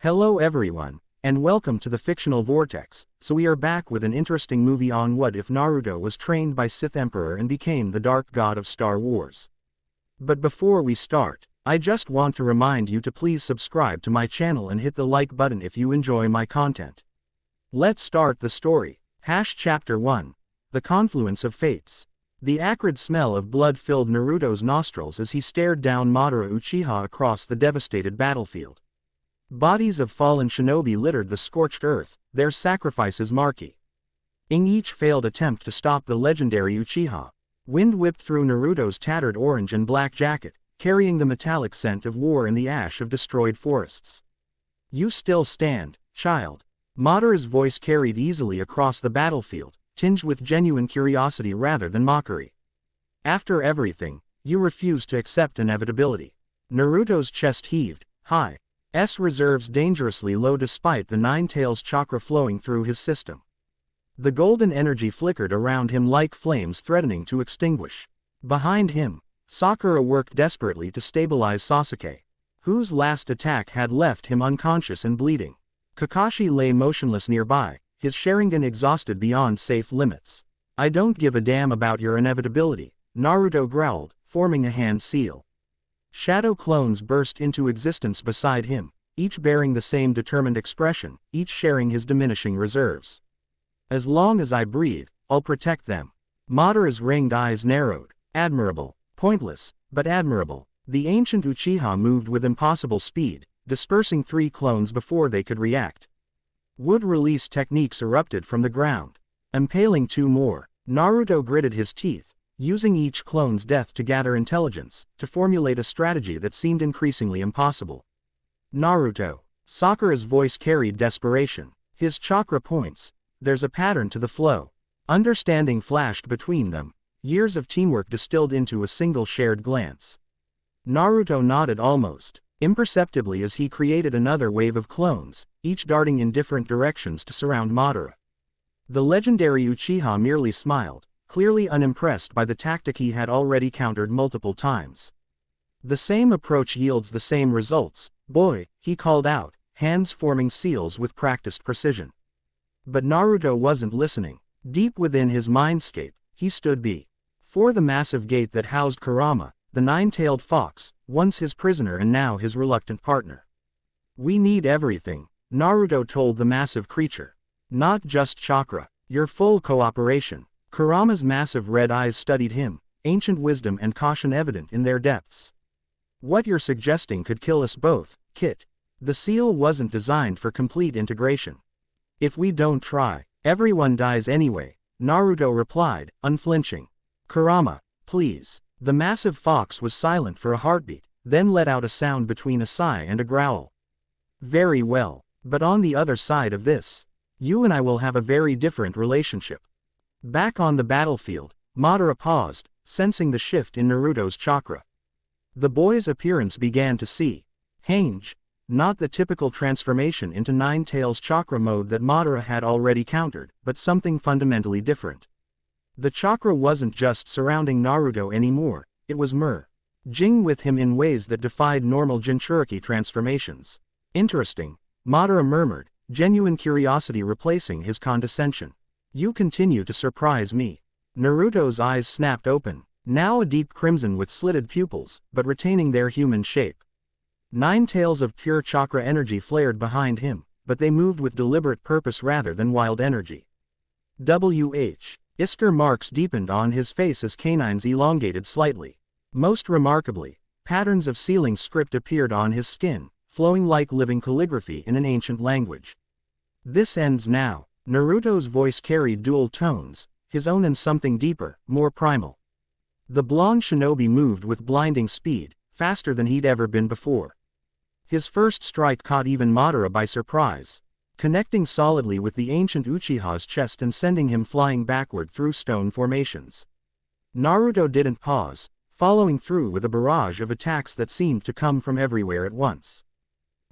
Hello everyone, and welcome to the Fictional Vortex. So we are back with an interesting movie on what if Naruto was trained by Sith Emperor and became the Dark God of Star Wars. But before we start, I just want to remind you to please subscribe to my channel and hit the like button if you enjoy my content. Let's start the story. Chapter 1. The Confluence of Fates. The acrid smell of blood filled Naruto's nostrils as he stared down Madara Uchiha across the devastated battlefield. Bodies of fallen shinobi littered the scorched earth, their sacrifices marking each failed attempt to stop the legendary Uchiha. Wind whipped through Naruto's tattered orange and black jacket, carrying the metallic scent of war and the ash of destroyed forests. "You still stand, child." Madara's voice carried easily across the battlefield, tinged with genuine curiosity rather than mockery. "After everything, you refuse to accept inevitability." Naruto's chest heaved, high. Reserves dangerously low despite the Nine Tails chakra flowing through his system. The golden energy flickered around him like flames threatening to extinguish. Behind him, Sakura worked desperately to stabilize Sasuke, whose last attack had left him unconscious and bleeding. Kakashi lay motionless nearby, his Sharingan exhausted beyond safe limits. "I don't give a damn about your inevitability," Naruto growled, forming a hand seal. Shadow clones burst into existence beside him, each bearing the same determined expression, each sharing his diminishing reserves. "As long as I breathe, I'll protect them." Madara's ringed eyes narrowed. Admirable. Pointless, but admirable. The ancient Uchiha moved with impossible speed, dispersing 3 clones before they could react. Wood release techniques erupted from the ground, impaling 2 more. Naruto gritted his teeth, using each clone's death to gather intelligence, to formulate a strategy that seemed increasingly impossible. "Naruto." Sakura's voice carried desperation. His chakra points. "There's a pattern to the flow." Understanding flashed between them, years of teamwork distilled into a single shared glance. Naruto nodded almost imperceptibly as he created another wave of clones, each darting in different directions to surround Madara. The legendary Uchiha merely smiled, clearly unimpressed by the tactic he had already countered multiple times. "The same approach yields the same results, boy," he called out, hands forming seals with practiced precision. But Naruto wasn't listening. Deep within his mindscape, he stood before the massive gate that housed Kurama, the nine-tailed fox, once his prisoner and now his reluctant partner. "We need everything," Naruto told the massive creature. "Not just chakra. Your full cooperation." Kurama's massive red eyes studied him, ancient wisdom and caution evident in their depths. "What you're suggesting could kill us both, Kit. The seal wasn't designed for complete integration. If we don't try, everyone dies anyway," Naruto replied, unflinching. "Kurama, please." The massive fox was silent for a heartbeat, then let out a sound between a sigh and a growl. "Very well, but on the other side of this, you and I will have a very different relationship." Back on the battlefield, Madara paused, sensing the shift in Naruto's chakra. The boy's appearance began to change, not the typical transformation into Nine Tails chakra mode that Madara had already countered, but something fundamentally different. The chakra wasn't just surrounding Naruto anymore, it was merging with him in ways that defied normal Jinchuriki transformations. "Interesting," Madara murmured, genuine curiosity replacing his condescension. "You continue to surprise me." Naruto's eyes snapped open, now a deep crimson with slitted pupils, but retaining their human shape. 9 tails of pure chakra energy flared behind him, but they moved with deliberate purpose rather than wild energy. Isker marks deepened on his face as canines elongated slightly. Most remarkably, patterns of sealing script appeared on his skin, flowing like living calligraphy in an ancient language. "This ends now." Naruto's voice carried dual tones, his own and something deeper, more primal. The blonde shinobi moved with blinding speed, faster than he'd ever been before. His first strike caught even Madara by surprise, connecting solidly with the ancient Uchiha's chest and sending him flying backward through stone formations. Naruto didn't pause, following through with a barrage of attacks that seemed to come from everywhere at once.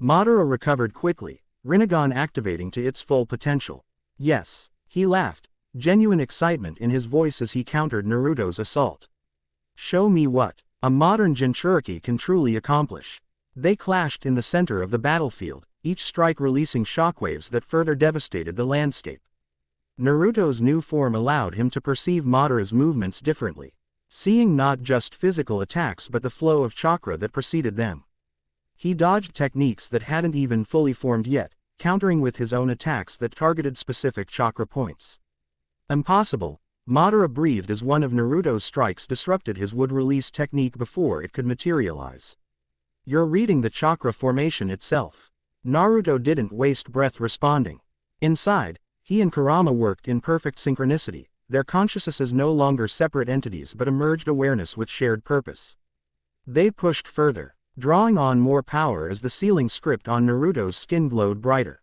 Madara recovered quickly, Rinnegan activating to its full potential. "Yes," he laughed, genuine excitement in his voice as he countered Naruto's assault. "Show me what a modern Jinchuriki can truly accomplish." They clashed in the center of the battlefield, each strike releasing shockwaves that further devastated the landscape. Naruto's new form allowed him to perceive Madara's movements differently, seeing not just physical attacks but the flow of chakra that preceded them. He dodged techniques that hadn't even fully formed yet, countering with his own attacks that targeted specific chakra points. Impossible, Madara breathed as one of Naruto's strikes disrupted his wood-release technique before it could materialize. You're reading the chakra formation itself. Naruto didn't waste breath responding. Inside, he and Kurama worked in perfect synchronicity, their consciousnesses no longer separate entities but a merged awareness with shared purpose. They pushed further, drawing on more power as the sealing script on Naruto's skin glowed brighter.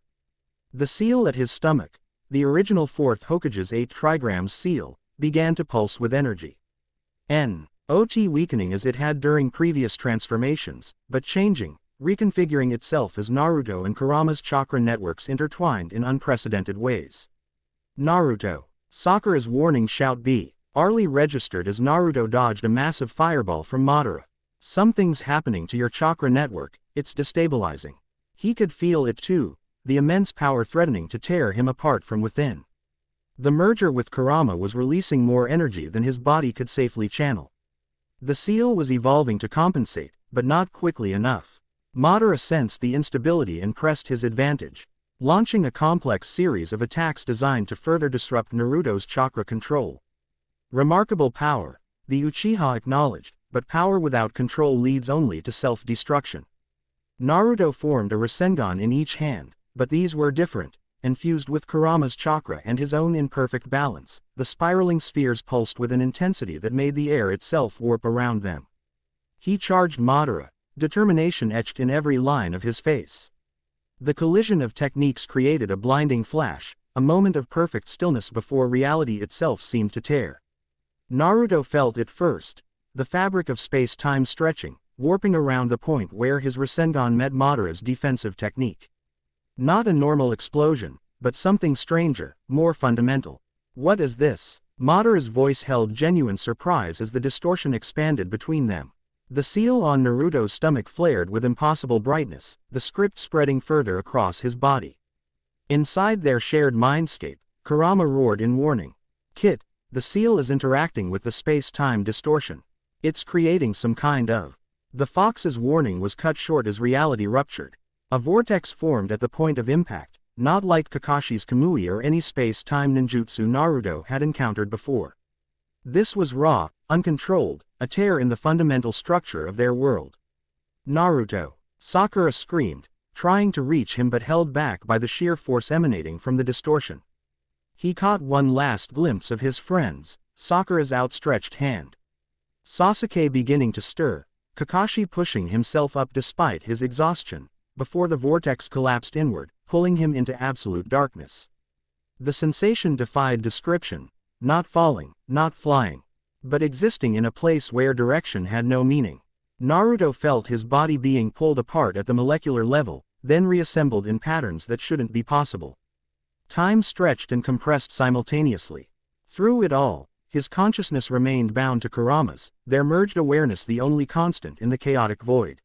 The seal at his stomach, the original 4th Hokage's 8 trigrams seal, began to pulse with energy. Not weakening as it had during previous transformations, but changing, reconfiguring itself as Naruto and Kurama's chakra networks intertwined in unprecedented ways. Naruto! Sakura's warning shout barely registered as Naruto dodged a massive fireball from Madara. Something's happening to your chakra network, it's destabilizing. He could feel it too, the immense power threatening to tear him apart from within. The merger with Kurama was releasing more energy than his body could safely channel. The seal was evolving to compensate, but not quickly enough. Madara sensed the instability and pressed his advantage, launching a complex series of attacks designed to further disrupt Naruto's chakra control. Remarkable power, the Uchiha acknowledged, but power without control leads only to self-destruction. Naruto formed a Rasengan in each hand, but these were different, infused with Kurama's chakra and his own imperfect balance. The spiraling spheres pulsed with an intensity that made the air itself warp around them. He charged Madara, determination etched in every line of his face. The collision of techniques created a blinding flash, a moment of perfect stillness before reality itself seemed to tear. Naruto felt it first, the fabric of space-time stretching, warping around the point where his Rasengan met Madara's defensive technique. Not a normal explosion, but something stranger, more fundamental. What is this? Madara's voice held genuine surprise as the distortion expanded between them. The seal on Naruto's stomach flared with impossible brightness, the script spreading further across his body. Inside their shared mindscape, Kurama roared in warning. Kit, the seal is interacting with the space-time distortion. It's creating some kind of... The fox's warning was cut short as reality ruptured. A vortex formed at the point of impact, not like Kakashi's Kamui or any space-time ninjutsu Naruto had encountered before. This was raw, uncontrolled, a tear in the fundamental structure of their world. Naruto! Sakura screamed, trying to reach him but held back by the sheer force emanating from the distortion. He caught one last glimpse of his friends, Sakura's outstretched hand. Sasuke beginning to stir, Kakashi pushing himself up despite his exhaustion, before the vortex collapsed inward, pulling him into absolute darkness. The sensation defied description, not falling, not flying, but existing in a place where direction had no meaning. Naruto felt his body being pulled apart at the molecular level, then reassembled in patterns that shouldn't be possible. Time stretched and compressed simultaneously. Through it all, his consciousness remained bound to Kurama's, their merged awareness the only constant in the chaotic void.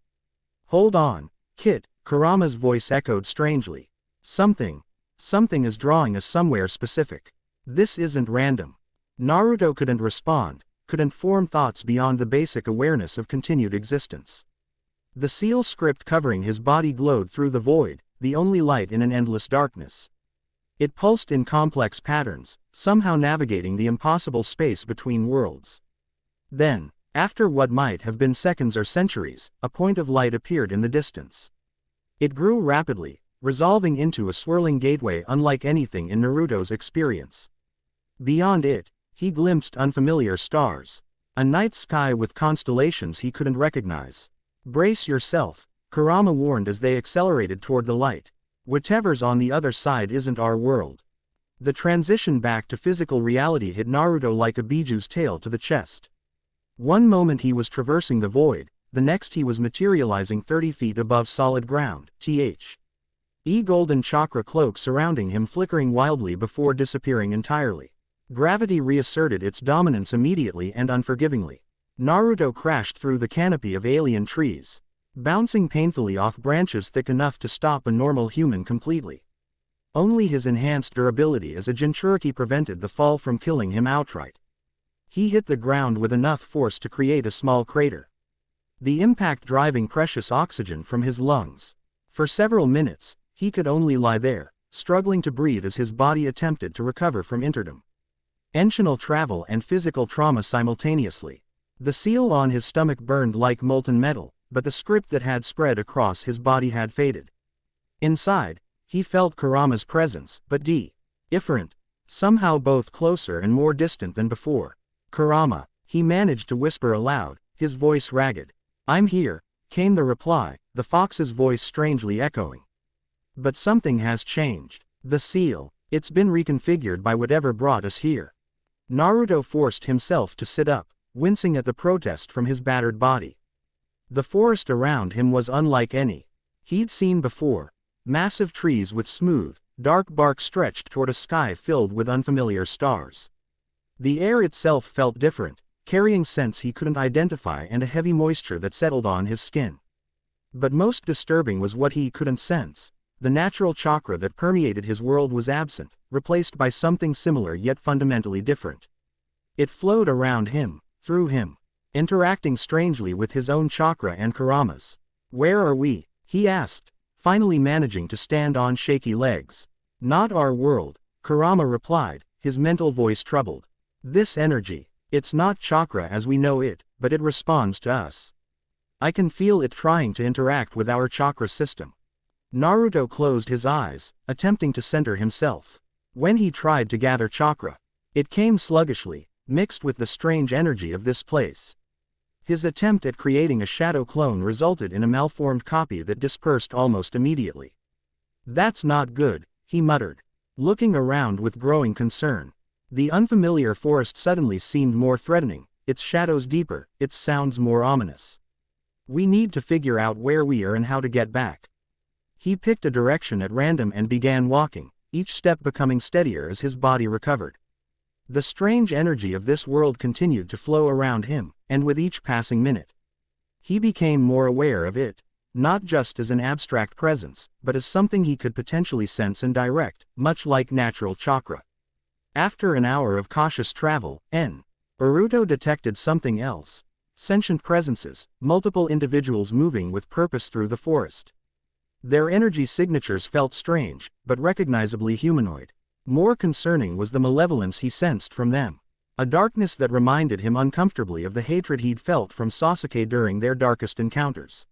Hold on, Kit, Kurama's voice echoed strangely. Something is drawing us somewhere specific. This isn't random. Naruto couldn't respond, couldn't form thoughts beyond the basic awareness of continued existence. The seal script covering his body glowed through the void, the only light in an endless darkness. It pulsed in complex patterns, somehow navigating the impossible space between worlds. Then, after what might have been seconds or centuries, a point of light appeared in the distance. It grew rapidly, resolving into a swirling gateway unlike anything in Naruto's experience. Beyond it, he glimpsed unfamiliar stars, a night sky with constellations he couldn't recognize. Brace yourself, Kurama warned as they accelerated toward the light. Whatever's on the other side isn't our world. The transition back to physical reality hit Naruto like a bijuu's tail to the chest. One moment he was traversing the void, the next he was materializing 30 feet above solid ground. Golden chakra cloak surrounding him flickering wildly before disappearing entirely. Gravity reasserted its dominance immediately and unforgivingly. Naruto crashed through the canopy of alien trees. bouncing painfully off branches thick enough to stop a normal human completely. Only his enhanced durability as a Jinchuriki prevented the fall from killing him outright. He hit the ground with enough force to create a small crater, the impact driving precious oxygen from his lungs. For several minutes, he could only lie there, struggling to breathe as his body attempted to recover from interdom. Emotional travel and physical trauma simultaneously. The seal on his stomach burned like molten metal, but the script that had spread across his body had faded. Inside, he felt Kurama's presence, but different, somehow both closer and more distant than before. "Kurama," he managed to whisper aloud, his voice ragged. "I'm here," came the reply, the fox's voice strangely echoing. "But something has changed. The seal, it's been reconfigured by whatever brought us here." Naruto forced himself to sit up, wincing at the protest from his battered body. The forest around him was unlike any he'd seen before. Massive trees with smooth, dark bark stretched toward a sky filled with unfamiliar stars. The air itself felt different, carrying scents he couldn't identify and a heavy moisture that settled on his skin. But most disturbing was what he couldn't sense. The natural chakra that permeated his world was absent, replaced by something similar yet fundamentally different. It flowed around him, through him, interacting strangely with his own chakra and Kurama's. "Where are we?" he asked, finally managing to stand on shaky legs. "Not our world," Kurama replied, his mental voice troubled. "This energy, it's not chakra as we know it, but it responds to us. I can feel it trying to interact with our chakra system." Naruto closed his eyes, attempting to center himself. When he tried to gather chakra, it came sluggishly, mixed with the strange energy of this place. His attempt at creating a shadow clone resulted in a malformed copy that dispersed almost immediately. "That's not good," he muttered, looking around with growing concern. The unfamiliar forest suddenly seemed more threatening, its shadows deeper, its sounds more ominous. "We need to figure out where we are and how to get back." He picked a direction at random and began walking, each step becoming steadier as his body recovered. The strange energy of this world continued to flow around him, and with each passing minute, he became more aware of it, not just as an abstract presence, but as something he could potentially sense and direct, much like natural chakra. After an hour of cautious travel, Naruto detected something else. Sentient presences, multiple individuals moving with purpose through the forest. Their energy signatures felt strange, but recognizably humanoid. More concerning was the malevolence he sensed from them. A darkness that reminded him uncomfortably of the hatred he'd felt from Sasuke during their darkest encounters.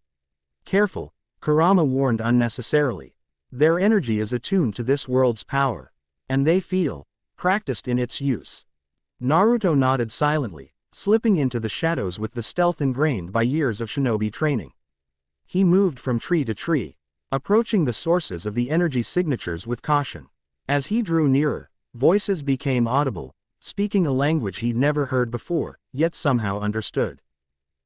"Careful," Kurama warned unnecessarily. "Their energy is attuned to this world's power. And they feel practiced in its use." Naruto nodded silently, slipping into the shadows with the stealth ingrained by years of shinobi training. He moved from tree to tree, approaching the sources of the energy signatures with caution. As he drew nearer, voices became audible, speaking a language he'd never heard before, yet somehow understood.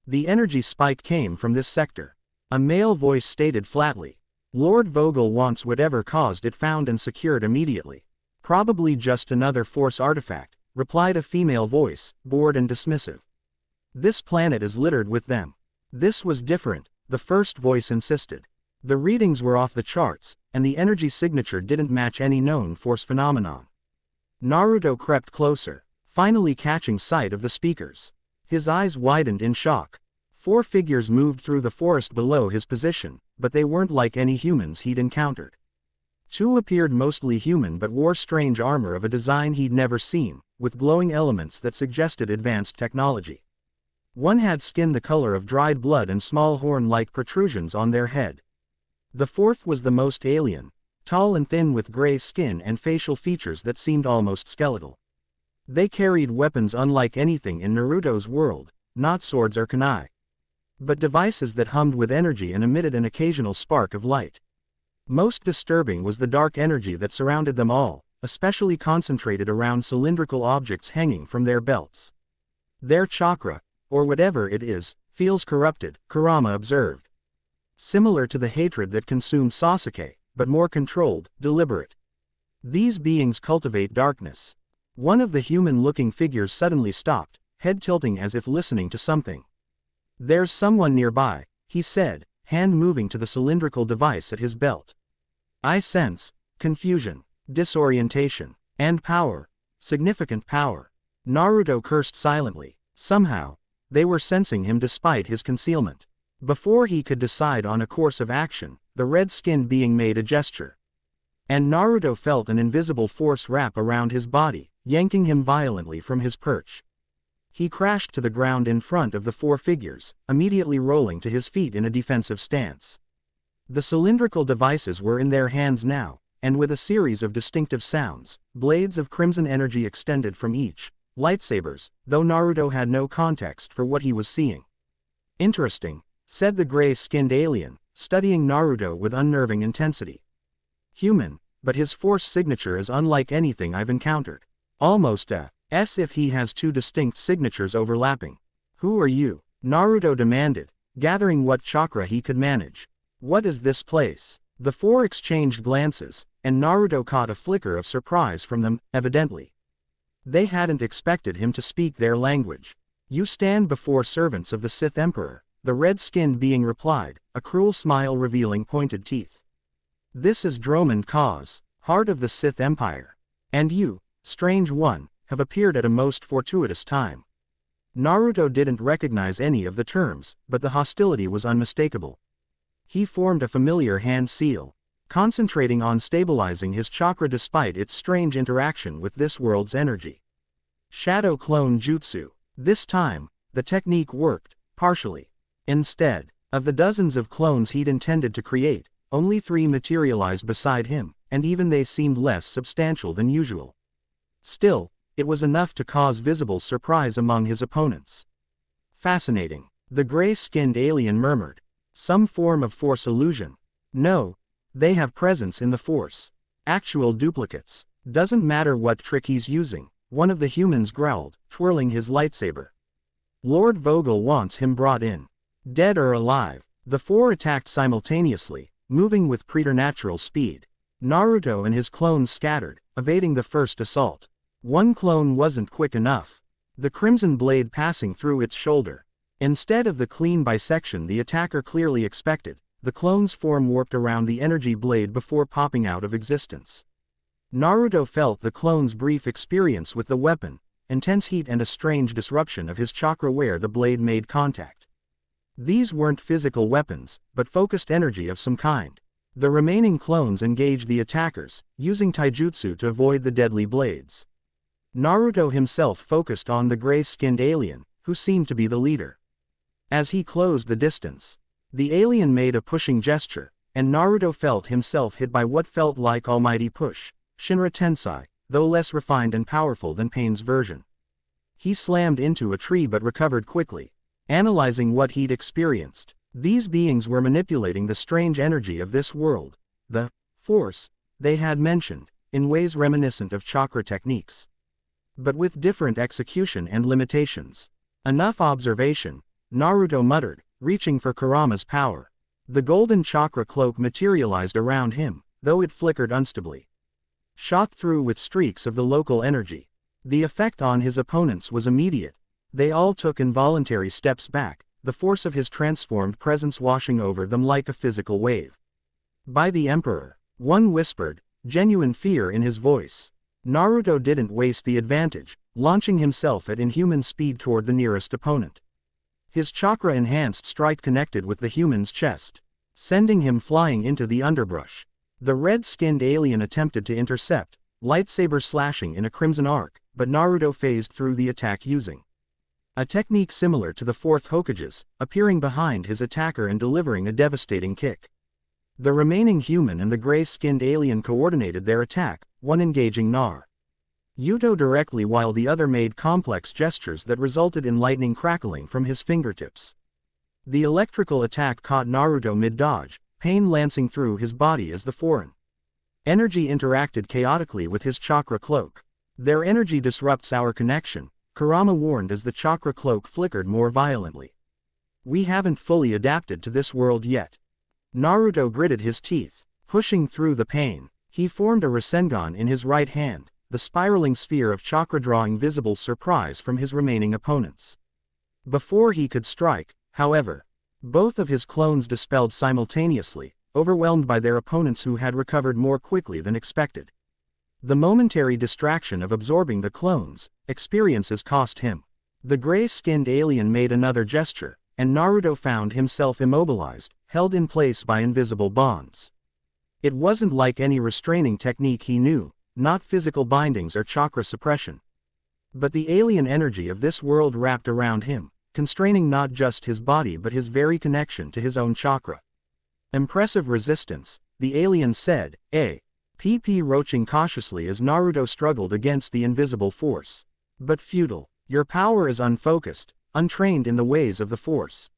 The energy spike came from this sector. A male voice stated flatly, "Lord Vogel wants whatever caused it found and secured immediately." "Probably just another force artifact," replied a female voice, bored and dismissive. "This planet is littered with them." This was different, the first voice insisted. The readings were off the charts, and the energy signature didn't match any known force phenomenon. Naruto crept closer, finally catching sight of the speakers. His eyes widened in shock. 4 figures moved through the forest below his position, but they weren't like any humans he'd encountered. 2 appeared mostly human but wore strange armor of a design he'd never seen, with glowing elements that suggested advanced technology. 1 had skin the color of dried blood and small horn-like protrusions on their head. The 4th was the most alien, tall and thin with gray skin and facial features that seemed almost skeletal. They carried weapons unlike anything in Naruto's world, not swords or kunai, but devices that hummed with energy and emitted an occasional spark of light. Most disturbing was the dark energy that surrounded them all, especially concentrated around cylindrical objects hanging from their belts. "Their chakra, or whatever it is, feels corrupted," Kurama observed. "Similar to the hatred that consumed Sasuke, but more controlled, deliberate. These beings cultivate darkness." One of the human-looking figures suddenly stopped, head tilting as if listening to something. "There's someone nearby," he said, hand moving to the cylindrical device at his belt. I sense confusion, disorientation, and power. Significant power. Naruto cursed silently. Somehow, they were sensing him despite his concealment. Before he could decide on a course of action, the red-skinned being made a gesture. And Naruto felt an invisible force wrap around his body, yanking him violently from his perch. He crashed to the ground in front of the four figures, immediately rolling to his feet in a defensive stance. The cylindrical devices were in their hands now, and with a series of distinctive sounds, blades of crimson energy extended from each, lightsabers, though Naruto had no context for what he was seeing. Interesting, said the gray-skinned alien, studying Naruto with unnerving intensity. Human, but his force signature is unlike anything I've encountered. Almost as if he has two distinct signatures overlapping. Who are you? Naruto demanded, gathering what chakra he could manage. What is this place? The four exchanged glances, and Naruto caught a flicker of surprise from them, evidently. They hadn't expected him to speak their language. You stand before servants of the Sith Emperor, the red-skinned being replied, a cruel smile revealing pointed teeth. This is Dromund Kaas, heart of the Sith Empire. And you, strange one, have appeared at a most fortuitous time. Naruto didn't recognize any of the terms, but the hostility was unmistakable. He formed a familiar hand seal, concentrating on stabilizing his chakra despite its strange interaction with this world's energy. Shadow Clone Jutsu. This time, the technique worked, partially. Instead of the dozens of clones he'd intended to create, only 3 materialized beside him, and even they seemed less substantial than usual. Still, it was enough to cause visible surprise among his opponents. Fascinating, the gray-skinned alien murmured. Some form of force illusion. No, they have presence in the force. Actual duplicates. Doesn't matter what trick he's using, one of the humans growled, twirling his lightsaber. Lord Vogel wants him brought in. Dead or alive. The four attacked simultaneously, moving with preternatural speed. Naruto and his clones scattered, evading the first assault. One clone wasn't quick enough. The crimson blade passing through its shoulder. Instead of the clean bisection the attacker clearly expected, the clone's form warped around the energy blade before popping out of existence. Naruto felt the clone's brief experience with the weapon, intense heat and a strange disruption of his chakra where the blade made contact. These weren't physical weapons, but focused energy of some kind. The remaining clones engaged the attackers, using taijutsu to avoid the deadly blades. Naruto himself focused on the gray-skinned alien, who seemed to be the leader. As he closed the distance, the alien made a pushing gesture, and Naruto felt himself hit by what felt like almighty push, Shinra Tensei, though less refined and powerful than Pain's version. He slammed into a tree but recovered quickly, analyzing what he'd experienced. These beings were manipulating the strange energy of this world, the force they had mentioned, in ways reminiscent of chakra techniques. But with different execution and limitations. Enough observation, Naruto muttered, reaching for Kurama's power. The golden chakra cloak materialized around him, though it flickered unstably. Shot through with streaks of the local energy. The effect on his opponents was immediate. They all took involuntary steps back, the force of his transformed presence washing over them like a physical wave. By the Emperor, one whispered, genuine fear in his voice. Naruto didn't waste the advantage, launching himself at inhuman speed toward the nearest opponent. His chakra-enhanced strike connected with the human's chest, sending him flying into the underbrush. The red-skinned alien attempted to intercept, lightsaber slashing in a crimson arc, but Naruto phased through the attack using a technique similar to the fourth Hokage's, appearing behind his attacker and delivering a devastating kick. The remaining human and the gray-skinned alien coordinated their attack, one engaging Naruto directly while the other made complex gestures that resulted in lightning crackling from his fingertips. The electrical attack caught Naruto mid-dodge, pain lancing through his body as the foreign energy interacted chaotically with his chakra cloak. Their energy disrupts our connection, Kurama warned as the chakra cloak flickered more violently. We haven't fully adapted to this world yet. Naruto gritted his teeth, pushing through the pain. He formed a Rasengan in his right hand, the spiraling sphere of chakra drawing visible surprise from his remaining opponents. Before he could strike, however, Both of his clones dispelled simultaneously, overwhelmed by their opponents who had recovered more quickly than expected. The momentary distraction of absorbing the clones' experiences cost him. The gray-skinned alien made another gesture, and Naruto found himself immobilized, held in place by invisible bonds. It wasn't like any restraining technique he knew, not physical bindings or chakra suppression. But the alien energy of this world wrapped around him, constraining not just his body but his very connection to his own chakra. Impressive resistance, the alien said, roaching cautiously as Naruto struggled against the invisible force. But futile. Your power is unfocused, untrained in the ways of the force.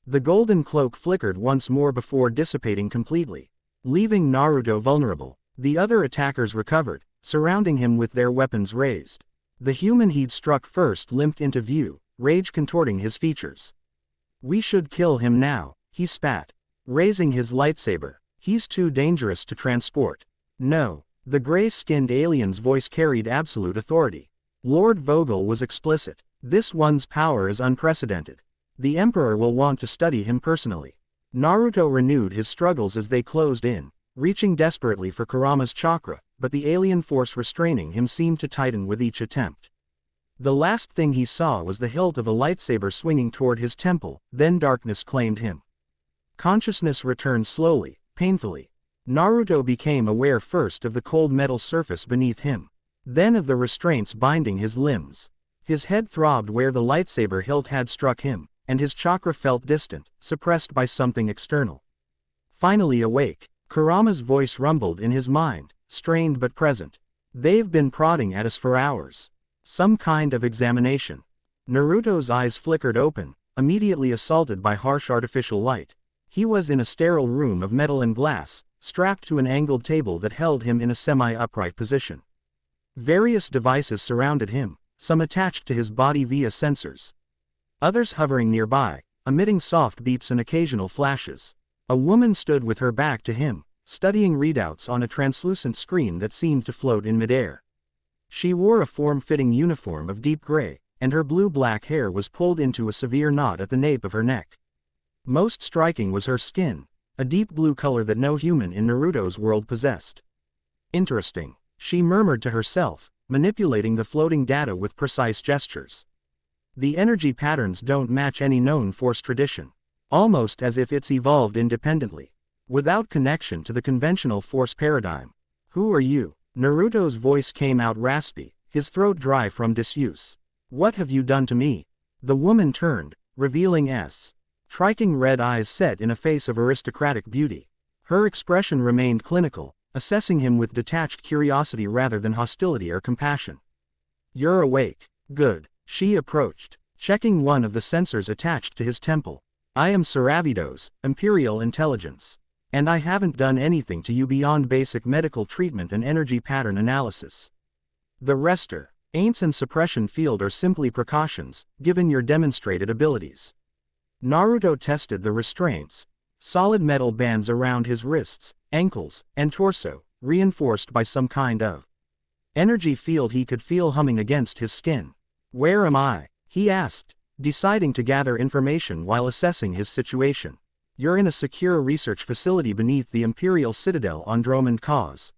The golden cloak flickered once more before dissipating completely, leaving Naruto vulnerable. The other attackers recovered, surrounding him with their weapons raised. The human he'd struck first limped into view, rage contorting his features. We should kill him now, he spat, raising his lightsaber. He's too dangerous to transport. No, the gray-skinned alien's voice carried absolute authority. Lord Vogel was explicit. This one's power is unprecedented. The Emperor will want to study him personally. Naruto renewed his struggles as they closed in, reaching desperately for Kurama's chakra, but the alien force restraining him seemed to tighten with each attempt. The last thing he saw was the hilt of a lightsaber swinging toward his temple, then darkness claimed him. Consciousness returned slowly, painfully. Naruto became aware first of the cold metal surface beneath him, then of the restraints binding his limbs. His head throbbed where the lightsaber hilt had struck him, and his chakra felt distant, suppressed by something external. Finally awake, Kurama's voice rumbled in his mind, strained but present. They've been prodding at us for hours. Some kind of examination. Naruto's eyes flickered open, immediately assaulted by harsh artificial light. He was in a sterile room of metal and glass, strapped to an angled table that held him in a semi-upright position. Various devices surrounded him, some attached to his body via sensors. Others hovering nearby, emitting soft beeps and occasional flashes. A woman stood with her back to him, studying readouts on a translucent screen that seemed to float in midair. She wore a form-fitting uniform of deep gray, and her blue-black hair was pulled into a severe knot at the nape of her neck. Most striking was her skin, a deep blue color that no human in Naruto's world possessed. Interesting, she murmured to herself, manipulating the floating data with precise gestures. The energy patterns don't match any known force tradition, almost as if it's evolved independently, without connection to the conventional force paradigm. Who are you? Naruto's voice came out raspy, his throat dry from disuse. What have you done to me? The woman turned, revealing striking red eyes set in a face of aristocratic beauty. Her expression remained clinical, assessing him with detached curiosity rather than hostility or compassion. You're awake. Good. She approached, checking one of the sensors attached to his temple. I am Saravidos, Imperial Intelligence. And I haven't done anything to you beyond basic medical treatment and energy pattern analysis. The rester, ain'ts and suppression field are simply precautions, given your demonstrated abilities. Naruto tested the restraints. Solid metal bands around his wrists, ankles, and torso, reinforced by some kind of energy field he could feel humming against his skin. Where am I? He asked, deciding to gather information while assessing his situation. You're in a secure research facility beneath the Imperial Citadel on Dromund Cause.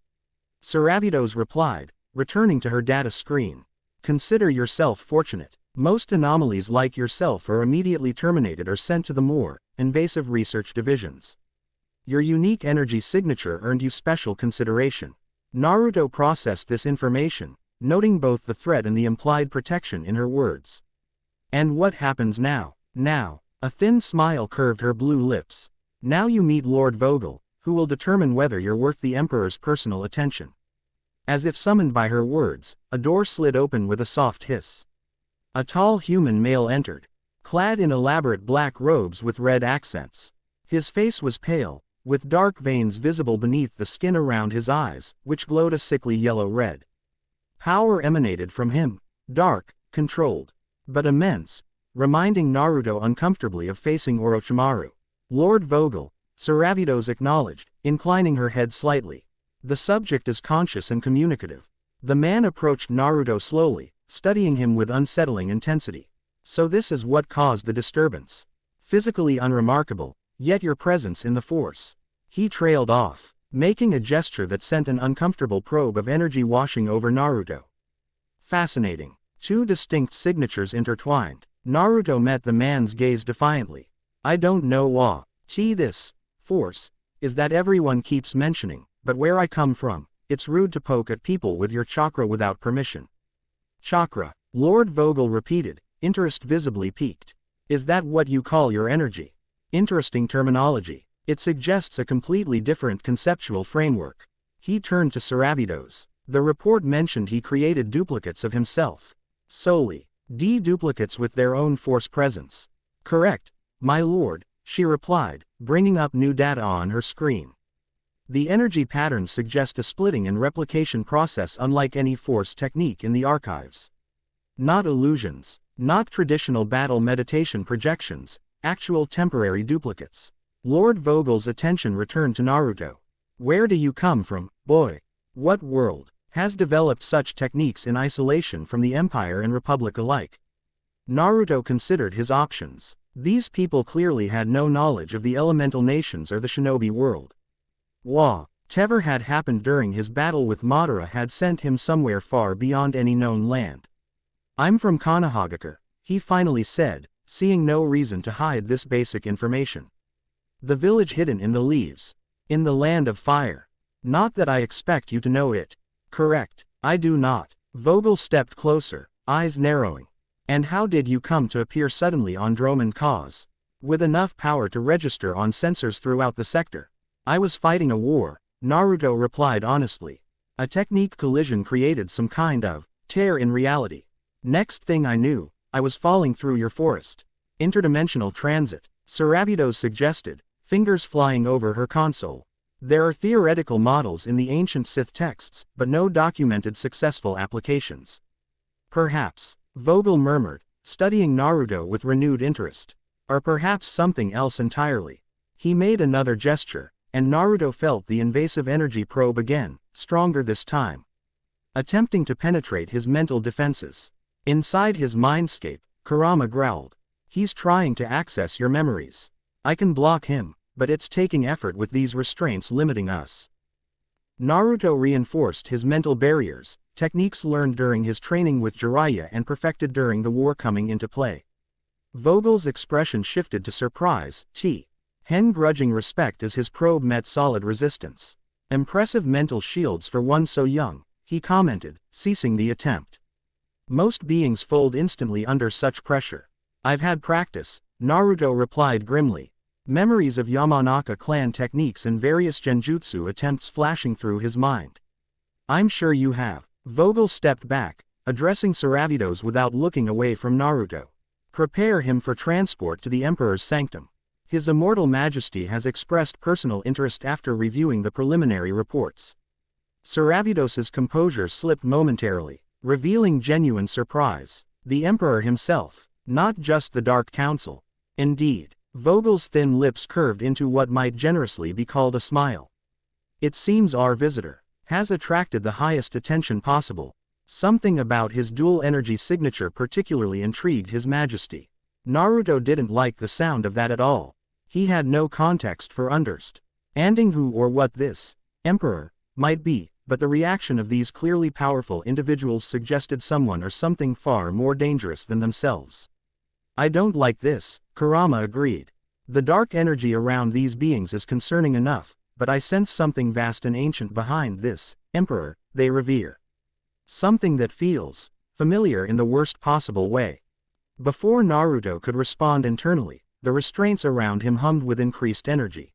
Saravidos replied, returning to her data screen. Consider yourself fortunate. Most anomalies like yourself are immediately terminated or sent to the more invasive research divisions. Your unique energy signature earned you special consideration. Naruto processed this information, noting both the threat and the implied protection in her words. And what happens now? Now, a thin smile curved her blue lips. Now you meet Lord Vogel, who will determine whether you're worth the Emperor's personal attention. As if summoned by her words, a door slid open with a soft hiss. A tall human male entered, clad in elaborate black robes with red accents. His face was pale, with dark veins visible beneath the skin around his eyes, which glowed a sickly yellow-red. Power emanated from him, dark, controlled, but immense, reminding Naruto uncomfortably of facing Orochimaru. Lord Vogel, Saravidos acknowledged, inclining her head slightly. The subject is conscious and communicative. The man approached Naruto slowly, studying him with unsettling intensity. So this is what caused the disturbance. physically unremarkable, yet your presence in the Force. He trailed off, making a gesture that sent an uncomfortable probe of energy washing over Naruto. Fascinating. Two distinct signatures intertwined. Naruto met the man's gaze defiantly. I don't know what this Force is that everyone keeps mentioning, but where I come from, it's rude to poke at people with your chakra without permission. Chakra, Lord Vogel repeated, interest visibly piqued. Is that what you call your energy? Interesting terminology. It suggests a completely different conceptual framework. He turned to Saravidos. The report mentioned he created duplicates of himself. Solely. Duplicates with their own Force presence. Correct, my lord, she replied, bringing up new data on her screen. The energy patterns suggest a splitting and replication process unlike any Force technique in the archives. Not illusions, not traditional battle meditation projections, actual temporary duplicates. Lord Vogel's attention returned to Naruto. Where do you come from, boy? What world has developed such techniques in isolation from the Empire and Republic alike? Naruto considered his options. These people clearly had no knowledge of the elemental nations or the shinobi world. Whatever had happened during his battle with Madara had sent him somewhere far beyond any known land. I'm from Konohagakure, he finally said, seeing no reason to hide this basic information. The village hidden in the leaves. In the land of fire. Not that I expect you to know it. Correct, I do not. Vogel stepped closer, eyes narrowing. And how did you come to appear suddenly on Droman Cause? With enough power to register on sensors throughout the sector. I was fighting a war, Naruto replied honestly. A technique collision created some kind of tear in reality. Next thing I knew, I was falling through your forest. Interdimensional transit, Saravidos suggested, fingers flying over her console. There are theoretical models in the ancient Sith texts, but no documented successful applications. Perhaps, Vogel murmured, studying Naruto with renewed interest. Or perhaps something else entirely. He made another gesture, and Naruto felt the invasive energy probe again, stronger this time. Attempting to penetrate his mental defenses. Inside his mindscape, Kurama growled. He's trying to access your memories. I can block him, but it's taking effort with these restraints limiting us. Naruto reinforced his mental barriers, techniques learned during his training with Jiraiya and perfected during the war coming into play. Vogel's expression shifted to surprise, grudging respect as his probe met solid resistance. Impressive mental shields for one so young, he commented, ceasing the attempt. Most beings fold instantly under such pressure. I've had practice, Naruto replied grimly. Memories of Yamanaka clan techniques and various genjutsu attempts flashing through his mind. I'm sure you have. Vogel stepped back, addressing Saravidos without looking away from Naruto. Prepare him for transport to the Emperor's sanctum. His immortal majesty has expressed personal interest after reviewing the preliminary reports. Saravidos's composure slipped momentarily, revealing genuine surprise. The Emperor himself, not just the Dark Council. Indeed. Vogel's thin lips curved into what might generously be called a smile. It seems our visitor has attracted the highest attention possible. Something about his dual energy signature particularly intrigued His Majesty. Naruto didn't like the sound of that at all. He had no context for understanding who or what this Emperor might be, but the reaction of these clearly powerful individuals suggested someone or something far more dangerous than themselves. I don't like this, Kurama agreed. The dark energy around these beings is concerning enough, but I sense something vast and ancient behind this Emperor they revere. Something that feels familiar in the worst possible way. Before Naruto could respond internally, the restraints around him hummed with increased energy.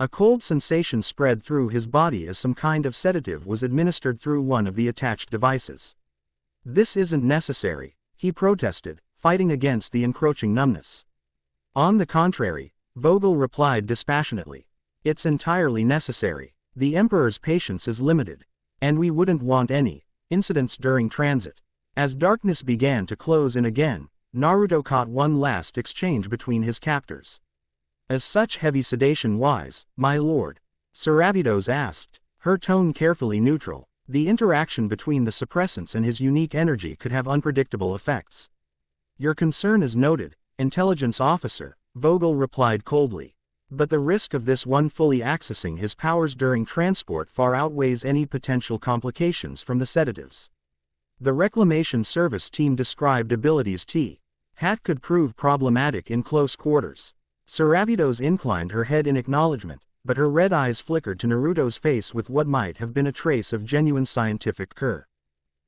A cold sensation spread through his body as some kind of sedative was administered through one of the attached devices. This isn't necessary, he protested, fighting against the encroaching numbness. On the contrary, Vogel replied dispassionately. It's entirely necessary. The Emperor's patience is limited. And we wouldn't want any incidents during transit. As darkness began to close in again, Naruto caught one last exchange between his captors. As such heavy sedation wise, my lord? Saravidos asked, her tone carefully neutral. The interaction between the suppressants and his unique energy could have unpredictable effects. Your concern is noted, intelligence officer, Vogel replied coldly. But the risk of this one fully accessing his powers during transport far outweighs any potential complications from the sedatives. The Reclamation Service team described abilities Hat could prove problematic in close quarters. Saravitos inclined her head in acknowledgement, but her red eyes flickered to Naruto's face with what might have been a trace of genuine scientific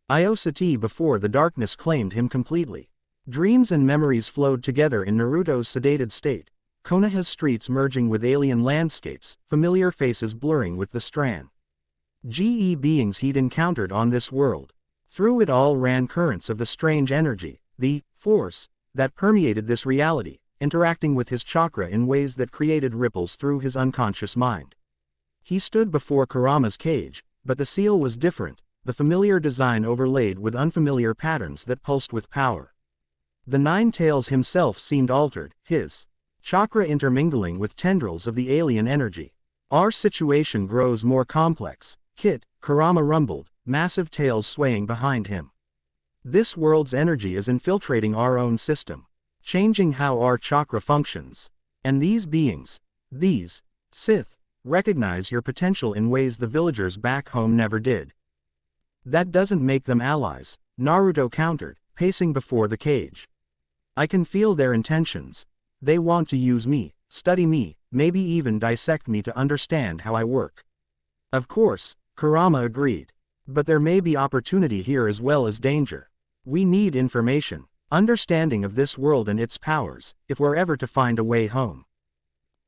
curiosity before the darkness claimed him completely. Dreams and memories flowed together in Naruto's sedated state, Konoha's streets merging with alien landscapes, familiar faces blurring with the strange beings he'd encountered on this world. Through it all ran currents of the strange energy, the force, that permeated this reality, interacting with his chakra in ways that created ripples through his unconscious mind. He stood before Kurama's cage, but the seal was different, the familiar design overlaid with unfamiliar patterns that pulsed with power. The Nine Tails himself seemed altered, his chakra intermingling with tendrils of the alien energy. Our situation grows more complex, Kurama rumbled, massive tails swaying behind him. This world's energy is infiltrating our own system, changing how our chakra functions. And these beings, these Sith, recognize your potential in ways the villagers back home never did. That doesn't make them allies, Naruto countered, pacing before the cage. I can feel their intentions. They want to use me, study me, maybe even dissect me to understand how I work. Of course, Kurama agreed. But there may be opportunity here as well as danger. We need information, understanding of this world and its powers, if we're ever to find a way home.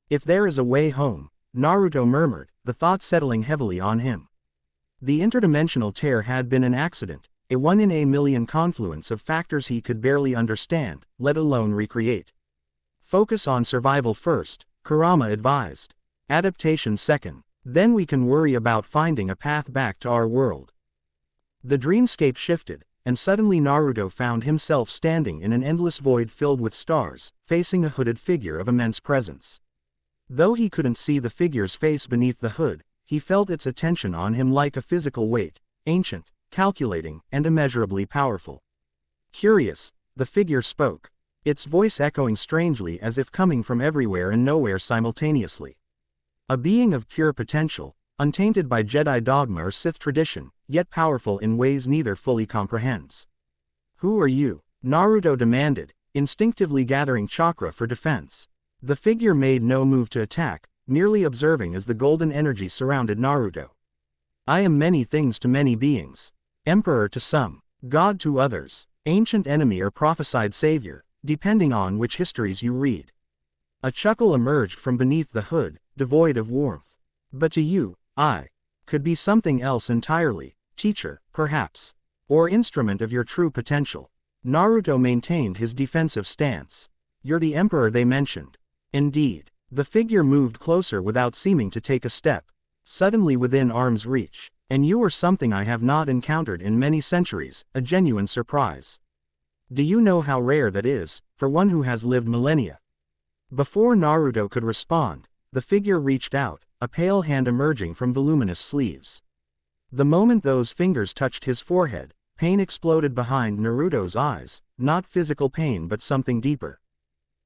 If there is a way home, Naruto murmured, the thought settling heavily on him. The interdimensional tear had been an accident, a 1 in a million confluence of factors he could barely understand, let alone recreate. Focus on survival first, Kurama advised. Adaptation second. Then we can worry about finding a path back to our world. The dreamscape shifted, and suddenly Naruto found himself standing in an endless void filled with stars, facing a hooded figure of immense presence. Though he couldn't see the figure's face beneath the hood, he felt its attention on him like a physical weight, ancient, calculating, and immeasurably powerful. Curious, the figure spoke, its voice echoing strangely as if coming from everywhere and nowhere simultaneously. A being of pure potential, untainted by Jedi dogma or Sith tradition, yet powerful in ways neither fully comprehends. Who are you? Naruto demanded, instinctively gathering chakra for defense. The figure made no move to attack, merely observing as the golden energy surrounded Naruto. I am many things to many beings. Emperor to some, God to others, ancient enemy or prophesied savior, depending on which histories you read. A chuckle emerged from beneath the hood, devoid of warmth. But to you, I could be something else entirely, teacher, perhaps, or instrument of your true potential. Naruto maintained his defensive stance. You're the emperor they mentioned. Indeed. The figure moved closer without seeming to take a step, suddenly within arm's reach. And you are something I have not encountered in many centuries, a genuine surprise. Do you know how rare that is, for one who has lived millennia? Before Naruto could respond, the figure reached out, a pale hand emerging from voluminous sleeves. The moment those fingers touched his forehead, pain exploded behind Naruto's eyes, not physical pain but something deeper.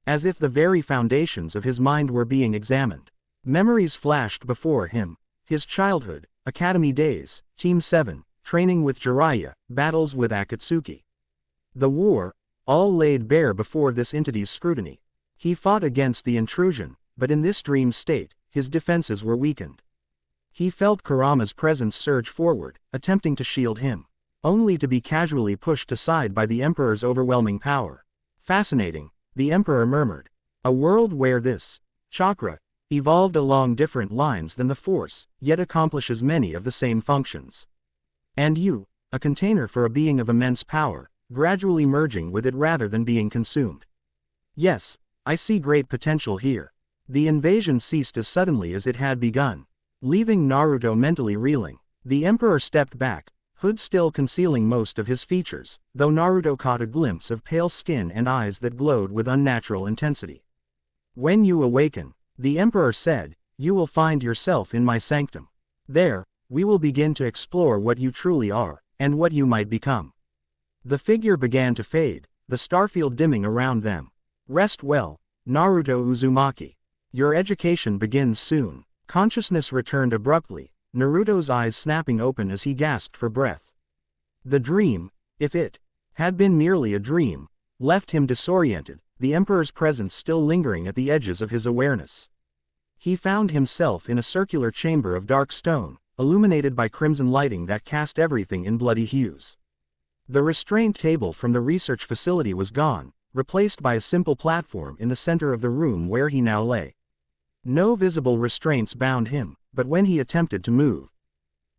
As if the very foundations of his mind were being examined. Memories flashed before him, his childhood, academy days, Team 7, training with Jiraiya, battles with Akatsuki. The war, all laid bare before this entity's scrutiny. He fought against the intrusion, but in this dream state, his defenses were weakened. He felt Kurama's presence surge forward, attempting to shield him, only to be casually pushed aside by the Emperor's overwhelming power. Fascinating, the Emperor murmured. A world where this chakra evolved along different lines than the Force, yet accomplishes many of the same functions. And you, a container for a being of immense power, gradually merging with it rather than being consumed. Yes, I see great potential here. The invasion ceased as suddenly as it had begun, leaving Naruto mentally reeling. The Emperor stepped back, hood still concealing most of his features, though Naruto caught a glimpse of pale skin and eyes that glowed with unnatural intensity. When you awaken, the Emperor said, you will find yourself in my sanctum. There, we will begin to explore what you truly are, and what you might become. The figure began to fade, the starfield dimming around them. Rest well, Naruto Uzumaki. Your education begins soon. Consciousness returned abruptly, Naruto's eyes snapping open as he gasped for breath. The dream, if it had been merely a dream, left him disoriented, the Emperor's presence still lingering at the edges of his awareness. He found himself in a circular chamber of dark stone, illuminated by crimson lighting that cast everything in bloody hues. The restraint table from the research facility was gone, replaced by a simple platform in the center of the room where he now lay. No visible restraints bound him, but when he attempted to move,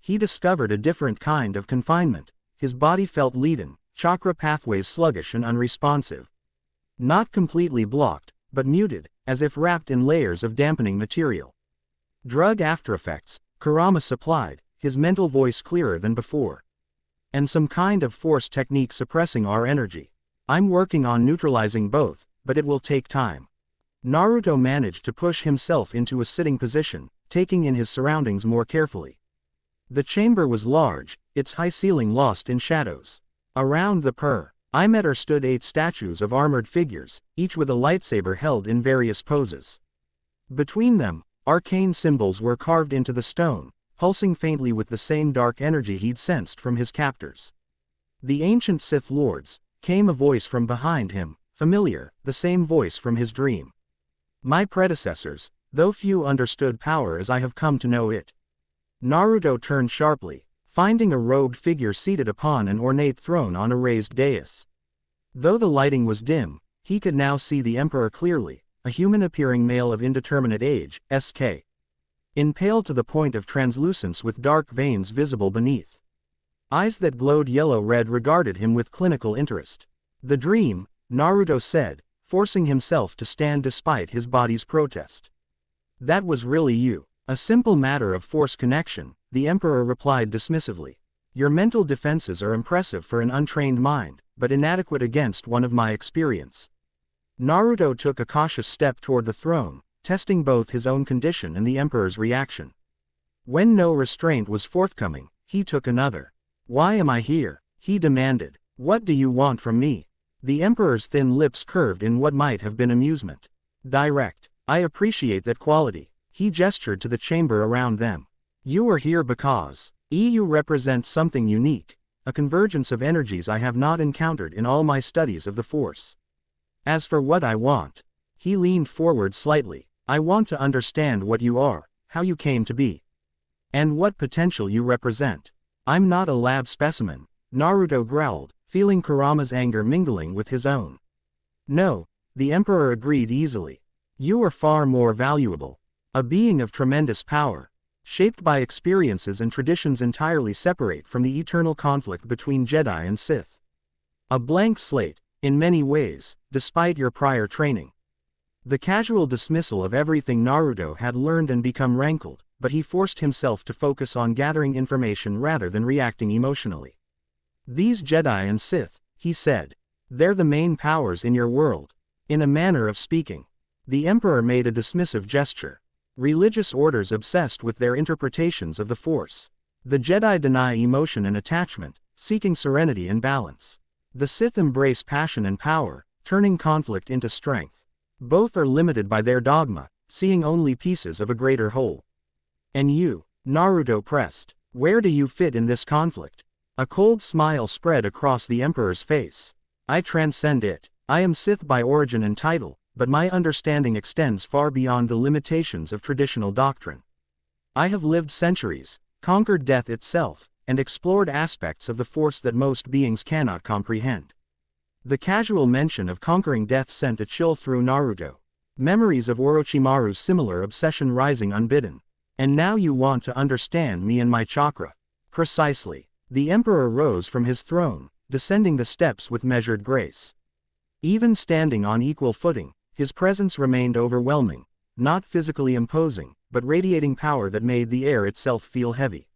he discovered a different kind of confinement. His body felt leaden, chakra pathways sluggish and unresponsive. Not completely blocked, but muted, as if wrapped in layers of dampening material. Drug aftereffects, Kurama supplied, his mental voice clearer than before. And some kind of force technique suppressing our energy. I'm working on neutralizing both, but it will take time. Naruto managed to push himself into a sitting position, taking in his surroundings more carefully. The chamber was large, its high ceiling lost in shadows. Around the perimeter stood 8 statues of armored figures, each with a lightsaber held in various poses. Between them, arcane symbols were carved into the stone, pulsing faintly with the same dark energy he'd sensed from his captors. The ancient Sith lords, came a voice from behind him, familiar, the same voice from his dream. My predecessors, though few understood power as I have come to know it. Naruto turned sharply, finding a robed figure seated upon an ornate throne on a raised dais. Though the lighting was dim, he could now see the Emperor clearly, a human-appearing male of indeterminate age, SK. Impaled to the point of translucence with dark veins visible beneath. Eyes that glowed yellow-red regarded him with clinical interest. The dream, Naruto said, forcing himself to stand despite his body's protest. That was really you. A simple matter of force connection, the Emperor replied dismissively. Your mental defenses are impressive for an untrained mind, but inadequate against one of my experience. Naruto took a cautious step toward the throne, testing both his own condition and the Emperor's reaction. When no restraint was forthcoming, he took another. Why am I here? He demanded. What do you want from me? The Emperor's thin lips curved in what might have been amusement. Direct. I appreciate that quality. He gestured to the chamber around them. You are here because you represent something unique, a convergence of energies I have not encountered in all my studies of the Force. As for what I want, he leaned forward slightly. I want to understand what you are, how you came to be, and what potential you represent. I'm not a lab specimen, Naruto growled, feeling Kurama's anger mingling with his own. No, the Emperor agreed easily. You are far more valuable. A being of tremendous power, shaped by experiences and traditions entirely separate from the eternal conflict between Jedi and Sith. A blank slate, in many ways, despite your prior training. The casual dismissal of everything Naruto had learned and become rankled, but he forced himself to focus on gathering information rather than reacting emotionally. These Jedi and Sith, he said. They're the main powers in your world. In a manner of speaking. The Emperor made a dismissive gesture. Religious orders obsessed with their interpretations of the Force. The Jedi deny emotion and attachment, seeking serenity and balance. The Sith embrace passion and power, turning conflict into strength. Both are limited by their dogma, seeing only pieces of a greater whole. And you, Naruto pressed, where do you fit in this conflict? A cold smile spread across the Emperor's face. I transcend it. I am Sith by origin and title, but my understanding extends far beyond the limitations of traditional doctrine. I have lived centuries, conquered death itself, and explored aspects of the Force that most beings cannot comprehend. The casual mention of conquering death sent a chill through Naruto. Memories of Orochimaru's similar obsession rising unbidden. And now you want to understand me and my chakra. Precisely. The Emperor rose from his throne, descending the steps with measured grace. Even standing on equal footing, his presence remained overwhelming, not physically imposing, but radiating power that made the air itself feel heavy.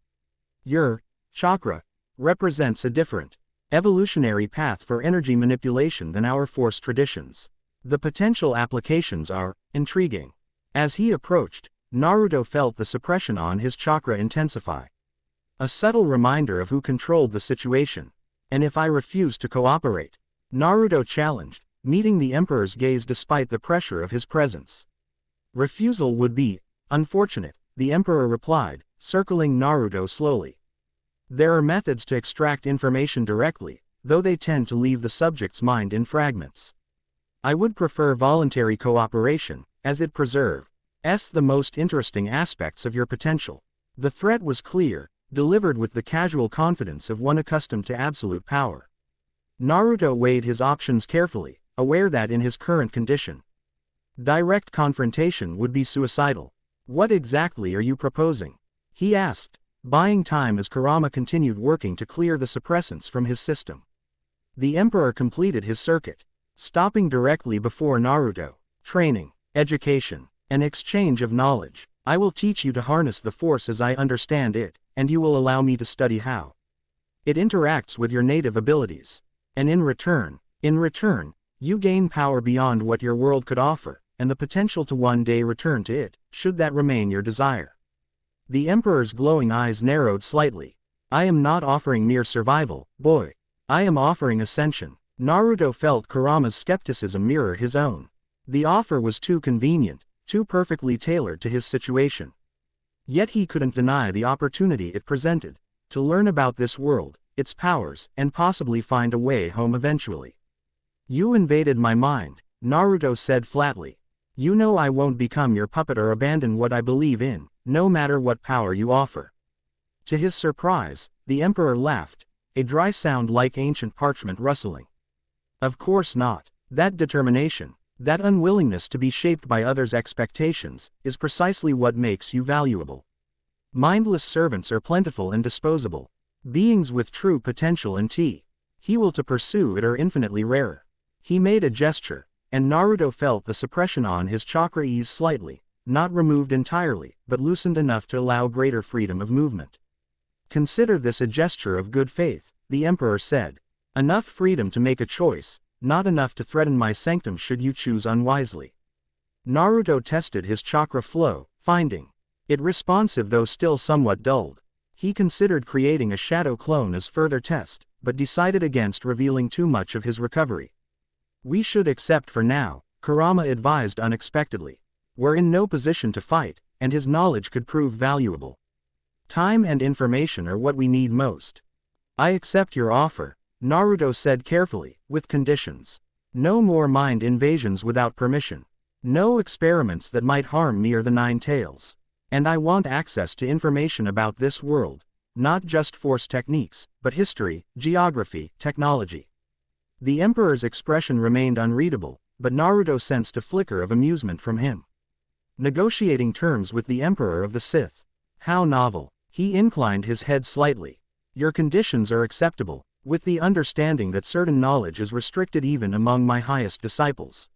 Your chakra represents a different, evolutionary path for energy manipulation than our Force traditions. The potential applications are intriguing. As he approached, Naruto felt the suppression on his chakra intensify. A subtle reminder of who controlled the situation. And if I refuse to cooperate? Naruto challenged, meeting the Emperor's gaze despite the pressure of his presence. Refusal would be unfortunate, the Emperor replied, circling Naruto slowly. There are methods to extract information directly, though they tend to leave the subject's mind in fragments. I would prefer voluntary cooperation, as it preserves the most interesting aspects of your potential. The threat was clear, delivered with the casual confidence of one accustomed to absolute power. Naruto weighed his options carefully, aware that in his current condition, direct confrontation would be suicidal. What exactly are you proposing? He asked, buying time as Kurama continued working to clear the suppressants from his system. The Emperor completed his circuit, stopping directly before Naruto. Training, education, an exchange of knowledge. I will teach you to harness the Force as I understand it, and you will allow me to study how it interacts with your native abilities. And in return, you gain power beyond what your world could offer, and the potential to one day return to it, should that remain your desire. The Emperor's glowing eyes narrowed slightly. I am not offering mere survival, boy. I am offering ascension. Naruto felt Kurama's skepticism mirror his own. The offer was too convenient, too perfectly tailored to his situation. Yet he couldn't deny the opportunity it presented, to learn about this world, its powers, and possibly find a way home eventually. You invaded my mind, Naruto said flatly. You know I won't become your puppet or abandon what I believe in, no matter what power you offer. To his surprise, the Emperor laughed, a dry sound like ancient parchment rustling. Of course not. That determination, that unwillingness to be shaped by others' expectations, is precisely what makes you valuable. Mindless servants are plentiful and disposable. Beings with true potential and he will to pursue it are infinitely rarer. He made a gesture, and Naruto felt the suppression on his chakra ease slightly, not removed entirely, but loosened enough to allow greater freedom of movement. Consider this a gesture of good faith, the Emperor said. Enough freedom to make a choice, not enough to threaten my sanctum should you choose unwisely. Naruto tested his chakra flow, finding it responsive though still somewhat dulled. He considered creating a shadow clone as further test, but decided against revealing too much of his recovery. We should accept for now, Kurama advised unexpectedly. We're in no position to fight, and his knowledge could prove valuable. Time and information are what we need most. I accept your offer, Naruto said carefully, with conditions. No more mind invasions without permission. No experiments that might harm me or the Nine Tails. And I want access to information about this world, not just Force techniques, but history, geography, technology. The Emperor's expression remained unreadable, but Naruto sensed a flicker of amusement from him. Negotiating terms with the Emperor of the Sith. How novel. He inclined his head slightly. Your conditions are acceptable, with the understanding that certain knowledge is restricted even among my highest disciples.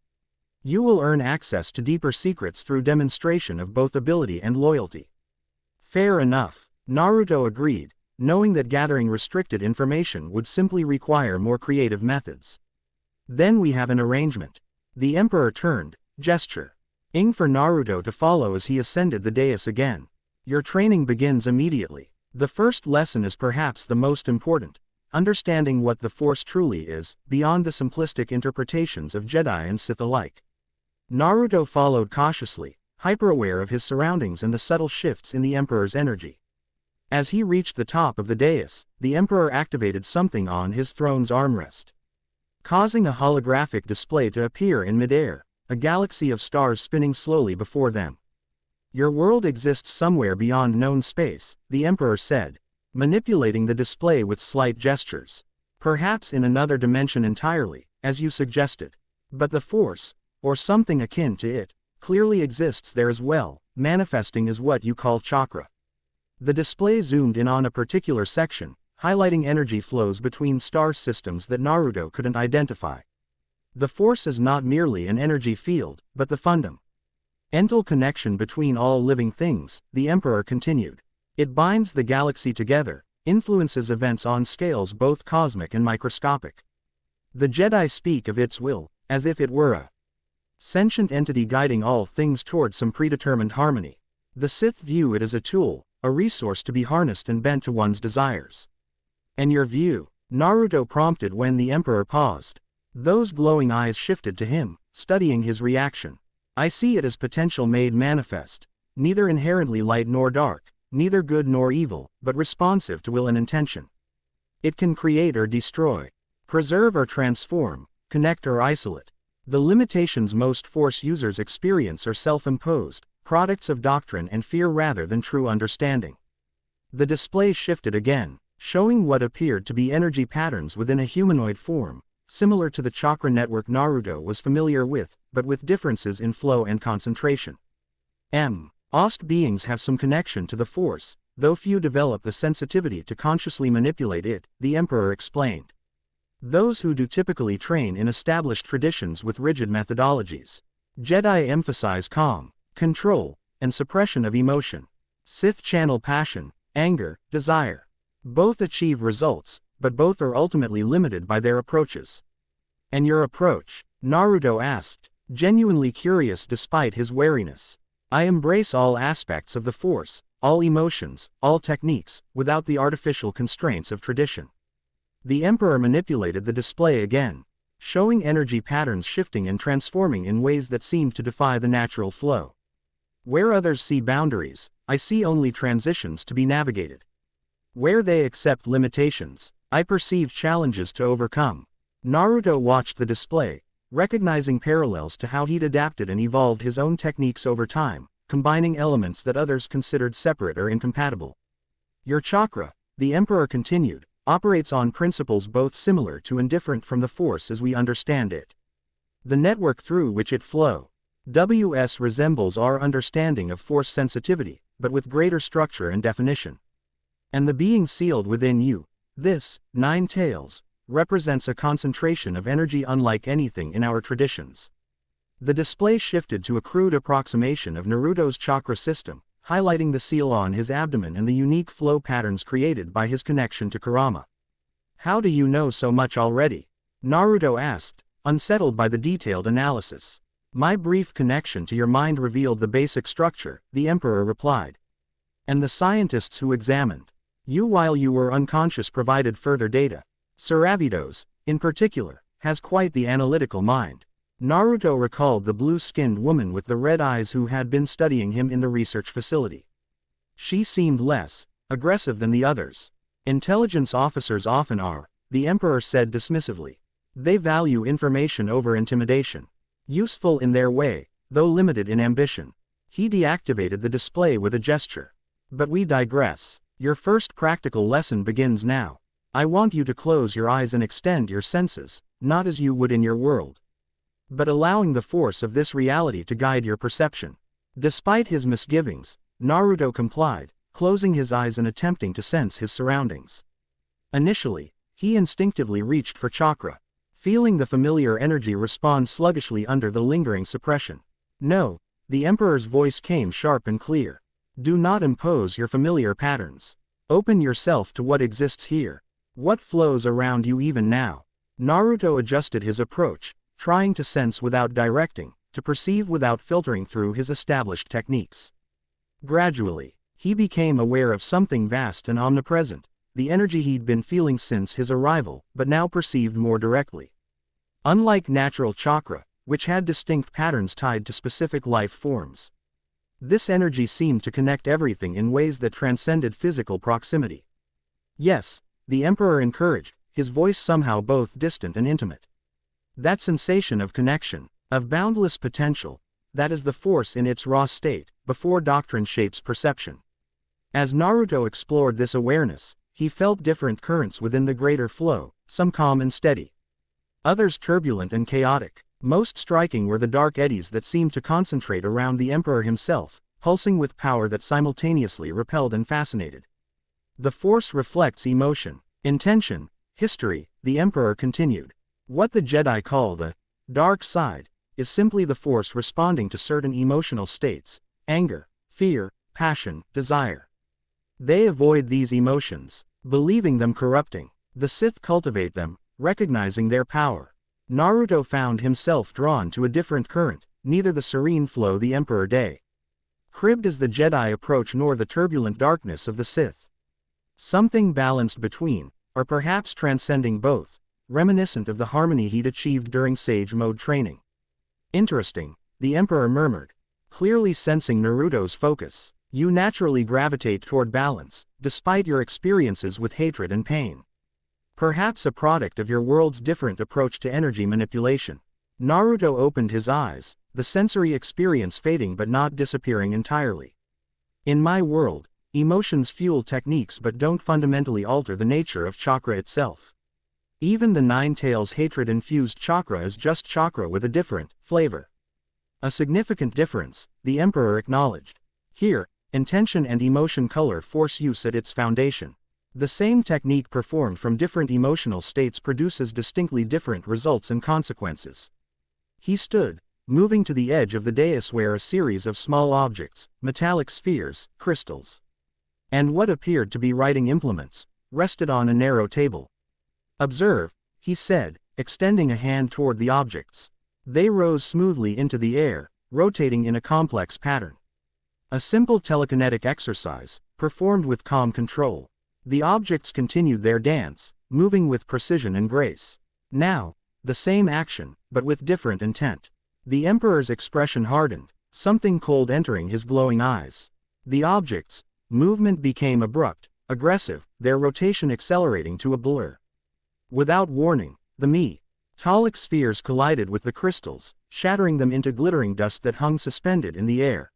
You will earn access to deeper secrets through demonstration of both ability and loyalty. Fair enough, Naruto agreed, knowing that gathering restricted information would simply require more creative methods. Then we have an arrangement. The Emperor turned, gesturing for Naruto to follow as he ascended the dais again. Your training begins immediately. The first lesson is perhaps the most important, understanding what the Force truly is, beyond the simplistic interpretations of Jedi and Sith alike. Naruto followed cautiously, hyper-aware of his surroundings and the subtle shifts in the Emperor's energy. As he reached the top of the dais, the Emperor activated something on his throne's armrest, causing a holographic display to appear in midair, a galaxy of stars spinning slowly before them. Your world exists somewhere beyond known space, the Emperor said, manipulating the display with slight gestures. Perhaps in another dimension entirely, as you suggested. But the Force, or something akin to it, clearly exists there as well, manifesting as what you call chakra. The display zoomed in on a particular section, highlighting energy flows between star systems that Naruto couldn't identify. The Force is not merely an energy field, but the fundamental connection between all living things, the Emperor continued. It binds the galaxy together, influences events on scales both cosmic and microscopic. The Jedi speak of its will, as if it were a sentient entity guiding all things toward some predetermined harmony. The Sith view it as a tool, a resource to be harnessed and bent to one's desires. And your view? Naruto prompted when the Emperor paused. Those glowing eyes shifted to him, studying his reaction. I see it as potential made manifest, neither inherently light nor dark, neither good nor evil, but responsive to will and intention. It can create or destroy, preserve or transform, connect or isolate. The limitations most Force users experience are self-imposed, products of doctrine and fear rather than true understanding. The display shifted again, showing what appeared to be energy patterns within a humanoid form, similar to the chakra network Naruto was familiar with, but with differences in flow and concentration. Ost beings have some connection to the Force, though few develop the sensitivity to consciously manipulate it, the Emperor explained. Those who do typically train in established traditions with rigid methodologies. Jedi emphasize calm, control, and suppression of emotion. Sith channel passion, anger, desire. Both achieve results, but both are ultimately limited by their approaches. And your approach? Naruto asked, genuinely curious despite his wariness. I embrace all aspects of the Force, all emotions, all techniques, without the artificial constraints of tradition. The Emperor manipulated the display again, showing energy patterns shifting and transforming in ways that seemed to defy the natural flow. Where others see boundaries, I see only transitions to be navigated. Where they accept limitations, I perceive challenges to overcome. Naruto watched the display, recognizing parallels to how he'd adapted and evolved his own techniques over time, combining elements that others considered separate or incompatible. Your chakra, the Emperor continued, operates on principles both similar to and different from the Force as we understand it. The network through which it flows resembles our understanding of Force sensitivity, but with greater structure and definition. And the being sealed within you, this, 9 tails, represents a concentration of energy unlike anything in our traditions. The display shifted to a crude approximation of Naruto's chakra system, highlighting the seal on his abdomen and the unique flow patterns created by his connection to Kurama. How do you know so much already? Naruto asked, unsettled by the detailed analysis. My brief connection to your mind revealed the basic structure, the Emperor replied. And the scientists who examined you while you were unconscious provided further data. Saravitos, in particular, has quite the analytical mind. Naruto recalled the blue-skinned woman with the red eyes who had been studying him in the research facility. She seemed less aggressive than the others. Intelligence officers often are, the Emperor said dismissively. They value information over intimidation. Useful in their way, though limited in ambition. He deactivated the display with a gesture. But we digress. Your first practical lesson begins now. I want you to close your eyes and extend your senses, not as you would in your world, but allowing the force of this reality to guide your perception. Despite his misgivings, Naruto complied, closing his eyes and attempting to sense his surroundings. Initially, he instinctively reached for chakra, feeling the familiar energy respond sluggishly under the lingering suppression. No, the Emperor's voice came sharp and clear. Do not impose your familiar patterns. Open yourself to what exists here. What flows around you even now? Naruto adjusted his approach, trying to sense without directing, to perceive without filtering through his established techniques. Gradually, he became aware of something vast and omnipresent, the energy he'd been feeling since his arrival, but now perceived more directly. Unlike natural chakra, which had distinct patterns tied to specific life forms, this energy seemed to connect everything in ways that transcended physical proximity. Yes, the Emperor encouraged, his voice somehow both distant and intimate. That sensation of connection, of boundless potential, that is the Force in its raw state, before doctrine shapes perception. As Naruto explored this awareness, he felt different currents within the greater flow, some calm and steady, others turbulent and chaotic. Most striking were the dark eddies that seemed to concentrate around the Emperor himself, pulsing with power that simultaneously repelled and fascinated. The Force reflects emotion, intention, history, the Emperor continued. What the Jedi call the dark side is simply the Force responding to certain emotional states, anger, fear, passion, desire. They avoid these emotions, believing them corrupting. The Sith cultivate them, recognizing their power. Naruto found himself drawn to a different current, neither the serene flow the Emperor cribbed as the Jedi approach nor the turbulent darkness of the Sith. Something balanced between, or perhaps transcending both, reminiscent of the harmony he'd achieved during Sage Mode training. Interesting, the Emperor murmured, clearly sensing Naruto's focus. You naturally gravitate toward balance, despite your experiences with hatred and pain. Perhaps a product of your world's different approach to energy manipulation. Naruto opened his eyes, the sensory experience fading but not disappearing entirely. In my world, emotions fuel techniques but don't fundamentally alter the nature of chakra itself. Even the Nine Tails hatred-infused chakra is just chakra with a different flavor. A significant difference, the Emperor acknowledged. Here, intention and emotion color force use at its foundation. The same technique performed from different emotional states produces distinctly different results and consequences. He stood, moving to the edge of the dais where a series of small objects, metallic spheres, crystals, and what appeared to be writing implements, rested on a narrow table. Observe, he said, extending a hand toward the objects. They rose smoothly into the air, rotating in a complex pattern. A simple telekinetic exercise, performed with calm control. The objects continued their dance, moving with precision and grace. Now, the same action, but with different intent. The Emperor's expression hardened, something cold entering his glowing eyes. The objects' movement became abrupt, aggressive, their rotation accelerating to a blur. Without warning, the metallic spheres collided with the crystals, shattering them into glittering dust that hung suspended in the air.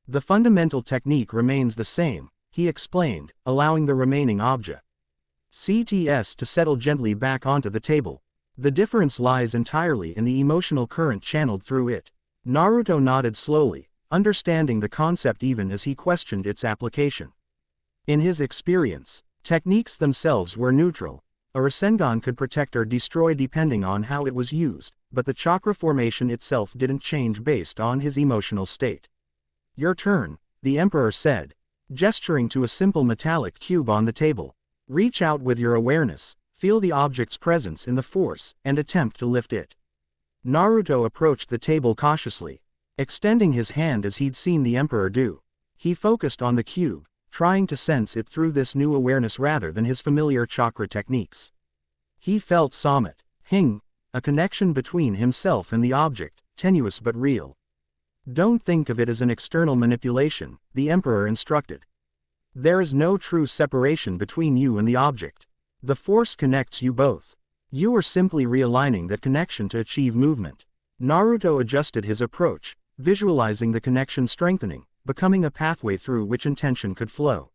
The fundamental technique remains the same, he explained, allowing the remaining objects to settle gently back onto the table. The difference lies entirely in the emotional current channeled through it. Naruto nodded slowly, understanding the concept even as he questioned its application. In his experience, techniques themselves were neutral. A Rasengan could protect or destroy depending on how it was used, but the chakra formation itself didn't change based on his emotional state. Your turn, the Emperor said, gesturing to a simple metallic cube on the table. Reach out with your awareness, feel the object's presence in the force, and attempt to lift it. Naruto approached the table cautiously, extending his hand as he'd seen the Emperor do. He focused on the cube, trying to sense it through this new awareness rather than his familiar chakra techniques. He felt Samat, a connection between himself and the object, tenuous but real. Don't think of it as an external manipulation, the Emperor instructed. There is no true separation between you and the object. The force connects you both. You are simply realigning that connection to achieve movement. Naruto adjusted his approach, visualizing the connection strengthening, becoming a pathway through which intention could flow.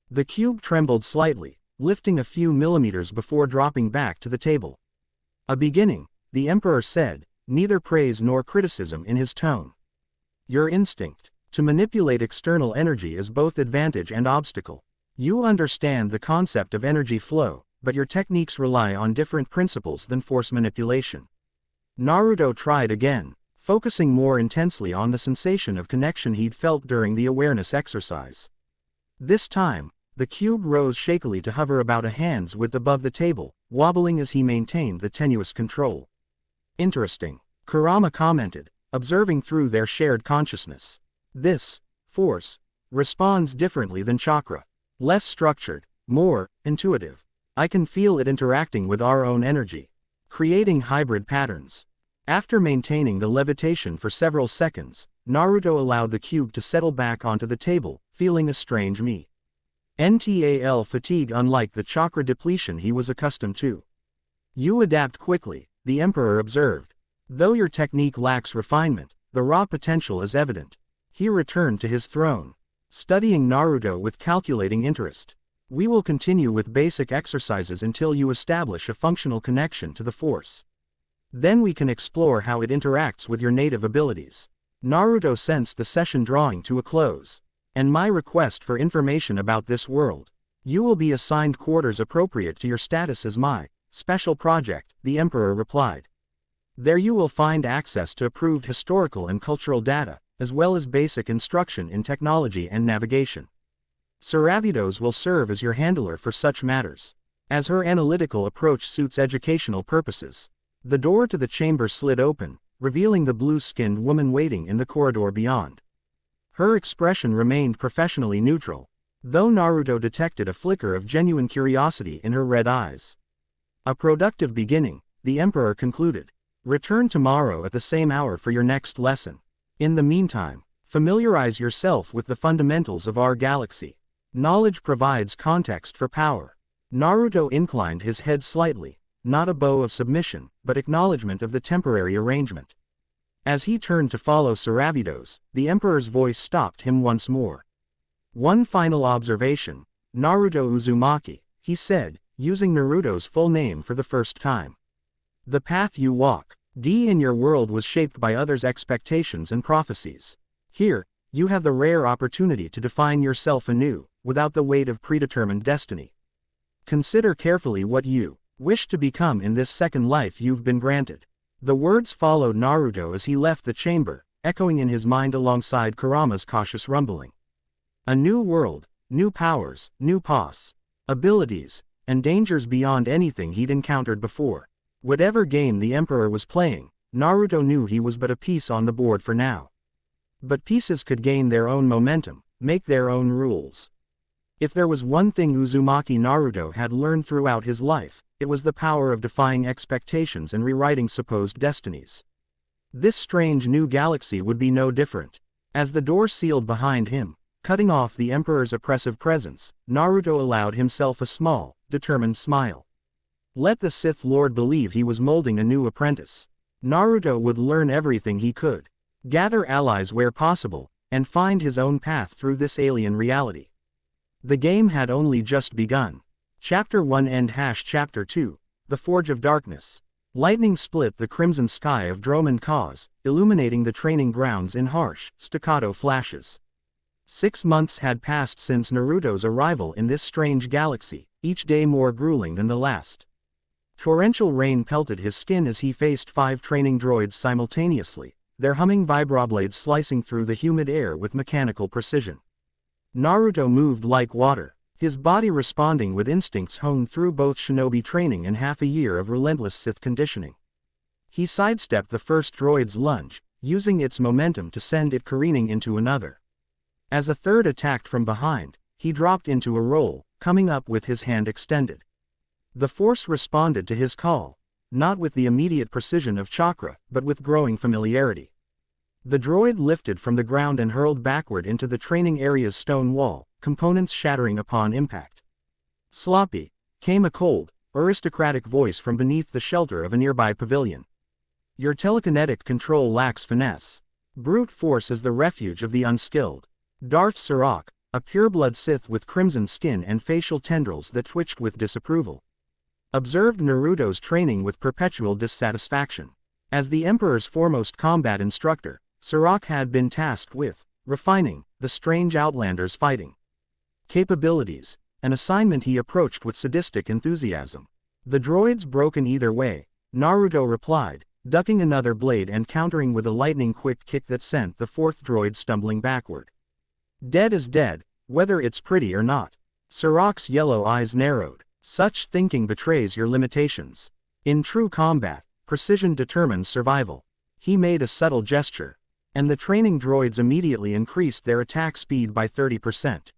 The cube trembled slightly, lifting a few millimeters before dropping back to the table. A beginning, the Emperor said, neither praise nor criticism in his tone. Your instinct to manipulate external energy is both advantage and obstacle. You understand the concept of energy flow, but your techniques rely on different principles than force manipulation. Naruto tried again, focusing more intensely on the sensation of connection he'd felt during the awareness exercise. This time, the cube rose shakily to hover about a hand's width above the table, wobbling as he maintained the tenuous control. Interesting, Kurama commented, observing through their shared consciousness. This force responds differently than chakra. Less structured, more intuitive. I can feel it interacting with our own energy, creating hybrid patterns. After maintaining the levitation for several seconds, Naruto allowed the cube to settle back onto the table, feeling a strange mental fatigue unlike the chakra depletion he was accustomed to. You adapt quickly, the Emperor observed. Though your technique lacks refinement, the raw potential is evident. He returned to his throne, studying Naruto with calculating interest. We will continue with basic exercises until you establish a functional connection to the force. Then we can explore how it interacts with your native abilities. Naruto sensed the session drawing to a close. And my request for information about this world. You will be assigned quarters appropriate to your status as my special project, the Emperor replied. There you will find access to approved historical and cultural data, as well as basic instruction in technology and navigation. Saravidos will serve as your handler for such matters, as her analytical approach suits educational purposes. The door to the chamber slid open, revealing the blue-skinned woman waiting in the corridor beyond. Her expression remained professionally neutral, though Naruto detected a flicker of genuine curiosity in her red eyes. A productive beginning, the Emperor concluded. Return tomorrow at the same hour for your next lesson. In the meantime, familiarize yourself with the fundamentals of our galaxy. Knowledge provides context for power. Naruto inclined his head slightly, not a bow of submission, but acknowledgement of the temporary arrangement. As he turned to follow Sarabidos, the Emperor's voice stopped him once more. One final observation, Naruto Uzumaki, he said, using Naruto's full name for the first time. The path you walk, in your world was shaped by others' expectations and prophecies. Here, you have the rare opportunity to define yourself anew, without the weight of predetermined destiny. Consider carefully what you wish to become in this second life you've been granted. The words followed Naruto as he left the chamber, echoing in his mind alongside Kurama's cautious rumbling. A new world, new powers, new abilities, and dangers beyond anything he'd encountered before. Whatever game the Emperor was playing, Naruto knew he was but a piece on the board for now. But pieces could gain their own momentum, make their own rules. If there was one thing Uzumaki Naruto had learned throughout his life, it was the power of defying expectations and rewriting supposed destinies. This strange new galaxy would be no different. As the door sealed behind him, cutting off the Emperor's oppressive presence, Naruto allowed himself a small, determined smile. Let the Sith Lord believe he was molding a new apprentice. Naruto would learn everything he could, gather allies where possible, and find his own path through this alien reality. The game had only just begun. Chapter 1 End Chapter 2, The Forge of Darkness. Lightning split the crimson sky of Droman Cause, illuminating the training grounds in harsh, staccato flashes. 6 months had passed since Naruto's arrival in this strange galaxy, each day more grueling than the last. Torrential rain pelted his skin as he faced 5 training droids simultaneously, their humming vibroblades slicing through the humid air with mechanical precision. Naruto moved like water, his body responding with instincts honed through both shinobi training and half a year of relentless Sith conditioning. He sidestepped the first droid's lunge, using its momentum to send it careening into another. As a third attacked from behind, he dropped into a roll, coming up with his hand extended. The Force responded to his call, not with the immediate precision of chakra, but with growing familiarity. The droid lifted from the ground and hurled backward into the training area's stone wall, components shattering upon impact. Sloppy, came a cold, aristocratic voice from beneath the shelter of a nearby pavilion. Your telekinetic control lacks finesse. Brute force is the refuge of the unskilled. Darth Sirach, a pureblood Sith with crimson skin and facial tendrils that twitched with disapproval, observed Naruto's training with perpetual dissatisfaction. As the Emperor's foremost combat instructor, Sirach had been tasked with refining the strange Outlander's fighting capabilities, an assignment he approached with sadistic enthusiasm. The droids broken either way, Naruto replied, ducking another blade and countering with a lightning-quick kick that sent the 4th droid stumbling backward. Dead is dead, whether it's pretty or not. Sirach's yellow eyes narrowed. Such thinking betrays your limitations. In true combat, precision determines survival. He made a subtle gesture, and the training droids immediately increased their attack speed by 30%.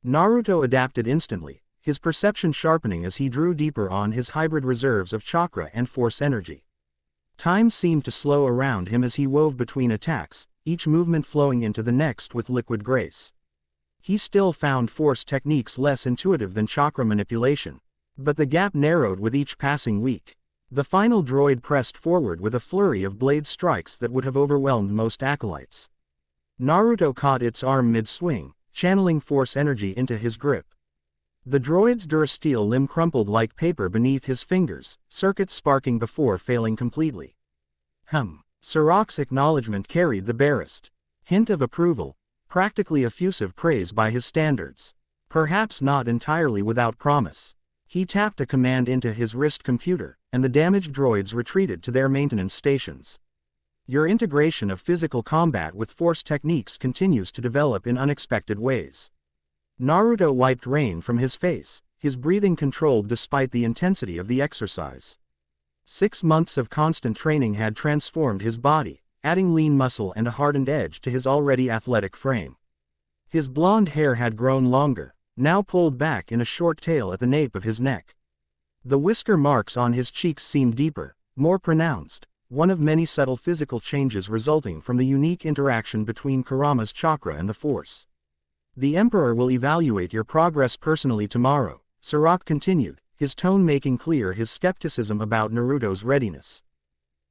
Naruto adapted instantly, his perception sharpening as he drew deeper on his hybrid reserves of chakra and force energy. Time seemed to slow around him as he wove between attacks, each movement flowing into the next with liquid grace. He still found force techniques less intuitive than chakra manipulation, but the gap narrowed with each passing week. The final droid pressed forward with a flurry of blade strikes that would have overwhelmed most acolytes. Naruto caught its arm mid-swing, channeling force energy into his grip. The droid's durasteel limb crumpled like paper beneath his fingers, circuits sparking before failing completely. Sirach's acknowledgement carried the barest hint of approval, practically effusive praise by his standards. Perhaps not entirely without promise. He tapped a command into his wrist computer, and the damaged droids retreated to their maintenance stations. Your integration of physical combat with force techniques continues to develop in unexpected ways. Naruto wiped rain from his face, his breathing controlled despite the intensity of the exercise. 6 months of constant training had transformed his body, adding lean muscle and a hardened edge to his already athletic frame. His blonde hair had grown longer, now pulled back in a short tail at the nape of his neck. The whisker marks on his cheeks seemed deeper, more pronounced, one of many subtle physical changes resulting from the unique interaction between Kurama's chakra and the Force. The Emperor will evaluate your progress personally tomorrow, Sirach continued, his tone making clear his skepticism about Naruto's readiness.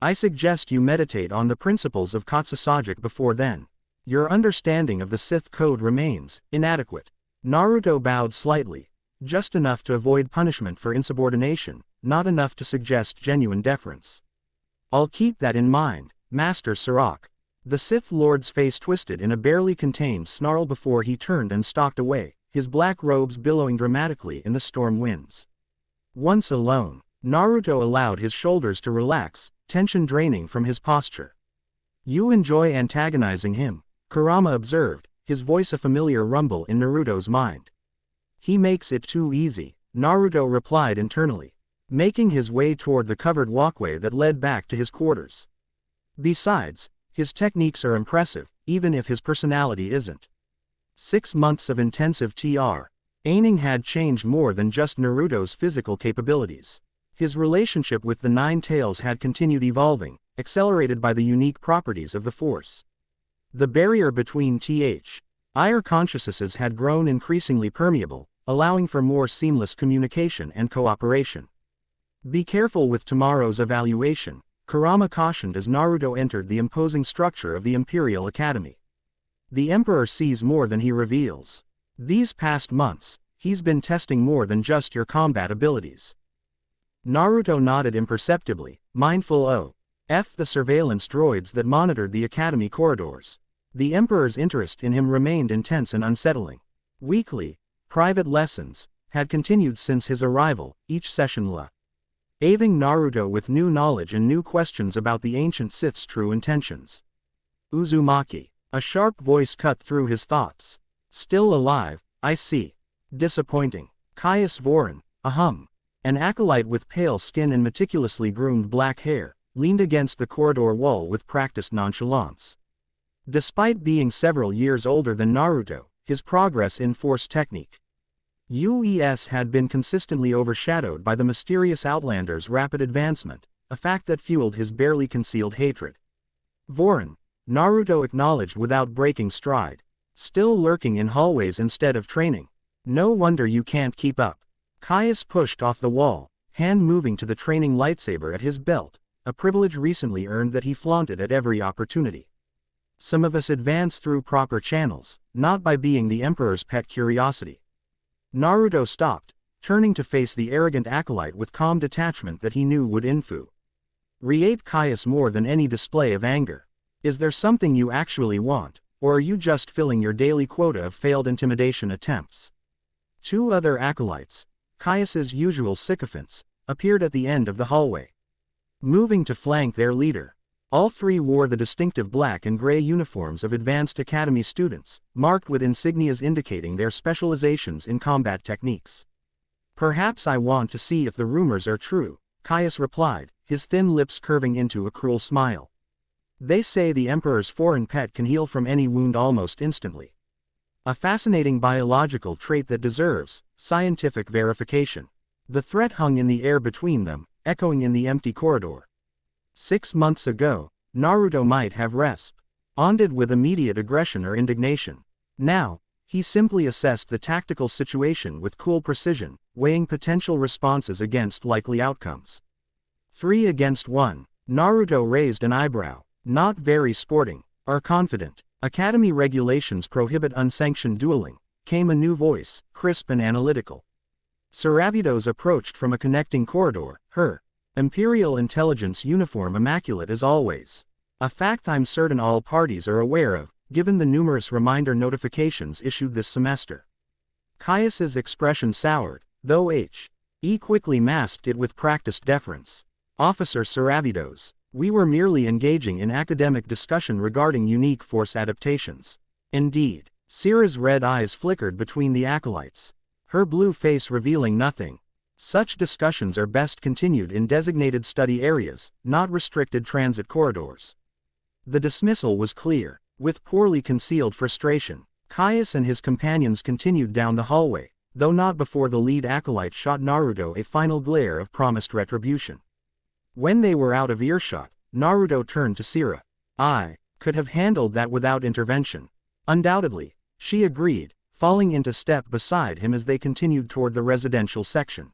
I suggest you meditate on the principles of Katsusajic before then. Your understanding of the Sith code remains inadequate. Naruto bowed slightly, just enough to avoid punishment for insubordination, not enough to suggest genuine deference. I'll keep that in mind, Master Sirach. The Sith Lord's face twisted in a barely contained snarl before he turned and stalked away, his black robes billowing dramatically in the storm winds. Once alone, Naruto allowed his shoulders to relax, tension draining from his posture. You enjoy antagonizing him, Kurama observed, his voice a familiar rumble in Naruto's mind. He makes it too easy, Naruto replied internally, making his way toward the covered walkway that led back to his quarters. Besides, his techniques are impressive, even if his personality isn't. 6 months of intensive training had changed more than just Naruto's physical capabilities. His relationship with the Nine Tails had continued evolving, accelerated by the unique properties of the Force. The barrier between higher consciousnesses had grown increasingly permeable, allowing for more seamless communication and cooperation. Be careful with tomorrow's evaluation, Kurama cautioned as Naruto entered the imposing structure of the Imperial Academy. The Emperor sees more than he reveals. These past months, he's been testing more than just your combat abilities. Naruto nodded imperceptibly, mindful of the surveillance droids that monitored the Academy corridors. The Emperor's interest in him remained intense and unsettling. Weekly, private lessons had continued since his arrival, each session leaving Naruto with new knowledge and new questions about the ancient Sith's true intentions. Uzumaki. A sharp voice cut through his thoughts. Still alive, I see. Disappointing. Caius Vorin, an acolyte with pale skin and meticulously groomed black hair, leaned against the corridor wall with practiced nonchalance. Despite being several years older than Naruto, his progress in Force technique had been consistently overshadowed by the mysterious Outlander's rapid advancement, a fact that fueled his barely concealed hatred. Vorin, Naruto acknowledged without breaking stride. Still lurking in hallways instead of training. No wonder you can't keep up. Caius pushed off the wall, hand moving to the training lightsaber at his belt, a privilege recently earned that he flaunted at every opportunity. Some of us advance through proper channels, not by being the Emperor's pet curiosity. Naruto stopped, turning to face the arrogant acolyte with calm detachment that he knew would infuriate Caius more than any display of anger. Is there something you actually want, or are you just filling your daily quota of failed intimidation attempts? 2 other acolytes, Caius's usual sycophants, appeared at the end of the hallway, moving to flank their leader. All 3 wore the distinctive black and gray uniforms of advanced academy students, marked with insignias indicating their specializations in combat techniques. Perhaps I want to see if the rumors are true, Caius replied, his thin lips curving into a cruel smile. They say the Emperor's foreign pet can heal from any wound almost instantly. A fascinating biological trait that deserves scientific verification. The threat hung in the air between them, echoing in the empty corridor. 6 months ago, Naruto might have responded with immediate aggression or indignation. Now, he simply assessed the tactical situation with cool precision, weighing potential responses against likely outcomes. 3 against 1. Naruto raised an eyebrow. Not very sporting, or confident. Academy regulations prohibit unsanctioned dueling, came a new voice, crisp and analytical. Saravitos approached from a connecting corridor, her Imperial Intelligence uniform immaculate as always. A fact I'm certain all parties are aware of, given the numerous reminder notifications issued this semester. Caius's expression soured, though he quickly masked it with practiced deference. Officer Saravitos. We were merely engaging in academic discussion regarding unique Force adaptations. Indeed. Sira's red eyes flickered between the acolytes, her blue face revealing nothing. Such discussions are best continued in designated study areas, not restricted transit corridors. The dismissal was clear. With poorly concealed frustration, Caius and his companions continued down the hallway, though not before the lead acolyte shot Naruto a final glare of promised retribution. When they were out of earshot, Naruto turned to Sakura. "I could have handled that without intervention." "Undoubtedly," she agreed, falling into step beside him as they continued toward the residential section.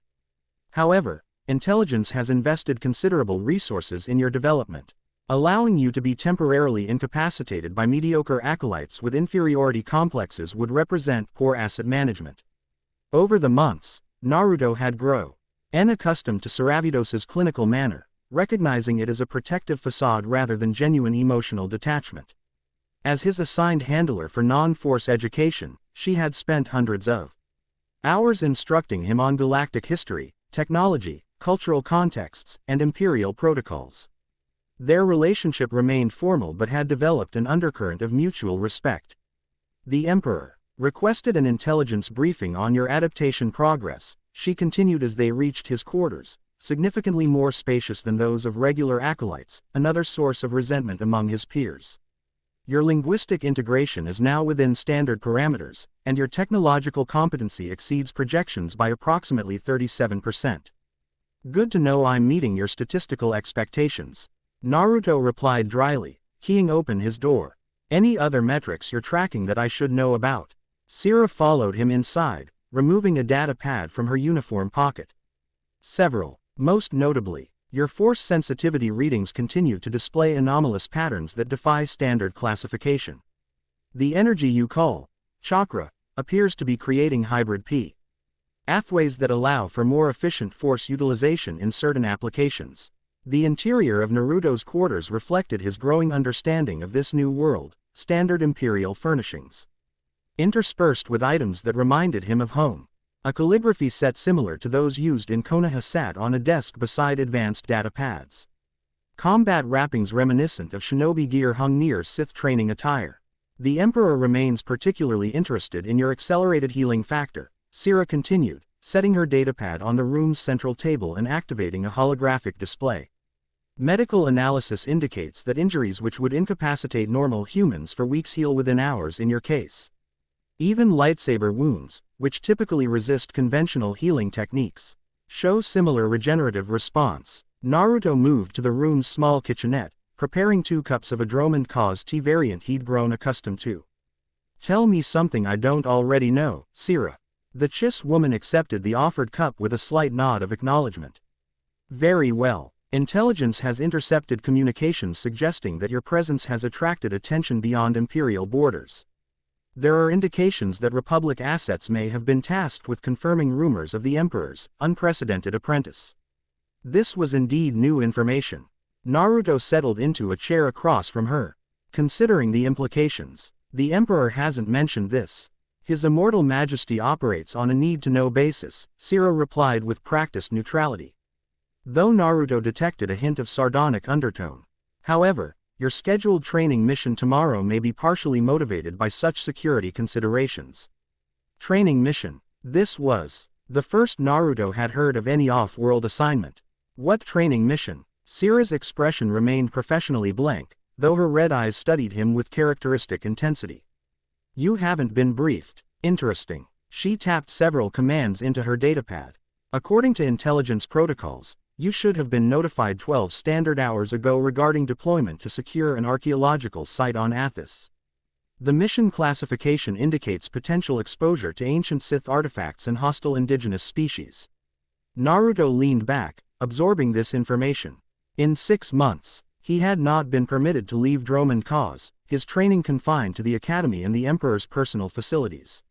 "However, intelligence has invested considerable resources in your development. Allowing you to be temporarily incapacitated by mediocre acolytes with inferiority complexes would represent poor asset management." Over the months, Naruto had grown accustomed to Saravidos's clinical manner, recognizing it as a protective facade rather than genuine emotional detachment. As his assigned handler for non-force education, she had spent hundreds of hours instructing him on galactic history, technology, cultural contexts, and imperial protocols. Their relationship remained formal but had developed an undercurrent of mutual respect. "The Emperor requested an intelligence briefing on your adaptation progress," she continued as they reached his quarters, significantly more spacious than those of regular acolytes, another source of resentment among his peers. "Your linguistic integration is now within standard parameters, and your technological competency exceeds projections by approximately 37%. Good to know I'm meeting your statistical expectations." Naruto replied dryly, keying open his door. "Any other metrics you're tracking that I should know about?" Sakura followed him inside, removing a data pad from her uniform pocket. "Several. Most notably, your force sensitivity readings continue to display anomalous patterns that defy standard classification. The energy you call chakra appears to be creating hybrid pathways that allow for more efficient force utilization in certain applications." The interior of Naruto's quarters reflected his growing understanding of this new world, standard imperial furnishings, interspersed with items that reminded him of home. A calligraphy set similar to those used in Konoha sat on a desk beside advanced data pads. Combat wrappings reminiscent of shinobi gear hung near Sith training attire. "The Emperor remains particularly interested in your accelerated healing factor," Sakura continued, setting her datapad on the room's central table and activating a holographic display. "Medical analysis indicates that injuries which would incapacitate normal humans for weeks heal within hours in your case. Even lightsaber wounds, which typically resist conventional healing techniques, show similar regenerative response." Naruto moved to the room's small kitchenette, preparing 2 cups of a Dromund Cause tea variant he'd grown accustomed to. "Tell me something I don't already know, Sakura." The Chiss woman accepted the offered cup with a slight nod of acknowledgement. "Very well. Intelligence has intercepted communications suggesting that your presence has attracted attention beyond imperial borders. There are indications that Republic assets may have been tasked with confirming rumors of the Emperor's unprecedented apprentice." This was indeed new information. Naruto settled into a chair across from her. "Considering the implications, the Emperor hasn't mentioned this. His immortal majesty operates on a need-to-know basis," Sakura replied with practiced neutrality, though Naruto detected a hint of sardonic undertone. "However, your scheduled training mission tomorrow may be partially motivated by such security considerations." Training mission. This was the first Naruto had heard of any off-world assignment. "What training mission?" Sakura's expression remained professionally blank, though her red eyes studied him with characteristic intensity. "You haven't been briefed. Interesting." She tapped several commands into her datapad. "According to intelligence protocols, you should have been notified 12 standard hours ago regarding deployment to secure an archaeological site on Athos. The mission classification indicates potential exposure to ancient Sith artifacts and hostile indigenous species." Naruto leaned back, absorbing this information. In 6 months, he had not been permitted to leave Dromund Cause, his training confined to the academy and the Emperor's personal facilities.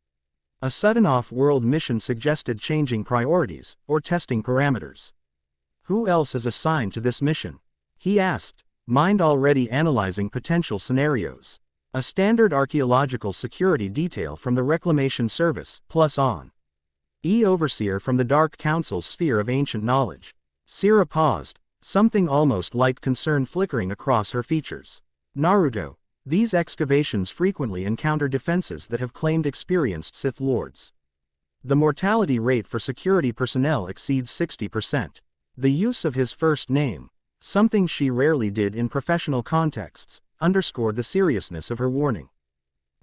A sudden off-world mission suggested changing priorities, or testing parameters. "Who else is assigned to this mission?" he asked, mind already analyzing potential scenarios. "A standard archaeological security detail from the Reclamation Service, plus overseer from the Dark Council's sphere of ancient knowledge." Sakura paused, something almost like concern flickering across her features. "Naruto, these excavations frequently encounter defenses that have claimed experienced Sith lords. The mortality rate for security personnel exceeds 60%. The use of his first name, something she rarely did in professional contexts, underscored the seriousness of her warning.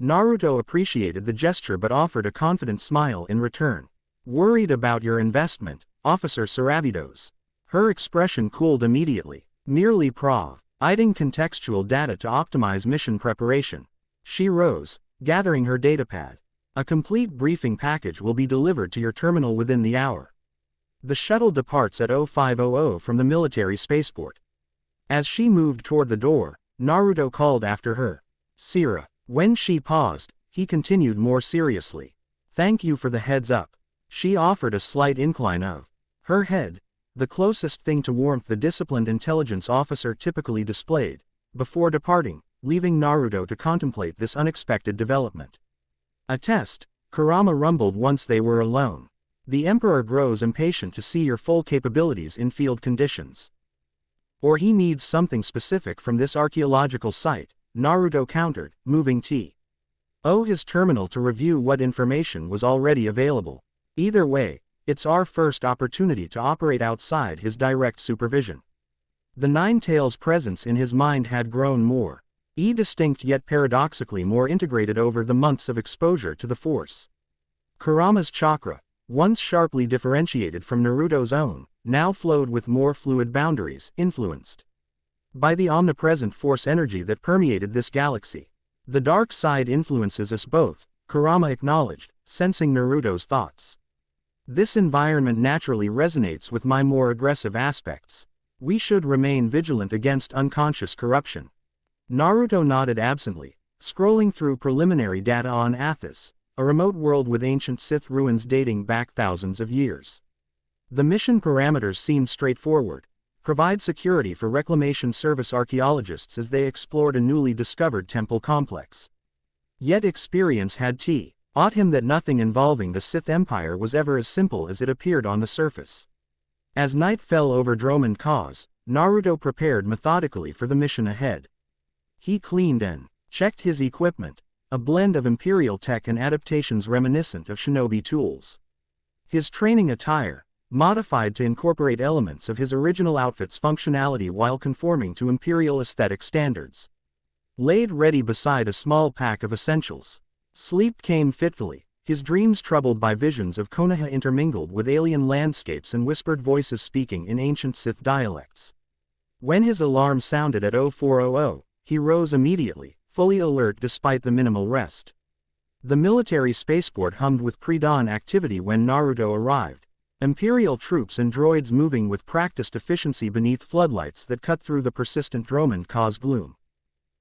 Naruto appreciated the gesture but offered a confident smile in return. Worried about your investment, Officer Saravidos. Her expression cooled immediately. Merely providing contextual data to optimize mission preparation. She rose, gathering her datapad. A complete briefing package will be delivered to your terminal within the hour. The shuttle departs at 0500 from the military spaceport. As she moved toward the door, Naruto called after her. Sira. When she paused, he continued more seriously. Thank you for the heads up. She offered a slight incline of her head, the closest thing to warmth the disciplined intelligence officer typically displayed, before departing, leaving Naruto to contemplate this unexpected development. A test, Kurama rumbled once they were alone. The Emperor grows impatient to see your full capabilities in field conditions. Or he needs something specific from this archaeological site, Naruto countered, moving his terminal to review what information was already available. Either way, it's our first opportunity to operate outside his direct supervision. The Nine-Tails' presence in his mind had grown more distinct yet paradoxically more integrated over the months of exposure to the Force. Kurama's chakra, once sharply differentiated from Naruto's own, now flowed with more fluid boundaries, influenced by the omnipresent Force energy that permeated this galaxy. The dark side influences us both, Kurama acknowledged, sensing Naruto's thoughts. This environment naturally resonates with my more aggressive aspects. We should remain vigilant against unconscious corruption. Naruto nodded absently, scrolling through preliminary data on Athos, a remote world with ancient Sith ruins dating back thousands of years. The mission parameters seemed straightforward: provide security for Reclamation Service archaeologists as they explored a newly discovered temple complex. Yet experience had taught him that nothing involving the Sith Empire was ever as simple as it appeared on the surface. As night fell over Droman Cause, Naruto prepared methodically for the mission ahead. He cleaned and checked his equipment, a blend of Imperial tech and adaptations reminiscent of shinobi tools. His training attire, modified to incorporate elements of his original outfit's functionality while conforming to Imperial aesthetic standards, laid ready beside a small pack of essentials. Sleep came fitfully, his dreams troubled by visions of Konoha intermingled with alien landscapes and whispered voices speaking in ancient Sith dialects. When his alarm sounded at 0400, he rose immediately, fully alert despite the minimal rest. The military spaceport hummed with pre-dawn activity when Naruto arrived. Imperial troops and droids moving with practiced efficiency beneath floodlights that cut through the persistent Droman Cause gloom.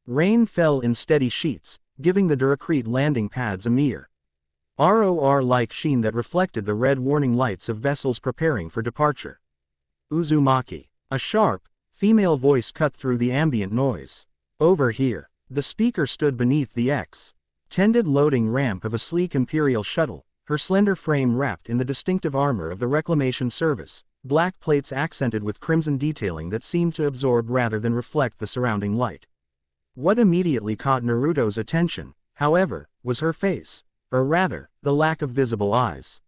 Rain fell in steady sheets, giving the Duracrete landing pads a mere ROR-like sheen that reflected the red warning lights of vessels preparing for departure. Uzumaki. A sharp, female voice cut through the ambient noise. Over here. The speaker stood beneath the X-tended loading ramp of a sleek Imperial shuttle, her slender frame wrapped in the distinctive armor of the Reclamation Service, black plates accented with crimson detailing that seemed to absorb rather than reflect the surrounding light. What immediately caught Naruto's attention, however, was her face, or rather, the lack of visible eyes.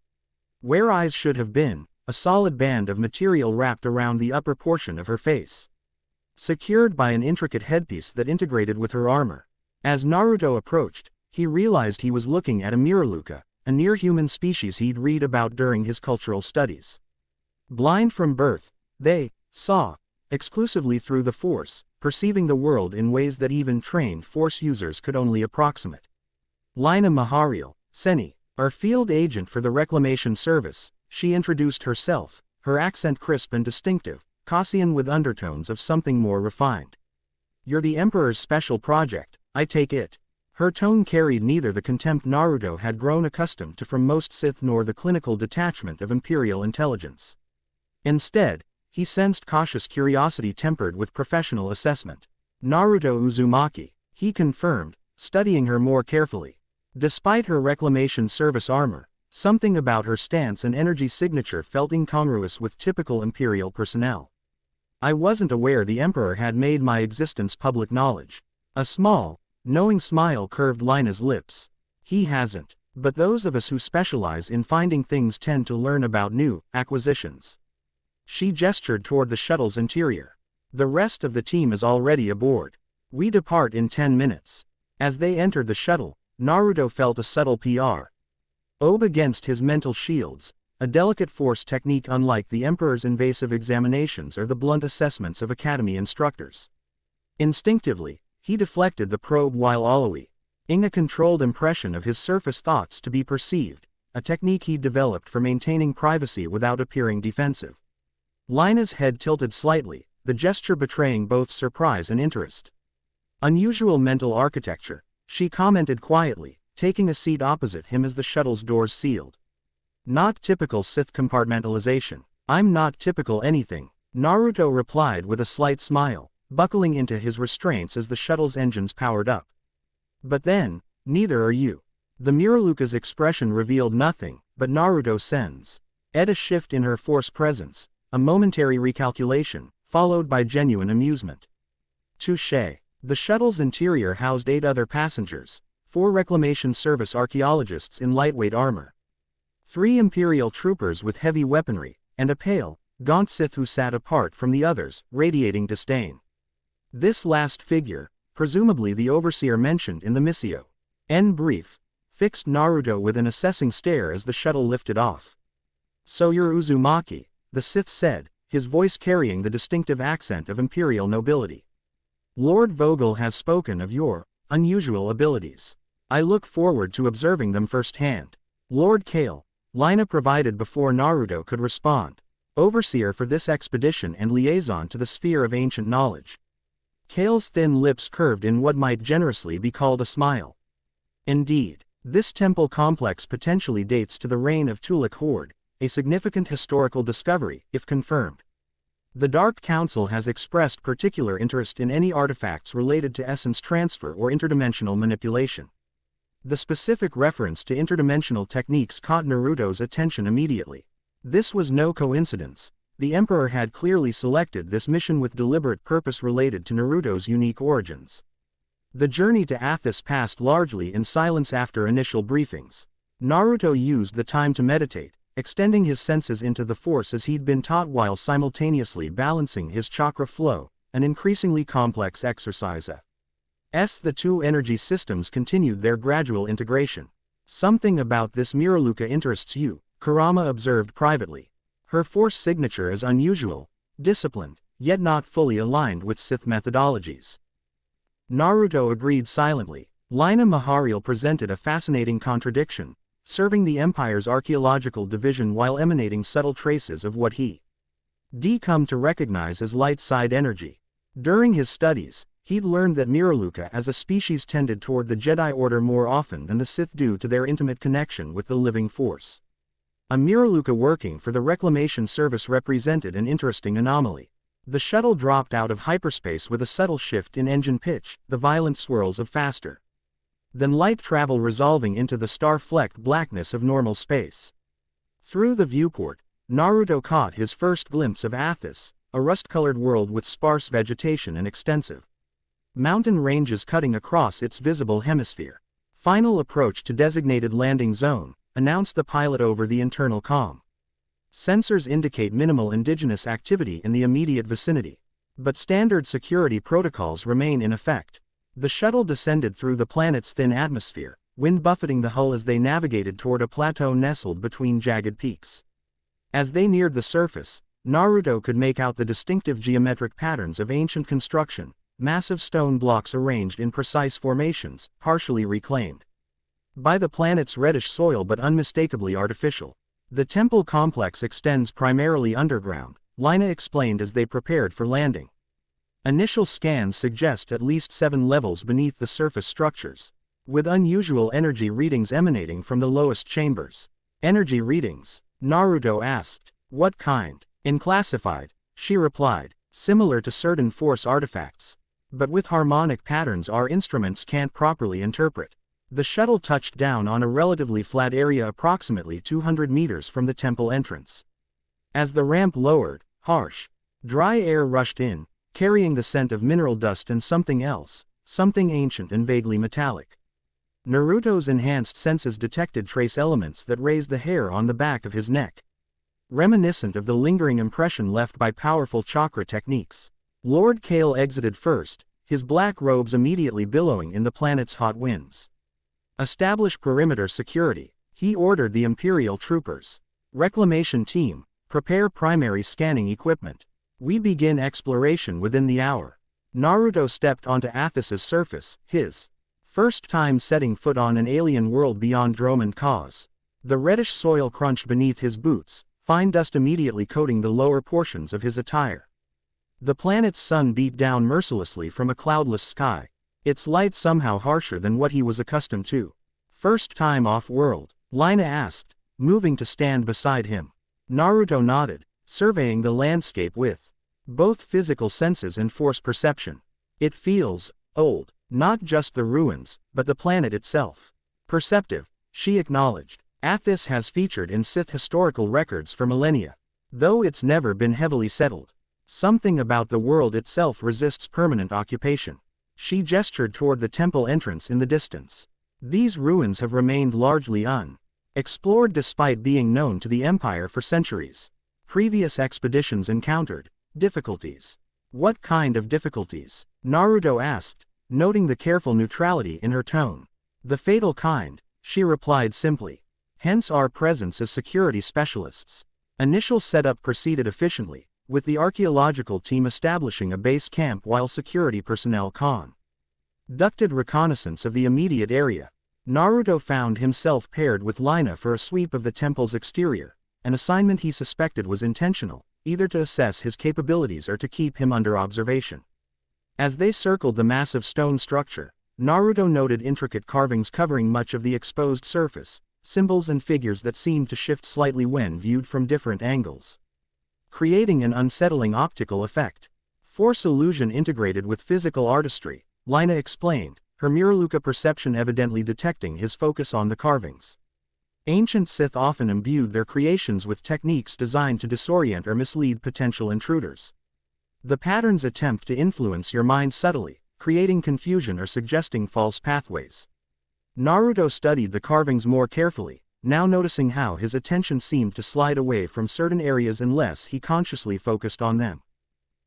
Where eyes should have been, a solid band of material wrapped around the upper portion of her face, secured by an intricate headpiece that integrated with her armor. As Naruto approached, he realized he was looking at a Miraluka, a near-human species he'd read about during his cultural studies. Blind from birth, they saw exclusively through the Force, perceiving the world in ways that even trained Force users could only approximate. Lina Mahariel, Seni, our field agent for the Reclamation Service, she introduced herself, her accent crisp and distinctive, Caucasian with undertones of something more refined. You're the Emperor's special project, I take it. Her tone carried neither the contempt Naruto had grown accustomed to from most Sith nor the clinical detachment of Imperial intelligence. Instead, he sensed cautious curiosity tempered with professional assessment. Naruto Uzumaki, he confirmed, studying her more carefully. Despite her Reclamation Service armor, something about her stance and energy signature felt incongruous with typical Imperial personnel. I wasn't aware the Emperor had made my existence public knowledge. A small, knowing smile curved Lina's lips. He hasn't, but those of us who specialize in finding things tend to learn about new acquisitions. She gestured toward the shuttle's interior. The rest of the team is already aboard. We depart in 10 minutes. As they entered the shuttle, Naruto felt a subtle PR. Against his mental shields, a delicate force technique unlike the Emperor's invasive examinations or the blunt assessments of Academy instructors. Instinctively, he deflected the probe while allowing a controlled impression of his surface thoughts to be perceived, a technique he developed for maintaining privacy without appearing defensive. Lina's head tilted slightly, the gesture betraying both surprise and interest. Unusual mental architecture, she commented quietly, taking a seat opposite him as the shuttle's doors sealed. Not typical Sith compartmentalization. I'm not typical anything, Naruto replied with a slight smile, buckling into his restraints as the shuttle's engines powered up. But then, neither are you. The Muraluka's expression revealed nothing, but Naruto sensed a shift in her force presence, a momentary recalculation, followed by genuine amusement. Touché. The shuttle's interior housed 8 other passengers, 4 Reclamation Service archaeologists in lightweight armor, 3 Imperial troopers with heavy weaponry, and a pale, gaunt Sith who sat apart from the others, radiating disdain. This last figure, presumably the overseer mentioned in the Missio N brief, fixed Naruto with an assessing stare as the shuttle lifted off. So you're Uzumaki, the Sith said, his voice carrying the distinctive accent of Imperial nobility. Lord Vogel has spoken of your unusual abilities. I look forward to observing them firsthand. Lord Kale, Lina provided before Naruto could respond. Overseer for this expedition and liaison to the sphere of ancient knowledge. Kale's thin lips curved in what might generously be called a smile. Indeed, this temple complex potentially dates to the reign of Tulik Horde, a significant historical discovery, if confirmed. The Dark Council has expressed particular interest in any artifacts related to essence transfer or interdimensional manipulation. The specific reference to interdimensional techniques caught Naruto's attention immediately. This was no coincidence. The Emperor had clearly selected this mission with deliberate purpose related to Naruto's unique origins. The journey to Athos passed largely in silence after initial briefings. Naruto used the time to meditate, extending his senses into the Force as he'd been taught while simultaneously balancing his chakra flow, an increasingly complex exercise. The 2 energy systems continued their gradual integration. Something about this Muraluka interests you, Kurama observed privately. Her force signature is unusual, disciplined, yet not fully aligned with Sith methodologies. Naruto agreed silently. Lina Mahariel presented a fascinating contradiction, serving the Empire's archaeological division while emanating subtle traces of what he'd come to recognize as light side energy. During his studies, he'd learned that Muraluka as a species tended toward the Jedi Order more often than the Sith due to their intimate connection with the living Force. A Muraluka working for the Reclamation Service represented an interesting anomaly. The shuttle dropped out of hyperspace with a subtle shift in engine pitch, the violent swirls of faster than light travel resolving into the star-flecked blackness of normal space. Through the viewport, Naruto caught his first glimpse of Athos, a rust-colored world with sparse vegetation and extensive mountain ranges cutting across its visible hemisphere. Final approach to designated landing zone, announced the pilot over the internal comm. Sensors indicate minimal indigenous activity in the immediate vicinity, but standard security protocols remain in effect. The shuttle descended through the planet's thin atmosphere, wind buffeting the hull as they navigated toward a plateau nestled between jagged peaks. As they neared the surface, Naruto could make out the distinctive geometric patterns of ancient construction, massive stone blocks arranged in precise formations, partially reclaimed by the planet's reddish soil but unmistakably artificial. The temple complex extends primarily underground, Lina explained as they prepared for landing. Initial scans suggest at least 7 levels beneath the surface structures, with unusual energy readings emanating from the lowest chambers. Energy readings? Naruto asked. What kind? Unclassified, she replied, similar to certain Force artifacts, but with harmonic patterns our instruments can't properly interpret. The shuttle touched down on a relatively flat area approximately 200 meters from the temple entrance. As the ramp lowered, harsh, dry air rushed in, carrying the scent of mineral dust and something else, something ancient and vaguely metallic. Naruto's enhanced senses detected trace elements that raised the hair on the back of his neck, reminiscent of the lingering impression left by powerful chakra techniques. Lord Kale exited first, his black robes immediately billowing in the planet's hot winds. Establish perimeter security, he ordered the Imperial troopers. Reclamation team, prepare primary scanning equipment. We begin exploration within the hour. Naruto stepped onto Athos's surface, his first time setting foot on an alien world beyond Drome and Cause. The reddish soil crunched beneath his boots, fine dust immediately coating the lower portions of his attire. The planet's sun beat down mercilessly from a cloudless sky, its light somehow harsher than what he was accustomed to. First time off-world? Lina asked, moving to stand beside him. Naruto nodded, surveying the landscape with both physical senses and force perception. It feels old, not just the ruins, but the planet itself. Perceptive, she acknowledged. Athos has featured in Sith historical records for millennia, though it's never been heavily settled. Something about the world itself resists permanent occupation. She gestured toward the temple entrance in the distance. These ruins have remained largely unexplored despite being known to the Empire for centuries. Previous expeditions encountered difficulties. What kind of difficulties? Naruto asked, noting the careful neutrality in her tone. The fatal kind, she replied simply. Hence our presence as security specialists. Initial setup proceeded efficiently, with the archaeological team establishing a base camp while security personnel conducted reconnaissance of the immediate area. Naruto found himself paired with Lina for a sweep of the temple's exterior, an assignment he suspected was intentional, either to assess his capabilities or to keep him under observation. As they circled the massive stone structure, Naruto noted intricate carvings covering much of the exposed surface, symbols and figures that seemed to shift slightly when viewed from different angles, creating an unsettling optical effect. Force illusion integrated with physical artistry, Lina explained, her Miraluka perception evidently detecting his focus on the carvings. Ancient Sith often imbued their creations with techniques designed to disorient or mislead potential intruders. The patterns attempt to influence your mind subtly, creating confusion or suggesting false pathways. Naruto studied the carvings more carefully, now noticing how his attention seemed to slide away from certain areas unless he consciously focused on them.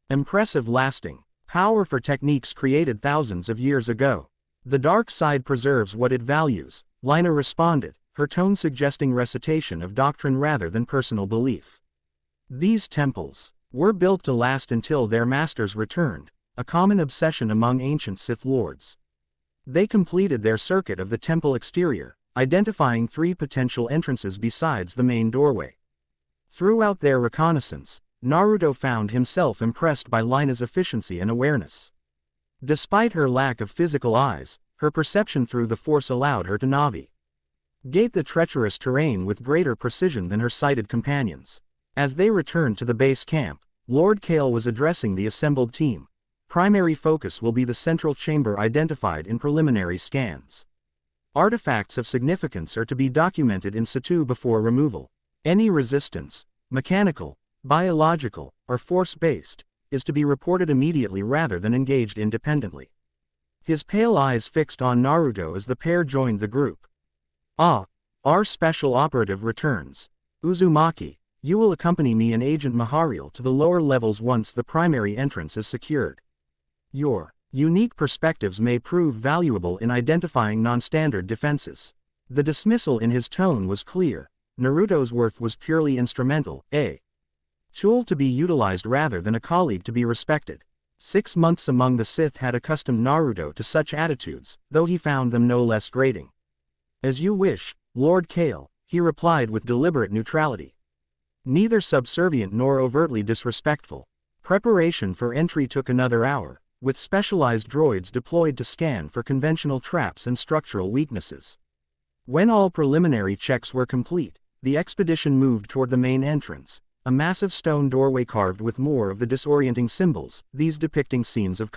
Impressive lasting power for techniques created thousands of years ago. The dark side preserves what it values, Lina responded, her tone suggesting recitation of doctrine rather than personal belief. These temples were built to last until their masters returned, a common obsession among ancient Sith lords. They completed their circuit of the temple exterior, identifying 3 potential entrances besides the main doorway. Throughout their reconnaissance, Naruto found himself impressed by Lina's efficiency and awareness. Despite her lack of physical eyes, her perception through the Force allowed her to navigate the treacherous terrain with greater precision than her sighted companions. As they returned to the base camp, Lord Kale was addressing the assembled team. Primary focus will be the central chamber identified in preliminary scans. Artifacts of significance are to be documented in situ before removal. Any resistance, mechanical, biological, or force-based, is to be reported immediately rather than engaged independently. His pale eyes fixed on Naruto as the pair joined the group. Ah, our special operative returns. Uzumaki, you will accompany me and Agent Mahariel to the lower levels once the primary entrance is secured. Your unique perspectives may prove valuable in identifying non-standard defenses. The dismissal in his tone was clear. Naruto's worth was purely instrumental, a tool to be utilized rather than a colleague to be respected. 6 months among the Sith had accustomed Naruto to such attitudes, though he found them no less grating. As you wish, Lord Kale, he replied with deliberate neutrality. Neither subservient nor overtly disrespectful. Preparation for entry took another hour, with specialized droids deployed to scan for conventional traps and structural weaknesses. When all preliminary checks were complete, the expedition moved toward the main entrance, a massive stone doorway carved with more of the disorienting symbols, these depicting scenes of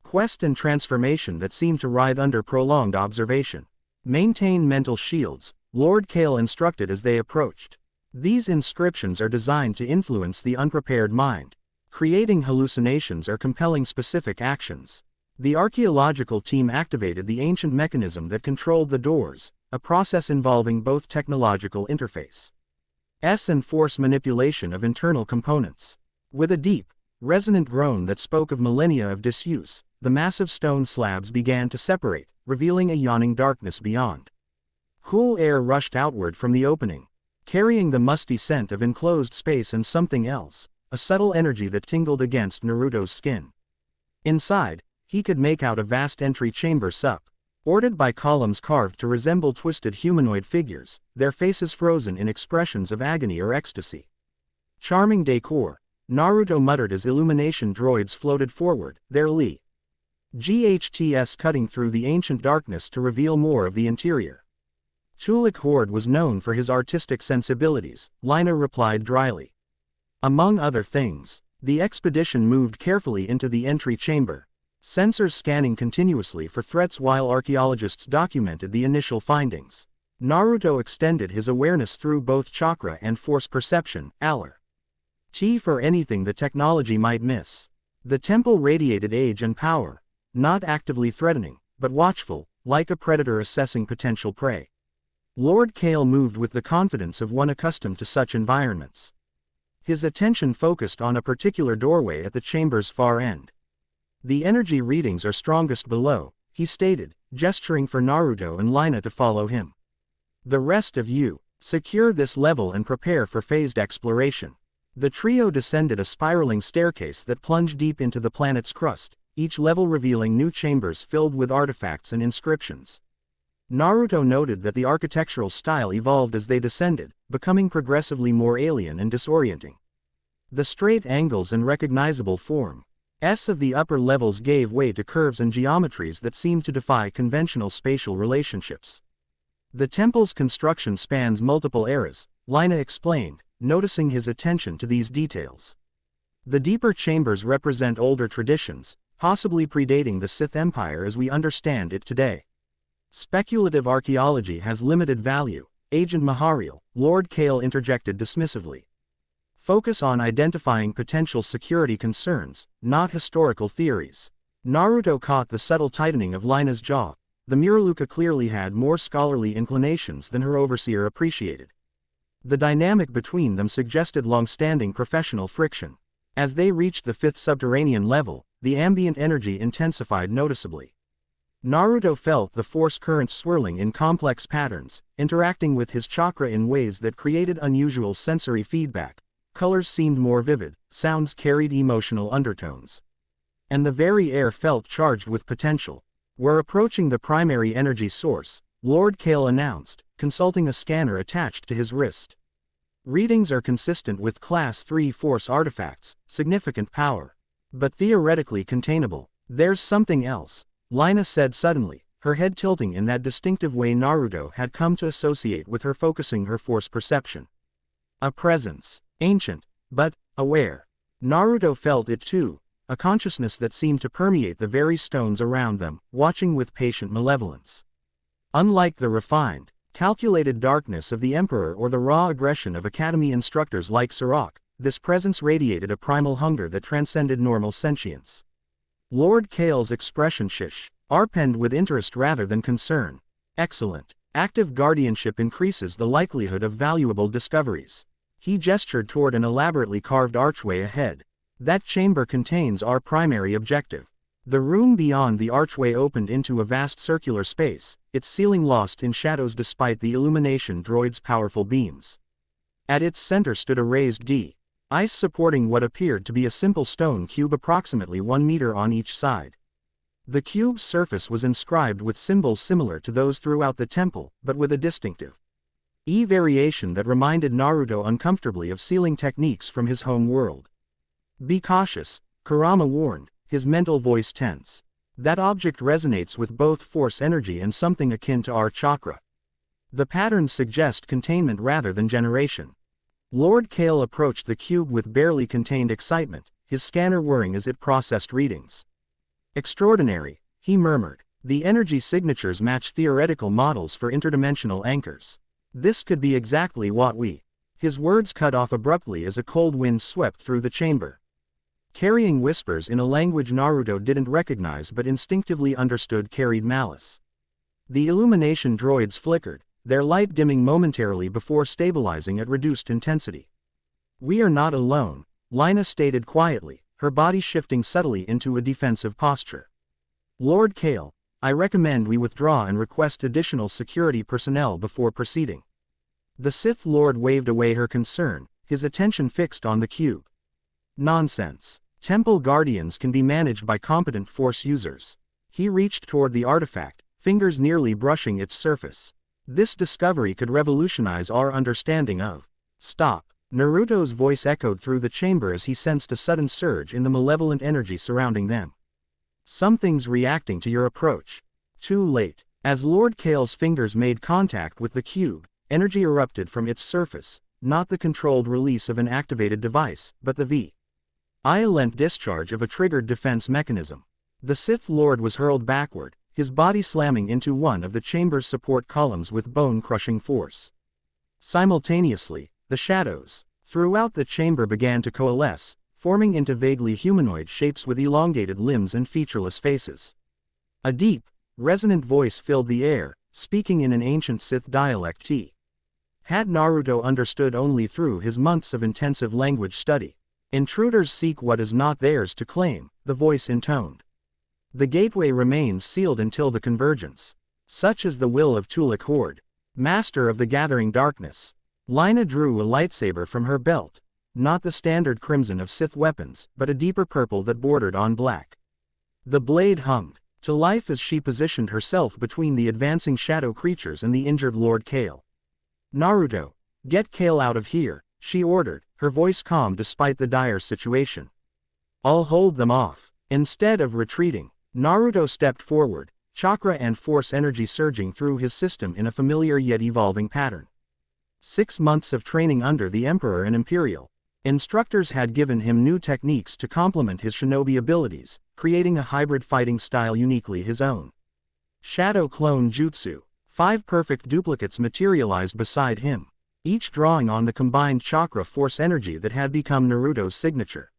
quest and transformation that seemed to writhe under prolonged observation. Maintain mental shields, Lord Kale instructed as they approached. These inscriptions are designed to influence the unprepared mind, creating hallucinations or compelling specific actions. The archaeological team activated the ancient mechanism that controlled the doors, a process involving both technological interface and force manipulation of internal components. With a deep, resonant groan that spoke of millennia of disuse, the massive stone slabs began to separate, revealing a yawning darkness beyond. Cool air rushed outward from the opening, carrying the musty scent of enclosed space and something else, a subtle energy that tingled against Naruto's skin. Inside, he could make out a vast entry chamber supported by columns carved to resemble twisted humanoid figures, their faces frozen in expressions of agony or ecstasy. Charming decor, Naruto muttered as illumination droids floated forward, their GHTS cutting through the ancient darkness to reveal more of the interior. Tulik Horde was known for his artistic sensibilities, Lina replied dryly. Among other things, the expedition moved carefully into the entry chamber, sensors scanning continuously for threats while archaeologists documented the initial findings. Naruto extended his awareness through both chakra and force perception, for anything the technology might miss. The temple radiated age and power, not actively threatening, but watchful, like a predator assessing potential prey. Lord Kale moved with the confidence of one accustomed to such environments. His attention focused on a particular doorway at the chamber's far end. The energy readings are strongest below, he stated, gesturing for Naruto and Lina to follow him. The rest of you, secure this level and prepare for phased exploration. The trio descended a spiraling staircase that plunged deep into the planet's crust, each level revealing new chambers filled with artifacts and inscriptions. Naruto noted that the architectural style evolved as they descended, becoming progressively more alien and disorienting. The straight angles and recognizable forms of the upper levels gave way to curves and geometries that seemed to defy conventional spatial relationships. The temple's construction spans multiple eras, Lina explained, noticing his attention to these details. The deeper chambers represent older traditions, possibly predating the Sith Empire as we understand it today. Speculative archaeology has limited value, Agent Mahariel, Lord Kale interjected dismissively. Focus on identifying potential security concerns, not historical theories. Naruto caught the subtle tightening of Lina's jaw. The Muraluka clearly had more scholarly inclinations than her overseer appreciated. The dynamic between them suggested long-standing professional friction. As they reached the fifth subterranean level, the ambient energy intensified noticeably. Naruto felt the force currents swirling in complex patterns, interacting with his chakra in ways that created unusual sensory feedback. Colors seemed more vivid, sounds carried emotional undertones. And the very air felt charged with potential. We're approaching the primary energy source, Lord Kale announced, consulting a scanner attached to his wrist. Readings are consistent with Class 3 force artifacts, significant power. But theoretically containable. There's something else, Lina said suddenly, her head tilting in that distinctive way Naruto had come to associate with her focusing her force perception. A presence. Ancient, but aware. Naruto felt it too, a consciousness that seemed to permeate the very stones around them, watching with patient malevolence. Unlike the refined, calculated darkness of the Emperor or the raw aggression of Academy instructors like Sirach, this presence radiated a primal hunger that transcended normal sentience. Lord Kale's expression sharpened with interest rather than concern. Excellent. Active guardianship increases the likelihood of valuable discoveries. He gestured toward an elaborately carved archway ahead. That chamber contains our primary objective. The room beyond the archway opened into a vast circular space, its ceiling lost in shadows despite the illumination droid's powerful beams. At its center stood a raised ice supporting what appeared to be a simple stone cube approximately 1 meter on each side. The cube's surface was inscribed with symbols similar to those throughout the temple, but with a distinctive variation that reminded Naruto uncomfortably of sealing techniques from his home world. Be cautious, Kurama warned, his mental voice tense. That object resonates with both force energy and something akin to our chakra. The patterns suggest containment rather than generation. Lord Kale approached the cube with barely contained excitement, his scanner whirring as it processed readings. Extraordinary, he murmured. The energy signatures match theoretical models for interdimensional anchors. This could be exactly what we. His words cut off abruptly as a cold wind swept through the chamber, carrying whispers in a language Naruto didn't recognize but instinctively understood carried malice. The illumination droids flickered, their light dimming momentarily before stabilizing at reduced intensity. We are not alone, Lina stated quietly, her body shifting subtly into a defensive posture. Lord Kale, I recommend we withdraw and request additional security personnel before proceeding. The Sith Lord waved away her concern, his attention fixed on the cube. Nonsense. Temple guardians can be managed by competent Force users. He reached toward the artifact, fingers nearly brushing its surface. This discovery could revolutionize our understanding of. Stop. Naruto's voice echoed through the chamber as he sensed a sudden surge in the malevolent energy surrounding them. Something's reacting to your approach. Too late. As Lord Kale's fingers made contact with the cube, energy erupted from its surface, not the controlled release of an activated device, but the violent discharge of a triggered defense mechanism. The Sith Lord was hurled backward, his body slamming into one of the chamber's support columns with bone-crushing force. Simultaneously, the shadows throughout the chamber began to coalesce, forming into vaguely humanoid shapes with elongated limbs and featureless faces. A deep, resonant voice filled the air, speaking in an ancient Sith dialect. Had Naruto understood only through his months of intensive language study. Intruders seek what is not theirs to claim, the voice intoned. The gateway remains sealed until the convergence. Such is the will of Tulik Horde, master of the gathering darkness. Lina drew a lightsaber from her belt, not the standard crimson of Sith weapons, but a deeper purple that bordered on black. The blade hummed to life as she positioned herself between the advancing shadow creatures and the injured Lord Kale. Naruto, get Kale out of here, she ordered, her voice calm despite the dire situation. I'll hold them off. Instead of retreating, Naruto stepped forward, chakra and force energy surging through his system in a familiar yet evolving pattern. 6 months of training under the Emperor and Imperial instructors had given him new techniques to complement his shinobi abilities, creating a hybrid fighting style uniquely his own. Shadow Clone Jutsu. 5 perfect duplicates materialized beside him, each drawing on the combined chakra force energy that had become Naruto's signature.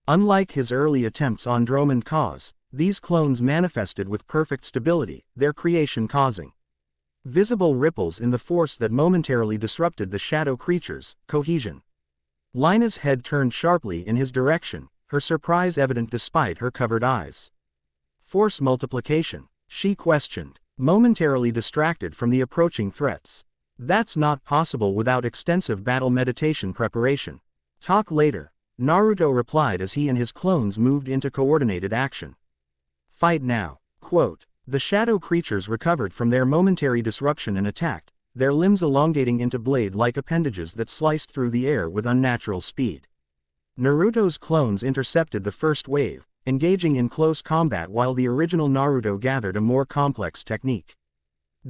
Unlike his early attempts on Dromund Kaas, these clones manifested with perfect stability, their creation causing visible ripples in the force that momentarily disrupted the shadow creatures' cohesion. Lina's head turned sharply in his direction, her surprise evident despite her covered eyes. Force multiplication, she questioned, momentarily distracted from the approaching threats. That's not possible without extensive battle meditation preparation. Talk later, Naruto replied as he and his clones moved into coordinated action. Fight now. Quote, the shadow creatures recovered from their momentary disruption and attacked, their limbs elongating into blade-like appendages that sliced through the air with unnatural speed. Naruto's clones intercepted the first wave, engaging in close combat while the original Naruto gathered a more complex technique.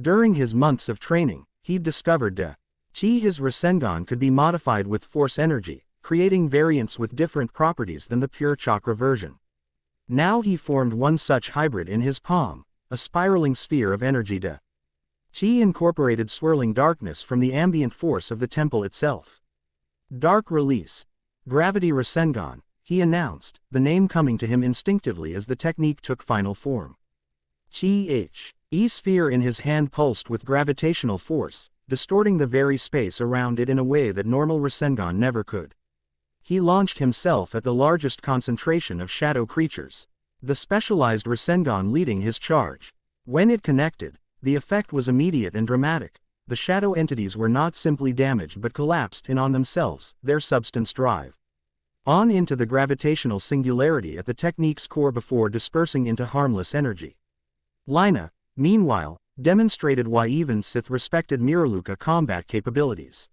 During his months of training, he'd discovered his Rasengan could be modified with force energy, creating variants with different properties than the pure chakra version. Now he formed one such hybrid in his palm, a spiraling sphere of energy. He incorporated swirling darkness from the ambient force of the temple itself. Dark release. Gravity Rasengan, he announced, the name coming to him instinctively as the technique took final form. E-sphere in his hand pulsed with gravitational force, distorting the very space around it in a way that normal Rasengan never could. He launched himself at the largest concentration of shadow creatures, the specialized Rasengan leading his charge. When it connected, the effect was immediate and dramatic. The shadow entities were not simply damaged but collapsed in on themselves, their substance drive on into the gravitational singularity at the technique's core before dispersing into harmless energy. Lina, meanwhile, demonstrated why even Sith respected Miraluka combat capabilities.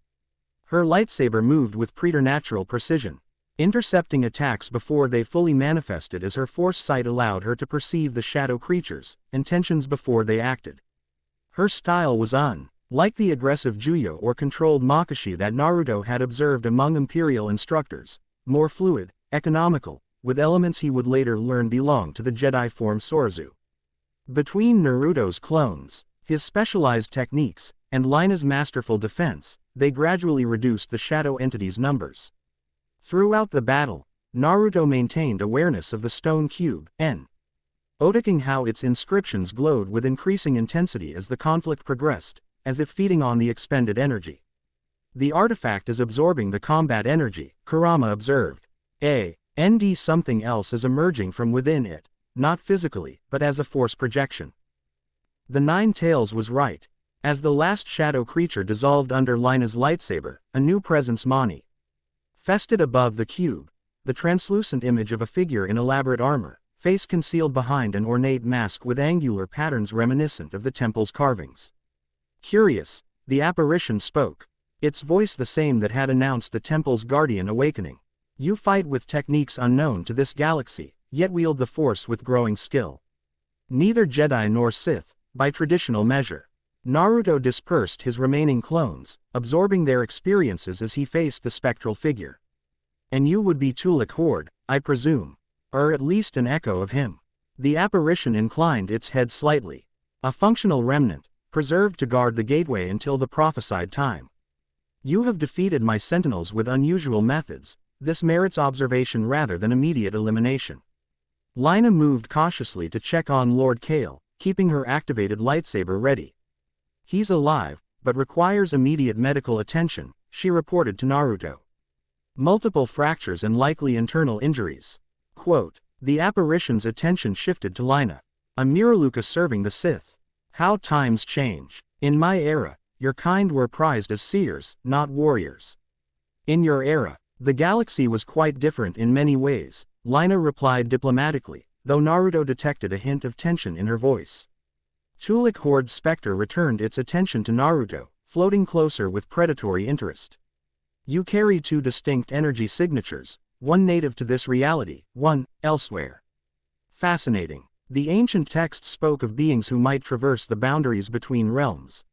Her lightsaber moved with preternatural precision, intercepting attacks before they fully manifested as her force sight allowed her to perceive the shadow creatures' intentions before they acted. Her style was unlike the aggressive Juyo or controlled Makashi that Naruto had observed among Imperial instructors, more fluid, economical, with elements he would later learn belonged to the Jedi form Sorazu. Between Naruto's clones, his specialized techniques, and Lina's masterful defense, they gradually reduced the shadow entities' numbers. Throughout the battle, Naruto maintained awareness of the stone cube, noticing how its inscriptions glowed with increasing intensity as the conflict progressed, as if feeding on the expended energy. The artifact is absorbing the combat energy, Kurama observed. Something else is emerging from within it, not physically, but as a force projection. The Nine Tails was right. As the last shadow creature dissolved under Lina's lightsaber, a new presence manifested above the cube, the translucent image of a figure in elaborate armor, face concealed behind an ornate mask with angular patterns reminiscent of the temple's carvings. Curious, the apparition spoke, its voice the same that had announced the temple's guardian awakening. You fight with techniques unknown to this galaxy, yet wield the Force with growing skill. Neither Jedi nor Sith, by traditional measure. Naruto dispersed his remaining clones, absorbing their experiences as he faced the spectral figure. And you would be Tulik Horde, I presume. Or at least an echo of him. The apparition inclined its head slightly. A functional remnant, preserved to guard the gateway until the prophesied time. You have defeated my sentinels with unusual methods. This merits observation rather than immediate elimination. Lina moved cautiously to check on Lord Kale, keeping her activated lightsaber ready. He's alive, but requires immediate medical attention, she reported to Naruto. Multiple fractures and likely internal injuries. Quote, the apparition's attention shifted to Lina. A Miraluka serving the Sith. How times change. In my era, your kind were prized as seers, not warriors. In your era, the galaxy was quite different in many ways, Lina replied diplomatically, though Naruto detected a hint of tension in her voice. Tulik Horde's specter returned its attention to Naruto, floating closer with predatory interest. You carry two distinct energy signatures, one native to this reality, one elsewhere. Fascinating. The ancient text spoke of beings who might traverse the boundaries between realms.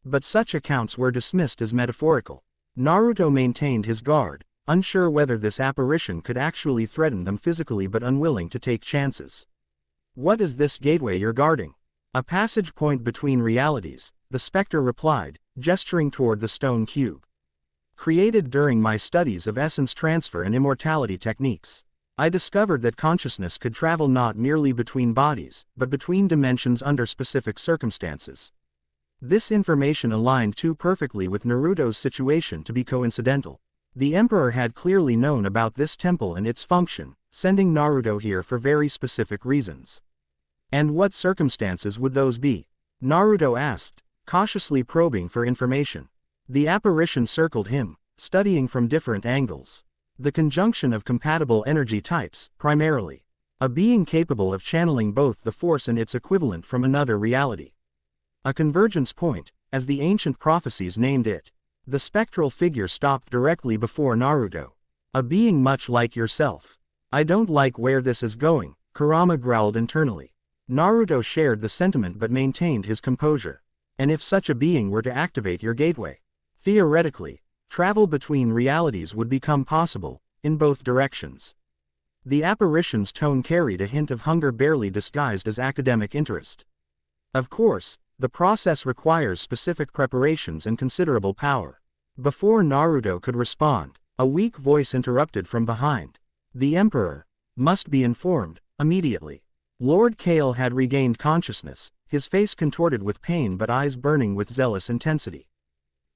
But such accounts were dismissed as metaphorical. Naruto maintained his guard, unsure whether this apparition could actually threaten them physically but unwilling to take chances. What is this gateway you're guarding? A passage point between realities, the specter replied, gesturing toward the stone cube. Created during my studies of essence transfer and immortality techniques, I discovered that consciousness could travel not merely between bodies, but between dimensions under specific circumstances. This information aligned too perfectly with Naruto's situation to be coincidental. The Emperor had clearly known about this temple and its function, sending Naruto here for very specific reasons. And what circumstances would those be? Naruto asked, cautiously probing for information. The apparition circled him, studying from different angles. The conjunction of compatible energy types, primarily. A being capable of channeling both the Force and its equivalent from another reality. A convergence point, as the ancient prophecies named it. The spectral figure stopped directly before Naruto. A being much like yourself. I don't like where this is going, Kurama growled internally. Naruto shared the sentiment but maintained his composure. And if such a being were to activate your gateway? Theoretically, travel between realities would become possible, in both directions. The apparition's tone carried a hint of hunger barely disguised as academic interest. Of course, the process requires specific preparations and considerable power. Before Naruto could respond, a weak voice interrupted from behind. The Emperor must be informed, immediately. Lord Kale had regained consciousness, his face contorted with pain but eyes burning with zealous intensity.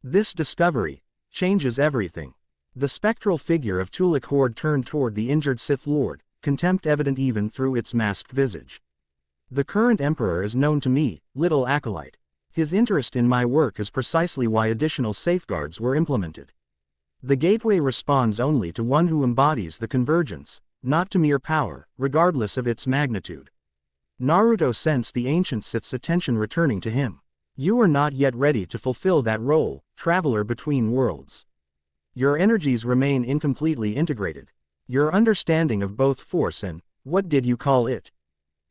This discovery changes everything. The spectral figure of Tulik Horde turned toward the injured Sith Lord, contempt evident even through its masked visage. The current Emperor is known to me, little acolyte. His interest in my work is precisely why additional safeguards were implemented. The gateway responds only to one who embodies the convergence, not to mere power, regardless of its magnitude. Naruto sensed the ancient Sith's attention returning to him. You are not yet ready to fulfill that role, traveler between worlds. Your energies remain incompletely integrated. Your understanding of both Force and, what did you call it?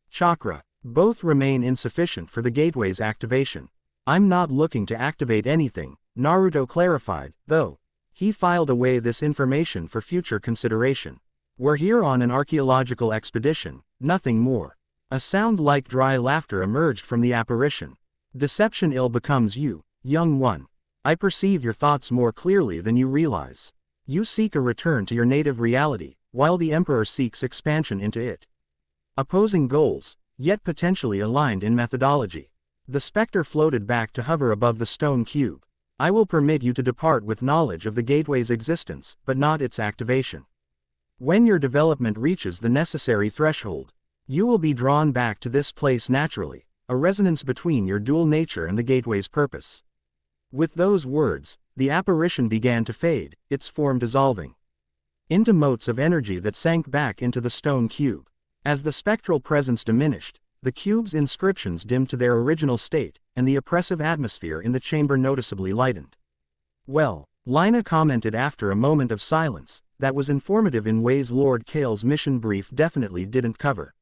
Chakra, both remain insufficient for the gateway's activation. I'm not looking to activate anything, Naruto clarified, though. He filed away this information for future consideration. We're here on an archaeological expedition, nothing more. A sound like dry laughter emerged from the apparition. Deception ill becomes you, young one. I perceive your thoughts more clearly than you realize. You seek a return to your native reality, while the Emperor seeks expansion into it. Opposing goals, yet potentially aligned in methodology. The specter floated back to hover above the stone cube. I will permit you to depart with knowledge of the gateway's existence, but not its activation. When your development reaches the necessary threshold, you will be drawn back to this place naturally, a resonance between your dual nature and the gateway's purpose. With those words, the apparition began to fade, its form dissolving into motes of energy that sank back into the stone cube. As the spectral presence diminished, the cube's inscriptions dimmed to their original state, and the oppressive atmosphere in the chamber noticeably lightened. "Well," Lina commented after a moment of silence, that was informative in ways Lord Kale's mission brief definitely didn't cover.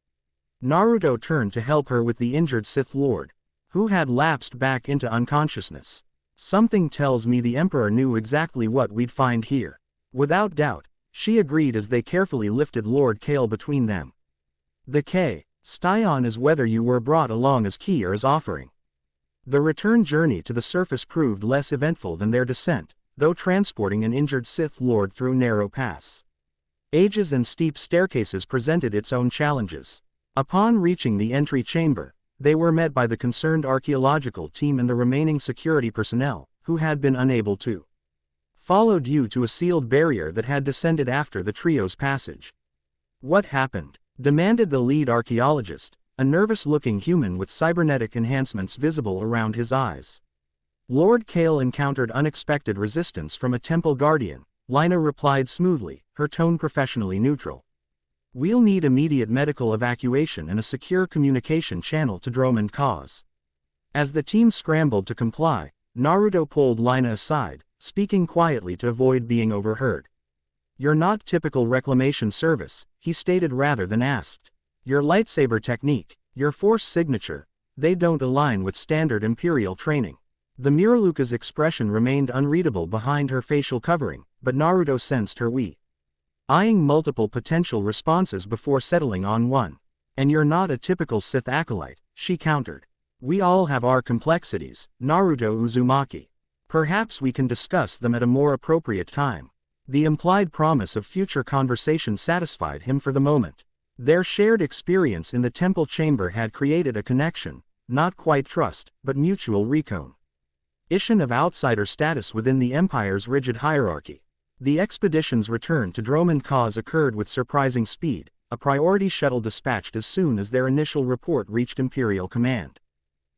Naruto turned to help her with the injured Sith Lord, who had lapsed back into unconsciousness. "Something tells me the Emperor knew exactly what we'd find here." Without doubt, she agreed as they carefully lifted Lord Kale between them. "The Styon is whether you were brought along as key or as offering." The return journey to the surface proved less eventful than their descent, though transporting an injured Sith Lord through narrow paths, ages and steep staircases presented its own challenges. Upon reaching the entry chamber, they were met by the concerned archaeological team and the remaining security personnel, who had been unable to follow due to a sealed barrier that had descended after the trio's passage. "What happened?" demanded the lead archaeologist, a nervous-looking human with cybernetic enhancements visible around his eyes. "Lord Kale encountered unexpected resistance from a temple guardian," Lina replied smoothly, her tone professionally neutral. "We'll need immediate medical evacuation and a secure communication channel to Droman cause." As the team scrambled to comply, Naruto pulled Lina aside, speaking quietly to avoid being overheard. "You're not typical reclamation service," he stated rather than asked. "Your lightsaber technique, your force signature, they don't align with standard Imperial training." The Miraluka's expression remained unreadable behind her facial covering, but Naruto sensed her eyeing multiple potential responses before settling on one. "And you're not a typical Sith acolyte," she countered. "We all have our complexities, Naruto Uzumaki. Perhaps we can discuss them at a more appropriate time." The implied promise of future conversation satisfied him for the moment. Their shared experience in the temple chamber had created a connection, not quite trust, but mutual recognition of outsider status within the Empire's rigid hierarchy. The expedition's return to Droman cause occurred with surprising speed, a priority shuttle dispatched as soon as their initial report reached Imperial command.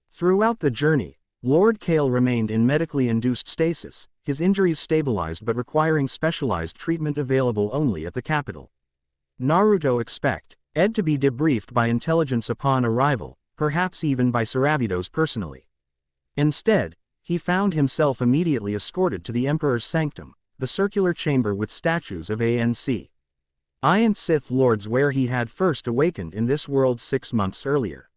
Throughout the journey, Lord Kale remained in medically induced stasis, his injuries stabilized but requiring specialized treatment available only at the capital. Naruto expected to be debriefed by intelligence upon arrival, perhaps even by Saravidos personally. Instead, he found himself immediately escorted to the Emperor's sanctum, the circular chamber with statues of ancient Sith Lords where he had first awakened in this world 6 months earlier.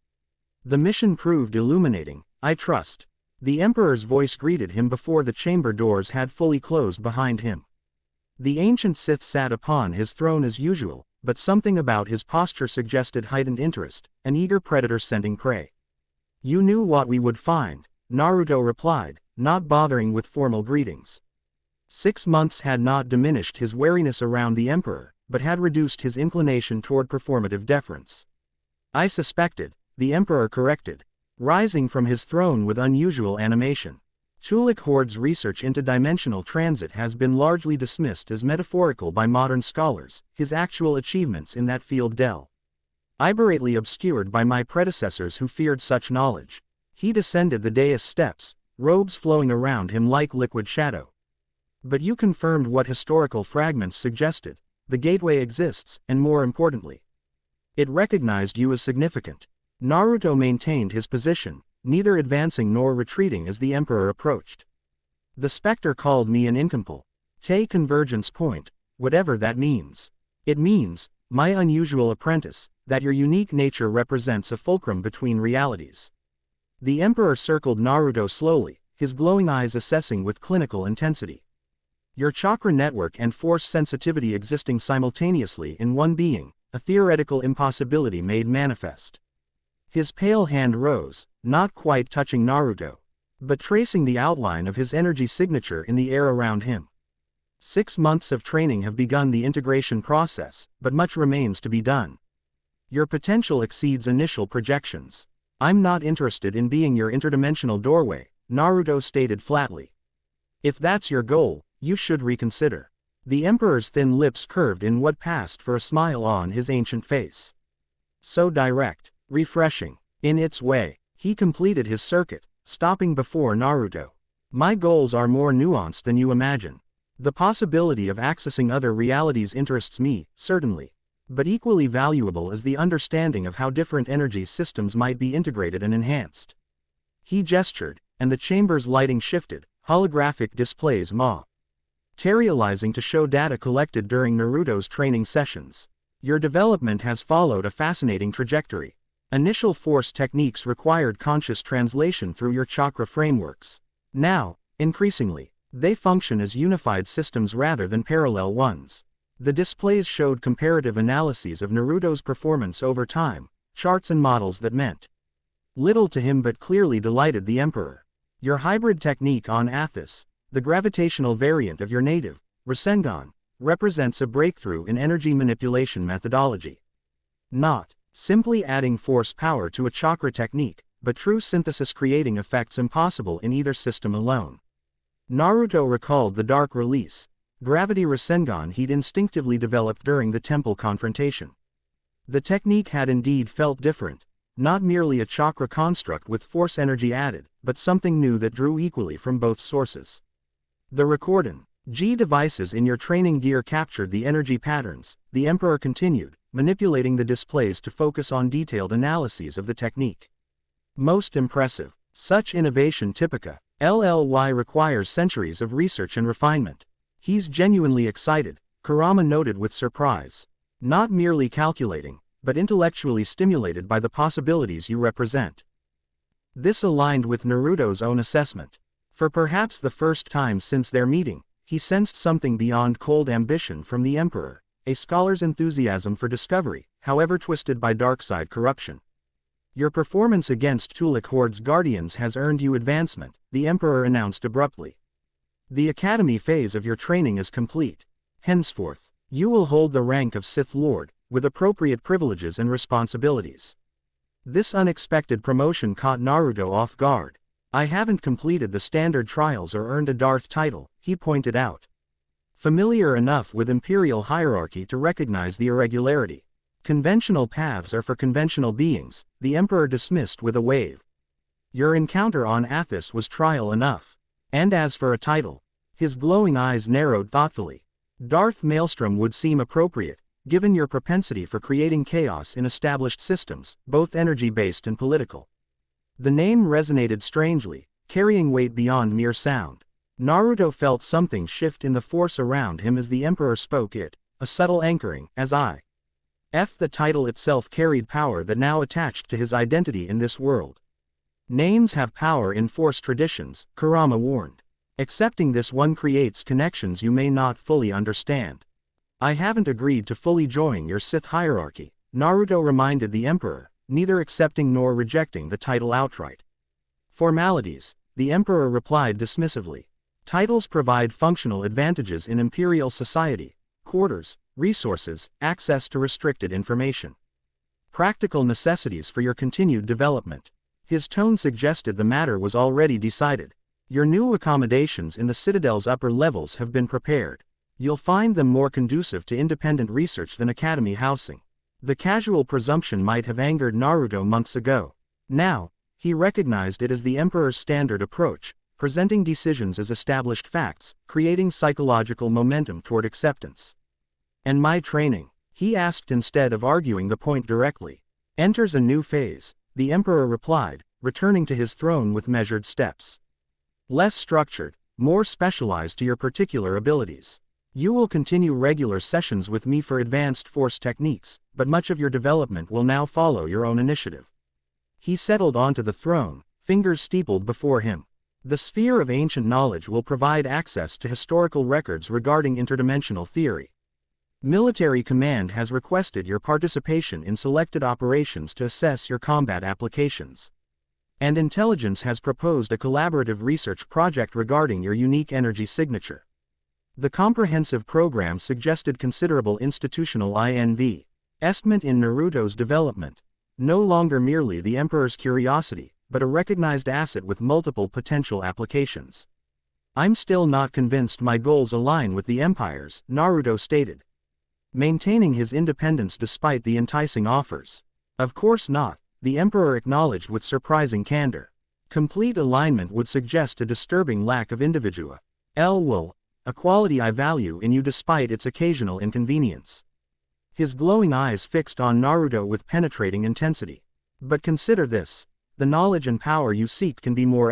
"The mission proved illuminating, I trust." The Emperor's voice greeted him before the chamber doors had fully closed behind him. The ancient Sith sat upon his throne as usual, but something about his posture suggested heightened interest, an eager predator scenting prey. "You knew what we would find," Naruto replied, not bothering with formal greetings. 6 months had not diminished his wariness around the Emperor, but had reduced his inclination toward performative deference. "I suspected," the Emperor corrected, rising from his throne with unusual animation. Tulik Horde's research into dimensional transit has been largely dismissed as metaphorical by modern scholars, his actual achievements in that field deliberately obscured by my predecessors who feared such knowledge. He descended the dais steps, robes flowing around him like liquid shadow. "But you confirmed what historical fragments suggested. The gateway exists, and more importantly, it recognized you as significant." Naruto maintained his position, neither advancing nor retreating as the Emperor approached. "The Spectre called me an incomplete convergence point, whatever that means. It means, my unusual apprentice, that your unique nature represents a fulcrum between realities." The Emperor circled Naruto slowly, his glowing eyes assessing with clinical intensity. "Your chakra network and force sensitivity existing simultaneously in one being, a theoretical impossibility made manifest." His pale hand rose, not quite touching Naruto, but tracing the outline of his energy signature in the air around him. 6 months of training have begun the integration process, but much remains to be done. Your potential exceeds initial projections. I'm not interested in being your interdimensional doorway, Naruto stated flatly. If that's your goal, you should reconsider. The Emperor's thin lips curved in what passed for a smile on his ancient face. So direct, refreshing, in its way, He completed his circuit, stopping before Naruto. My goals are more nuanced than you imagine. The possibility of accessing other realities interests me, certainly. But equally valuable is the understanding of how different energy systems might be integrated and enhanced. He gestured, and the chamber's lighting shifted, holographic displays materializing to show data collected during Naruto's training sessions. Your development has followed a fascinating trajectory. Initial force techniques required conscious translation through your chakra frameworks. Now, increasingly, they function as unified systems rather than parallel ones. The displays showed comparative analyses of Naruto's performance over time, charts and models that meant little to him but clearly delighted the Emperor. Your hybrid technique on Athos, the gravitational variant of your native, Rasengan, represents a breakthrough in energy manipulation methodology. Not simply adding force power to a chakra technique, but true synthesis creating effects impossible in either system alone. Naruto recalled the dark release, gravity Rasengan he'd instinctively developed during the temple confrontation. The technique had indeed felt different, not merely a chakra construct with force energy added, but something new that drew equally from both sources. The Recordin G devices in your training gear captured the energy patterns, the Emperor continued, manipulating the displays to focus on detailed analyses of the technique. Most impressive. Such innovation typica LLY requires centuries of research and refinement. He's genuinely excited, Kurama noted with surprise. Not merely calculating, but intellectually stimulated by the possibilities you represent. This aligned with Naruto's own assessment. For perhaps the first time since their meeting, he sensed something beyond cold ambition from the Emperor, a scholar's enthusiasm for discovery, however twisted by dark-side corruption. Your performance against Tulik Horde's guardians has earned you advancement, the Emperor announced abruptly. The academy phase of your training is complete. Henceforth, you will hold the rank of Sith Lord, with appropriate privileges and responsibilities. This unexpected promotion caught Naruto off guard. I haven't completed the standard trials or earned a Darth title, he pointed out. Familiar enough with imperial hierarchy to recognize the irregularity. Conventional paths are for conventional beings, the Emperor dismissed with a wave. Your encounter on Athos was trial enough. And as for a title, his glowing eyes narrowed thoughtfully. Darth Maelstrom would seem appropriate, given your propensity for creating chaos in established systems, both energy-based and political. The name resonated strangely, carrying weight beyond mere sound. Naruto felt something shift in the force around him as the Emperor spoke it, a subtle anchoring, as the title itself carried power that now attached to his identity in this world. Names have power in Force traditions, Kurama warned. Accepting this one creates connections you may not fully understand. I haven't agreed to fully join your Sith hierarchy, Naruto reminded the Emperor, neither accepting nor rejecting the title outright. Formalities, the Emperor replied dismissively. Titles provide functional advantages in imperial society, quarters, resources, access to restricted information. Practical necessities for your continued development. His tone suggested the matter was already decided. Your new accommodations in the Citadel's upper levels have been prepared. You'll find them more conducive to independent research than academy housing. The casual presumption might have angered Naruto months ago. Now, he recognized it as the Emperor's standard approach, presenting decisions as established facts, creating psychological momentum toward acceptance. And my training? He asked instead of arguing the point directly. Enters a new phase, the Emperor replied, returning to his throne with measured steps. Less structured, more specialized to your particular abilities. You will continue regular sessions with me for advanced force techniques, but much of your development will now follow your own initiative. He settled onto the throne, fingers steepled before him. The sphere of ancient knowledge will provide access to historical records regarding interdimensional theory. Military Command has requested your participation in selected operations to assess your combat applications. And Intelligence has proposed a collaborative research project regarding your unique energy signature. The comprehensive program suggested considerable institutional investment in Naruto's development, no longer merely the Emperor's curiosity, but a recognized asset with multiple potential applications. I'm still not convinced my goals align with the Empire's, Naruto stated. Maintaining his independence despite the enticing offers. Of course not, the Emperor acknowledged with surprising candor. Complete alignment would suggest a disturbing lack of individua. Will, a quality I value in you despite its occasional inconvenience. His glowing eyes fixed on Naruto with penetrating intensity. But consider this, the knowledge and power you seek can be more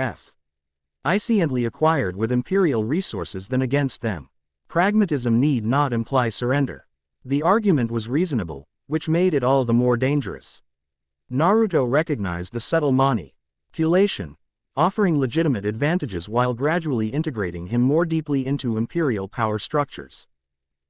efficiently acquired with imperial resources than against them. Pragmatism need not imply surrender. The argument was reasonable, which made it all the more dangerous. Naruto recognized the subtle manipulation, offering legitimate advantages while gradually integrating him more deeply into imperial power structures.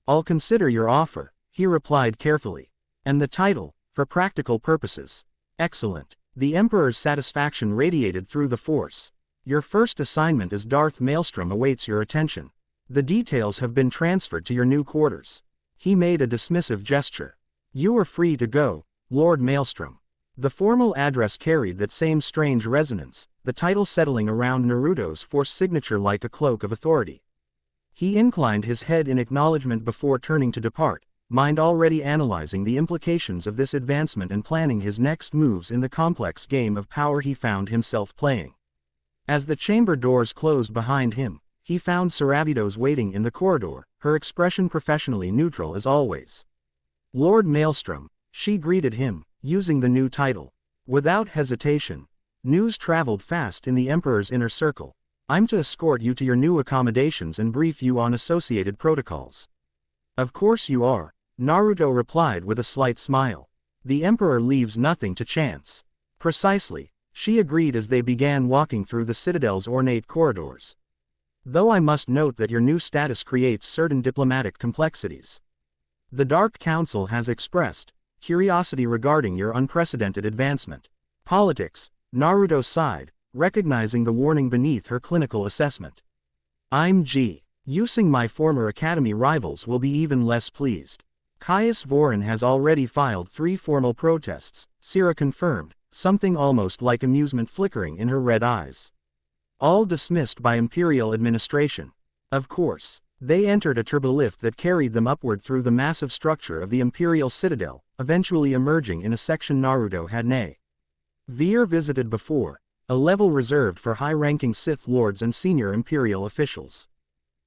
I'll consider your offer, he replied carefully. And the title, for practical purposes. Excellent. The Emperor's satisfaction radiated through the force. Your first assignment as Darth Maelstrom awaits your attention. The details have been transferred to your new quarters. He made a dismissive gesture. You are free to go, Lord Maelstrom. The formal address carried that same strange resonance, the title settling around Naruto's forced signature like a cloak of authority. He inclined his head in acknowledgement before turning to depart, mind already analyzing the implications of this advancement and planning his next moves in the complex game of power he found himself playing. As the chamber doors closed behind him, he found Saravitos waiting in the corridor, her expression professionally neutral as always. Lord Maelstrom, she greeted him, using the new title. Without hesitation, news traveled fast in the Emperor's inner circle. I'm to escort you to your new accommodations and brief you on associated protocols. Of course you are, Naruto replied with a slight smile. The Emperor leaves nothing to chance. Precisely, she agreed as they began walking through the Citadel's ornate corridors. Though I must note that your new status creates certain diplomatic complexities. The Dark Council has expressed curiosity regarding your unprecedented advancement. Politics, Naruto sighed, recognizing the warning beneath her clinical assessment. I'm using my former academy rivals will be even less pleased. Caius Vorin has already filed 3 formal protests, Sira confirmed, something almost like amusement flickering in her red eyes. All dismissed by Imperial administration. Of course, they entered a turbolift that carried them upward through the massive structure of the Imperial Citadel, eventually emerging in a section Naruto had never visited before, a level reserved for high-ranking Sith lords and senior Imperial officials.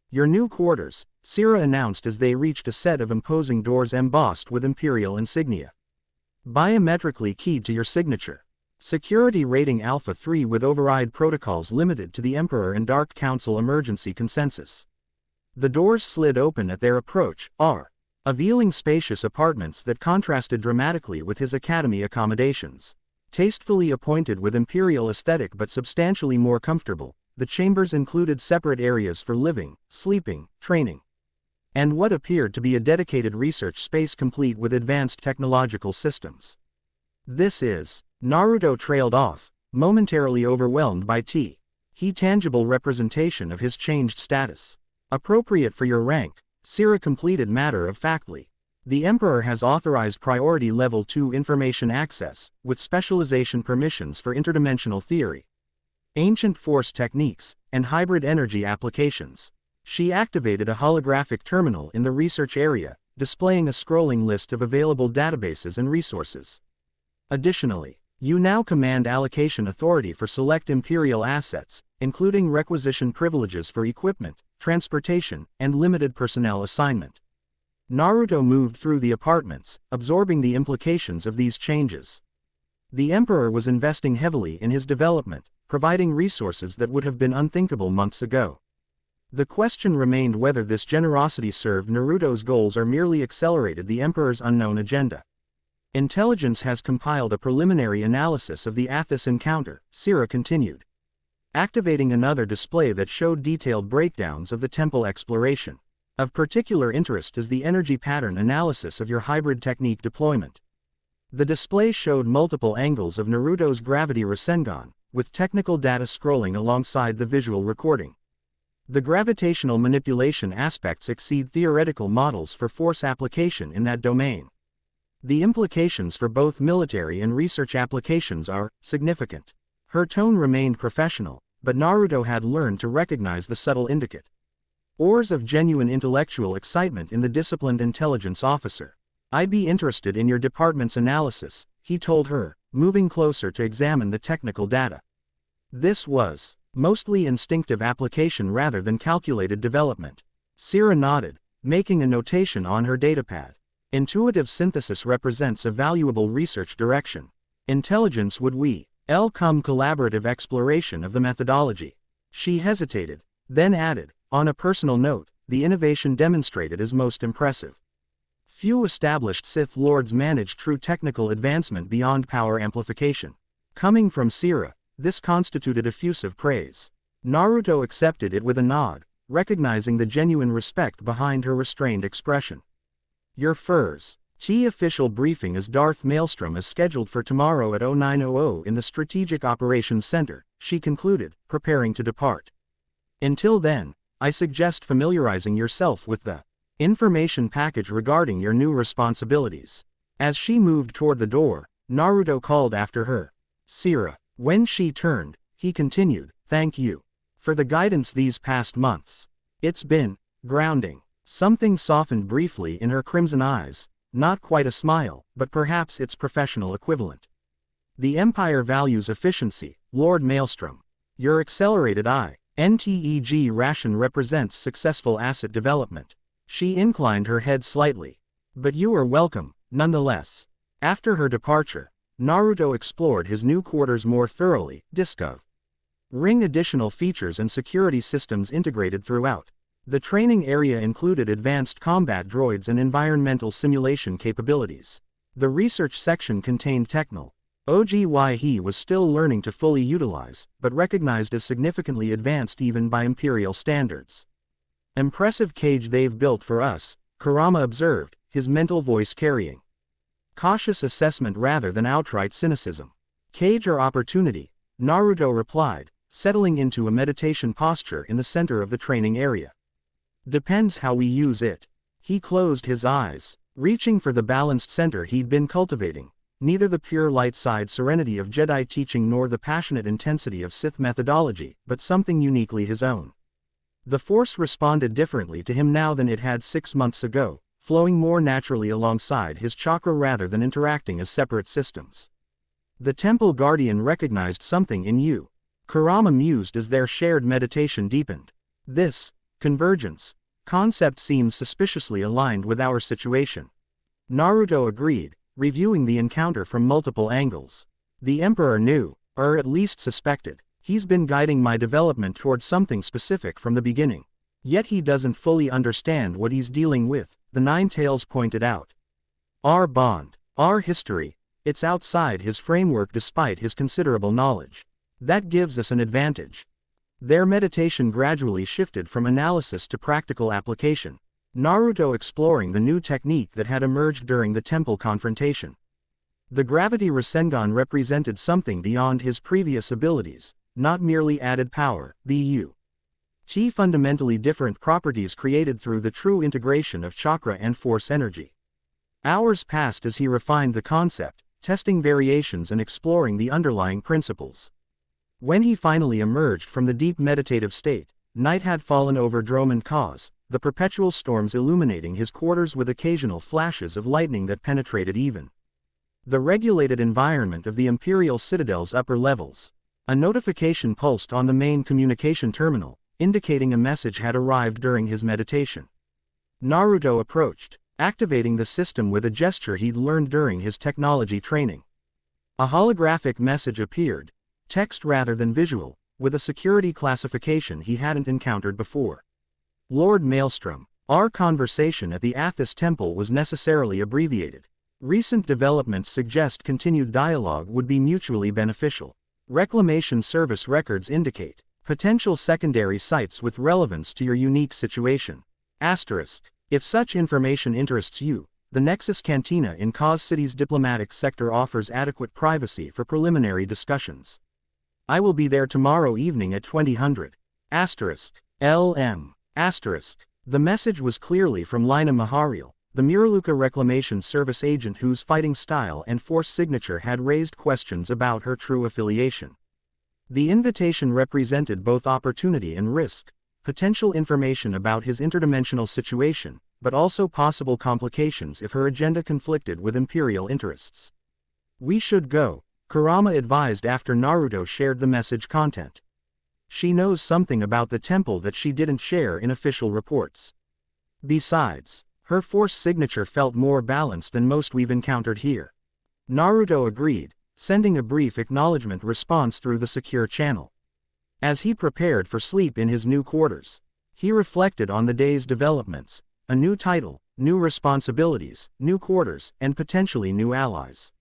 Your new quarters, Sira announced as they reached a set of imposing doors embossed with Imperial insignia. Biometrically keyed to your signature. Security rating Alpha 3 with override protocols limited to the Emperor and Dark Council emergency consensus. The doors slid open at their approach, revealing spacious apartments that contrasted dramatically with his academy accommodations. Tastefully appointed with Imperial aesthetic but substantially more comfortable, the chambers included separate areas for living, sleeping, training, and what appeared to be a dedicated research space complete with advanced technological systems. This is, Naruto trailed off, momentarily overwhelmed by tangible representation of his changed status. Appropriate for your rank, Sira completed matter-of-factly. The Emperor has authorized Priority Level 2 information access, with specialization permissions for interdimensional theory, ancient force techniques, and hybrid energy applications. She activated a holographic terminal in the research area, displaying a scrolling list of available databases and resources. Additionally, you now command allocation authority for select Imperial assets, including requisition privileges for equipment, transportation, and limited personnel assignment. Naruto moved through the apartments, absorbing the implications of these changes. The Emperor was investing heavily in his development, providing resources that would have been unthinkable months ago. The question remained whether this generosity served Naruto's goals or merely accelerated the Emperor's unknown agenda. Intelligence has compiled a preliminary analysis of the Athos encounter, Sira continued, activating another display that showed detailed breakdowns of the temple exploration. Of particular interest is the energy pattern analysis of your hybrid technique deployment. The display showed multiple angles of Naruto's gravity Rasengan, with technical data scrolling alongside the visual recording. The gravitational manipulation aspects exceed theoretical models for force application in that domain. The implications for both military and research applications are significant. Her tone remained professional, but Naruto had learned to recognize the subtle indicators of genuine intellectual excitement in the disciplined intelligence officer. I'd be interested in your department's analysis, he told her, moving closer to examine the technical data. This was mostly instinctive application rather than calculated development. Sierra nodded, making a notation on her datapad. Intuitive synthesis represents a valuable research direction. Intelligence would come collaborative exploration of the methodology. She hesitated, then added, on a personal note, the innovation demonstrated is most impressive. Few established Sith Lords manage true technical advancement beyond power amplification. Coming from Sierra, this constituted effusive praise. Naruto accepted it with a nod, recognizing the genuine respect behind her restrained expression. Your furs. Official briefing as Darth Maelstrom is scheduled for tomorrow at 0900 in the Strategic Operations Center, she concluded, preparing to depart. Until then, I suggest familiarizing yourself with the information package regarding your new responsibilities. As she moved toward the door, Naruto called after her. Sierra. When she turned, he continued, thank you for the guidance these past months. It's been grounding. Something softened briefly in her crimson eyes, not quite a smile, but perhaps its professional equivalent. The Empire values efficiency, Lord Maelstrom. Your accelerated INTEG ration represents successful asset development. She inclined her head slightly. But you are welcome, nonetheless. After her departure, Naruto explored his new quarters more thoroughly, discovering additional features and security systems integrated throughout. The training area included advanced combat droids and environmental simulation capabilities. The research section contained technology he was still learning to fully utilize, but recognized as significantly advanced even by Imperial standards. Impressive cage they've built for us, Kurama observed, his mental voice carrying cautious assessment rather than outright cynicism. Cage or opportunity? Naruto replied, settling into a meditation posture in the center of the training area. Depends how we use it. He closed his eyes, reaching for the balanced center he'd been cultivating, neither the pure light side serenity of Jedi teaching nor the passionate intensity of Sith methodology, but something uniquely his own. The Force responded differently to him now than it had 6 months ago, flowing more naturally alongside his chakra rather than interacting as separate systems. The Temple Guardian recognized something in you. Kurama mused as their shared meditation deepened. This convergence concept seems suspiciously aligned with our situation. Naruto agreed, reviewing the encounter from multiple angles. The Emperor knew, or at least suspected, he's been guiding my development towards something specific from the beginning. Yet he doesn't fully understand what he's dealing with, the Nine Tails pointed out. Our bond, our history, it's outside his framework despite his considerable knowledge. That gives us an advantage. Their meditation gradually shifted from analysis to practical application. Naruto exploring the new technique that had emerged during the temple confrontation. The gravity Rasengan represented something beyond his previous abilities, not merely added power, fundamentally different properties created through the true integration of chakra and force energy. Hours passed as he refined the concept, testing variations and exploring the underlying principles. When he finally emerged from the deep meditative state, night had fallen over Dromund Kaas, the perpetual storms illuminating his quarters with occasional flashes of lightning that penetrated even the regulated environment of the Imperial Citadel's upper levels. A notification pulsed on the main communication terminal, indicating a message had arrived during his meditation. Naruto approached, activating the system with a gesture he'd learned during his technology training. A holographic message appeared, text rather than visual, with a security classification he hadn't encountered before. Lord Maelstrom, our conversation at the Athos Temple was necessarily abbreviated. Recent developments suggest continued dialogue would be mutually beneficial. Reclamation Service records indicate potential secondary sites with relevance to your unique situation. Asterisk. If such information interests you, the Nexus Cantina in Kaas City's diplomatic sector offers adequate privacy for preliminary discussions. I will be there tomorrow evening at 2000. Asterisk. LM. Asterisk. The message was clearly from Lina Mahariel, the Miraluka Reclamation Service agent whose fighting style and force signature had raised questions about her true affiliation. The invitation represented both opportunity and risk, potential information about his interdimensional situation, but also possible complications if her agenda conflicted with Imperial interests. We should go, Kurama advised after Naruto shared the message content. She knows something about the temple that she didn't share in official reports. Besides, her force signature felt more balanced than most we've encountered here. Naruto agreed, sending a brief acknowledgement response through the secure channel. As he prepared for sleep in his new quarters, he reflected on the day's developments: a new title, new responsibilities, new quarters, and potentially new allies.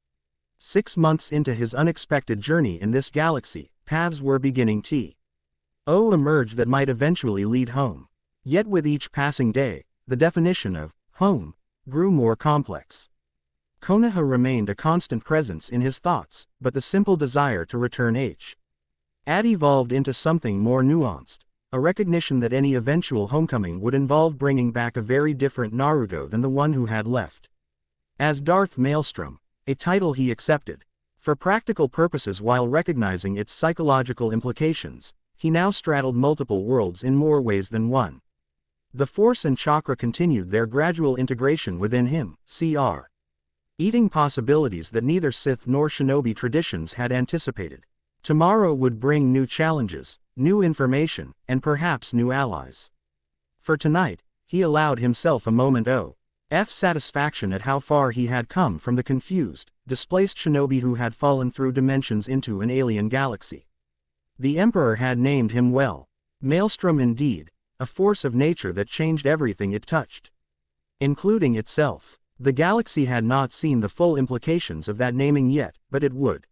6 months into his unexpected journey in this galaxy, paths were beginning to emerge that might eventually lead home. Yet with each passing day, the definition of home grew more complex. Konoha remained a constant presence in his thoughts, but the simple desire to return had evolved into something more nuanced, a recognition that any eventual homecoming would involve bringing back a very different Naruto than the one who had left. As Darth Maelstrom, a title he accepted for practical purposes while recognizing its psychological implications, he now straddled multiple worlds in more ways than one. The Force and Chakra continued their gradual integration within him, eating possibilities that neither Sith nor Shinobi traditions had anticipated. Tomorrow would bring new challenges, new information, and perhaps new allies. For tonight, he allowed himself a moment of satisfaction at how far he had come from the confused, displaced shinobi who had fallen through dimensions into an alien galaxy. The Emperor had named him well. Maelstrom indeed, a force of nature that changed everything it touched, including itself. The galaxy had not seen the full implications of that naming yet, but it would.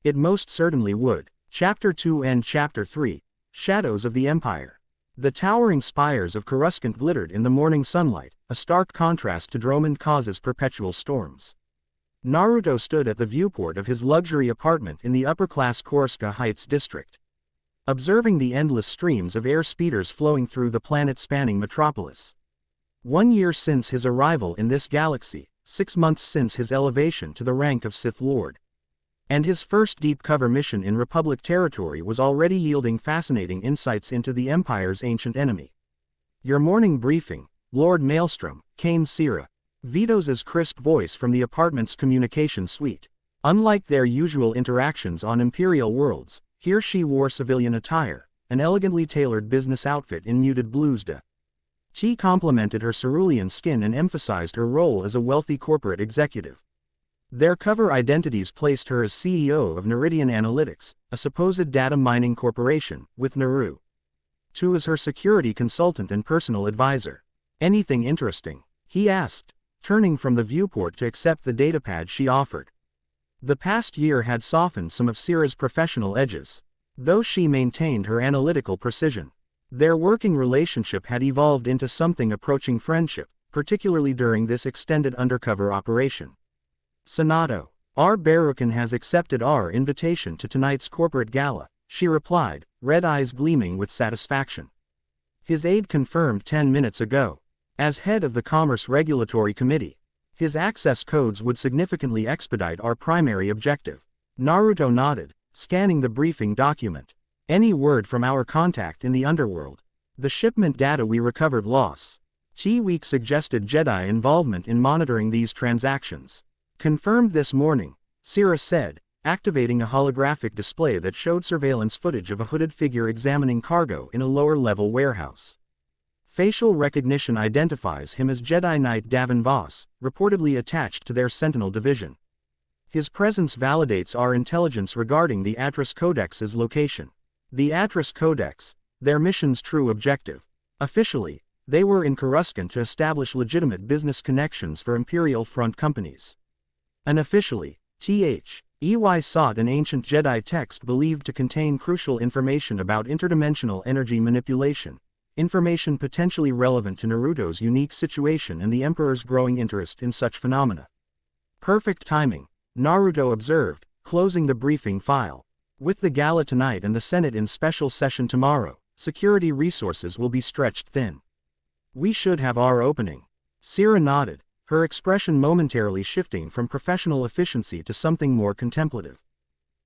It most certainly would. Chapter 2 and Chapter 3, Shadows of the Empire. The towering spires of Coruscant glittered in the morning sunlight, a stark contrast to Dromund Kaas's perpetual storms. Naruto stood at the viewport of his luxury apartment in the upper-class Koruska Heights district, observing the endless streams of air speeders flowing through the planet-spanning metropolis. 1 year since his arrival in this galaxy, 6 months since his elevation to the rank of Sith Lord, and his first deep cover mission in Republic territory was already yielding fascinating insights into the Empire's ancient enemy. "Your morning briefing, Lord Maelstrom," came Sira Vitos's crisp voice from the apartment's communication suite. Unlike their usual interactions on Imperial worlds, here she wore civilian attire, an elegantly tailored business outfit in muted blues. She complemented her cerulean skin and emphasized her role as a wealthy corporate executive. Their cover identities placed her as CEO of Neridian Analytics, a supposed data mining corporation, with Naruto as her security consultant and personal advisor. "Anything interesting?" he asked, turning from the viewport to accept the datapad she offered. The past year had softened some of Sira's professional edges, though she maintained her analytical precision. Their working relationship had evolved into something approaching friendship, particularly during this extended undercover operation. "Sonato, our Barukan has accepted our invitation to tonight's corporate gala," she replied, red eyes gleaming with satisfaction. His aide confirmed 10 minutes ago. As head of the Commerce Regulatory Committee, his access codes would significantly expedite our primary objective. Naruto nodded, scanning the briefing document. "Any word from our contact in the underworld? The shipment data we recovered loss." Chi-Week suggested Jedi involvement in monitoring these transactions. "Confirmed this morning," Sira said, activating a holographic display that showed surveillance footage of a hooded figure examining cargo in a lower-level warehouse. Facial recognition identifies him as Jedi Knight Davin Voss, reportedly attached to their Sentinel division. His presence validates our intelligence regarding the Atris Codex's location. The Atris Codex, their mission's true objective. Officially, they were in Coruscant to establish legitimate business connections for Imperial Front companies. Unofficially, THEY sought an ancient Jedi text believed to contain crucial information about interdimensional energy manipulation, information potentially relevant to Naruto's unique situation and the Emperor's growing interest in such phenomena. "Perfect timing," Naruto observed, closing the briefing file. "With the gala tonight and the Senate in special session tomorrow, security resources will be stretched thin. We should have our opening." Sira nodded, her expression momentarily shifting from professional efficiency to something more contemplative.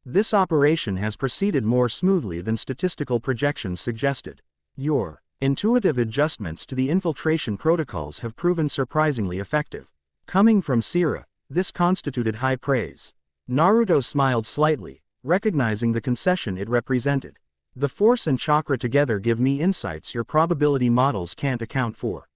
"This operation has proceeded more smoothly than statistical projections suggested. Your intuitive adjustments to the infiltration protocols have proven surprisingly effective." Coming from Sira, this constituted high praise. Naruto smiled slightly, recognizing the concession it represented. The Force and Chakra together give me insights your probability models can't account for.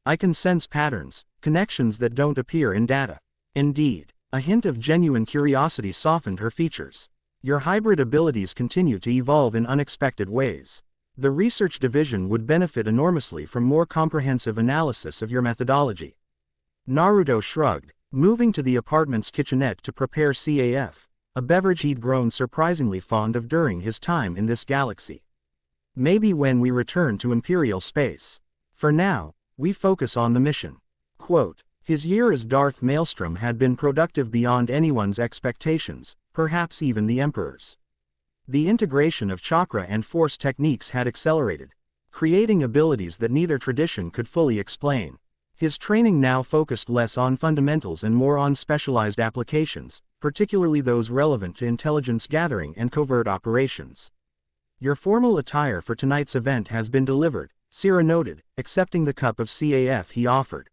I can sense patterns, connections that don't appear in data. Indeed, a hint of genuine curiosity softened her features. Your hybrid abilities continue to evolve in unexpected ways. The research division would benefit enormously from more comprehensive analysis of your methodology. Naruto shrugged, moving to the apartment's kitchenette to prepare CAF, a beverage he'd grown surprisingly fond of during his time in this galaxy. Maybe when we return to Imperial space. For now, we focus on the mission. Quote, his year as Darth Maelstrom had been productive beyond anyone's expectations, perhaps even the Emperor's. The integration of chakra and force techniques had accelerated, creating abilities that neither tradition could fully explain. His training now focused less on fundamentals and more on specialized applications, particularly those relevant to intelligence gathering and covert operations. Your formal attire for tonight's event has been delivered, Sira noted, accepting the cup of CAF he offered.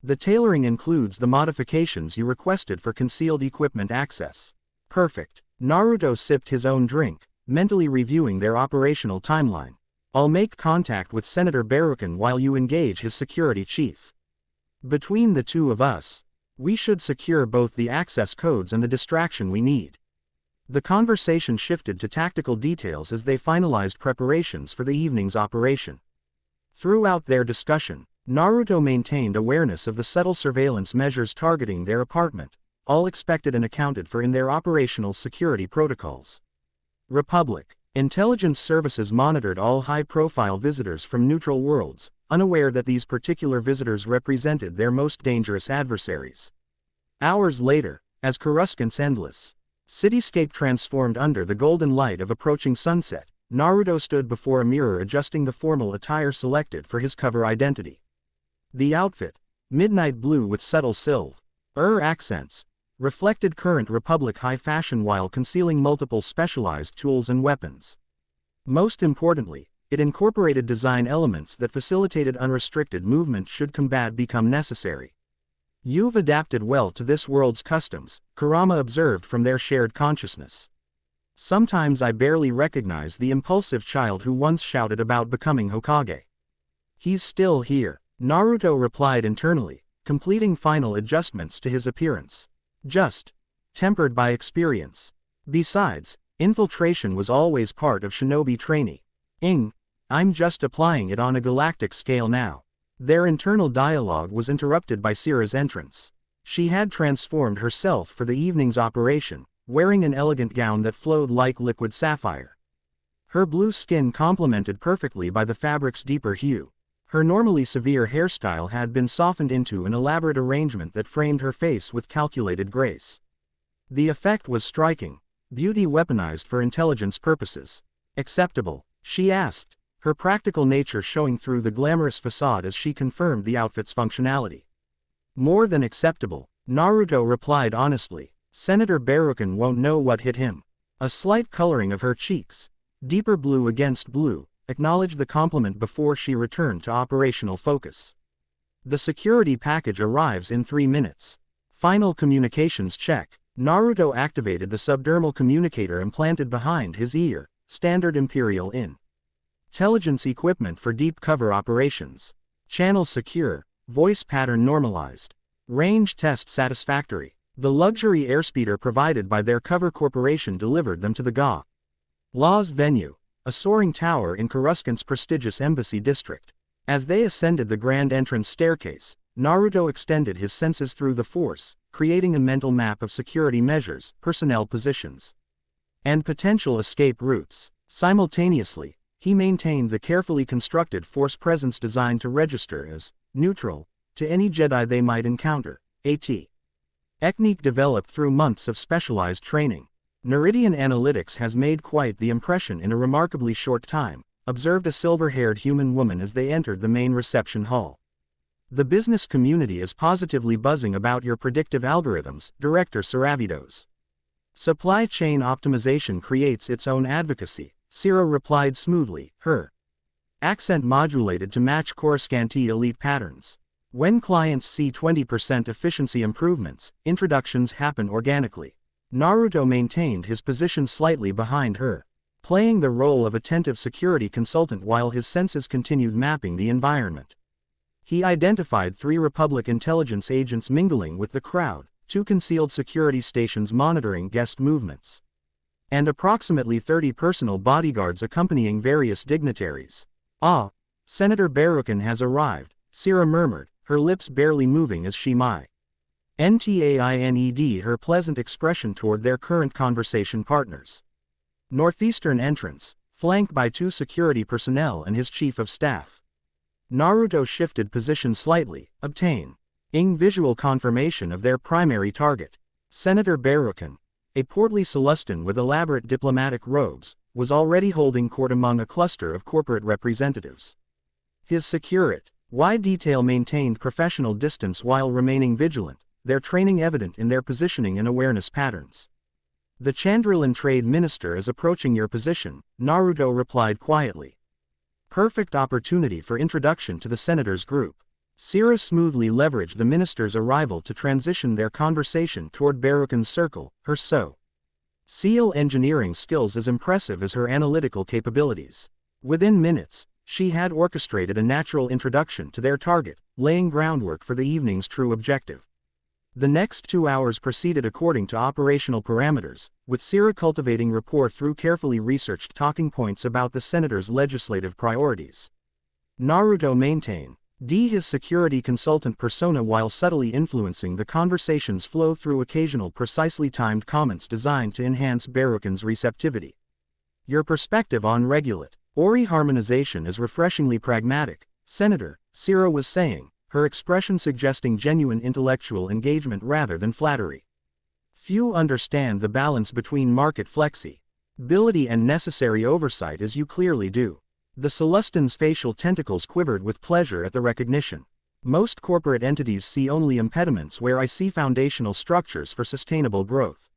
The tailoring includes the modifications you requested for concealed equipment access. Perfect. Naruto sipped his own drink, mentally reviewing their operational timeline. I'll make contact with Senator Barukin while you engage his security chief. Between the two of us, we should secure both the access codes and the distraction we need. The conversation shifted to tactical details as they finalized preparations for the evening's operation. Throughout their discussion, Naruto maintained awareness of the subtle surveillance measures targeting their apartment, all expected and accounted for in their operational security protocols. Republic Intelligence Services monitored all high-profile visitors from neutral worlds, unaware that these particular visitors represented their most dangerous adversaries. Hours later, as Coruscant's endless cityscape transformed under the golden light of approaching sunset, Naruto stood before a mirror adjusting the formal attire selected for his cover identity. The outfit, midnight blue with subtle silver accents, reflected current Republic high fashion while concealing multiple specialized tools and weapons. Most importantly, it incorporated design elements that facilitated unrestricted movement should combat become necessary. You've adapted well to this world's customs, Kurama observed from their shared consciousness. Sometimes I barely recognize the impulsive child who once shouted about becoming Hokage. He's still here, Naruto replied internally, completing final adjustments to his appearance. Just tempered by experience. Besides, infiltration was always part of shinobi training. I'm just applying it on a galactic scale now. Their internal dialogue was interrupted by Sira's entrance. She had transformed herself for the evening's operation, wearing an elegant gown that flowed like liquid sapphire. Her blue skin complemented perfectly by the fabric's deeper hue. Her normally severe hairstyle had been softened into an elaborate arrangement that framed her face with calculated grace. The effect was striking, beauty weaponized for intelligence purposes. Acceptable, she asked, her practical nature showing through the glamorous facade as she confirmed the outfit's functionality. More than acceptable, Naruto replied honestly. Senator Barukin won't know what hit him. A slight coloring of her cheeks, deeper blue against blue, acknowledged the compliment before she returned to operational focus. The security package arrives in 3 minutes. Final communications check. Naruto activated the subdermal communicator implanted behind his ear, standard Imperial intelligence equipment for deep cover operations. Channel secure, voice pattern normalized. Range test satisfactory. The luxury airspeeder provided by their cover corporation delivered them to the Law's venue, a soaring tower in Coruscant's prestigious embassy district. As they ascended the grand entrance staircase, Naruto extended his senses through the Force, creating a mental map of security measures, personnel positions, and potential escape routes. Simultaneously, he maintained the carefully constructed Force presence designed to register as neutral to any Jedi they might encounter. Technique developed through months of specialized training. Neridian Analytics has made quite the impression in a remarkably short time, observed a silver-haired human woman as they entered the main reception hall. The business community is positively buzzing about your predictive algorithms, Director Saravidos. Supply chain optimization creates its own advocacy, Sira replied smoothly, her accent modulated to match Coruscanti elite patterns. When clients see 20% efficiency improvements, introductions happen organically. Naruto maintained his position slightly behind her, playing the role of attentive security consultant while his senses continued mapping the environment. He identified 3 Republic intelligence agents mingling with the crowd, 2 concealed security stations monitoring guest movements, and approximately 30 personal bodyguards accompanying various dignitaries. "Ah, Senator Barukin has arrived," Sira murmured, her lips barely moving as she maintained her pleasant expression toward their current conversation partners. Northeastern entrance, flanked by 2 security personnel and his chief of staff. Naruto shifted position slightly, obtaining visual confirmation of their primary target. Senator Barukin, a portly Celestin with elaborate diplomatic robes, was already holding court among a cluster of corporate representatives. His security, wide detail maintained professional distance while remaining vigilant, their training evident in their positioning and awareness patterns. "The Chandrilan Trade Minister is approaching your position," Naruto replied quietly. Perfect opportunity for introduction to the senator's group. Sira smoothly leveraged the minister's arrival to transition their conversation toward Barukin's circle, her SEAL engineering skills as impressive as her analytical capabilities. Within minutes, she had orchestrated a natural introduction to their target, laying groundwork for the evening's true objective. The next 2 hours proceeded according to operational parameters, with Sira cultivating rapport through carefully researched talking points about the senator's legislative priorities. Naruto maintained his security consultant persona while subtly influencing the conversation's flow through occasional precisely timed comments designed to enhance Barukin's receptivity. "Your perspective on regulatory harmonization is refreshingly pragmatic, Senator," Sira was saying, her expression suggesting genuine intellectual engagement rather than flattery. "Few understand the balance between market flexibility and necessary oversight as you clearly do." The Celestin's facial tentacles quivered with pleasure at the recognition. "Most corporate entities see only impediments where I see foundational structures for sustainable growth.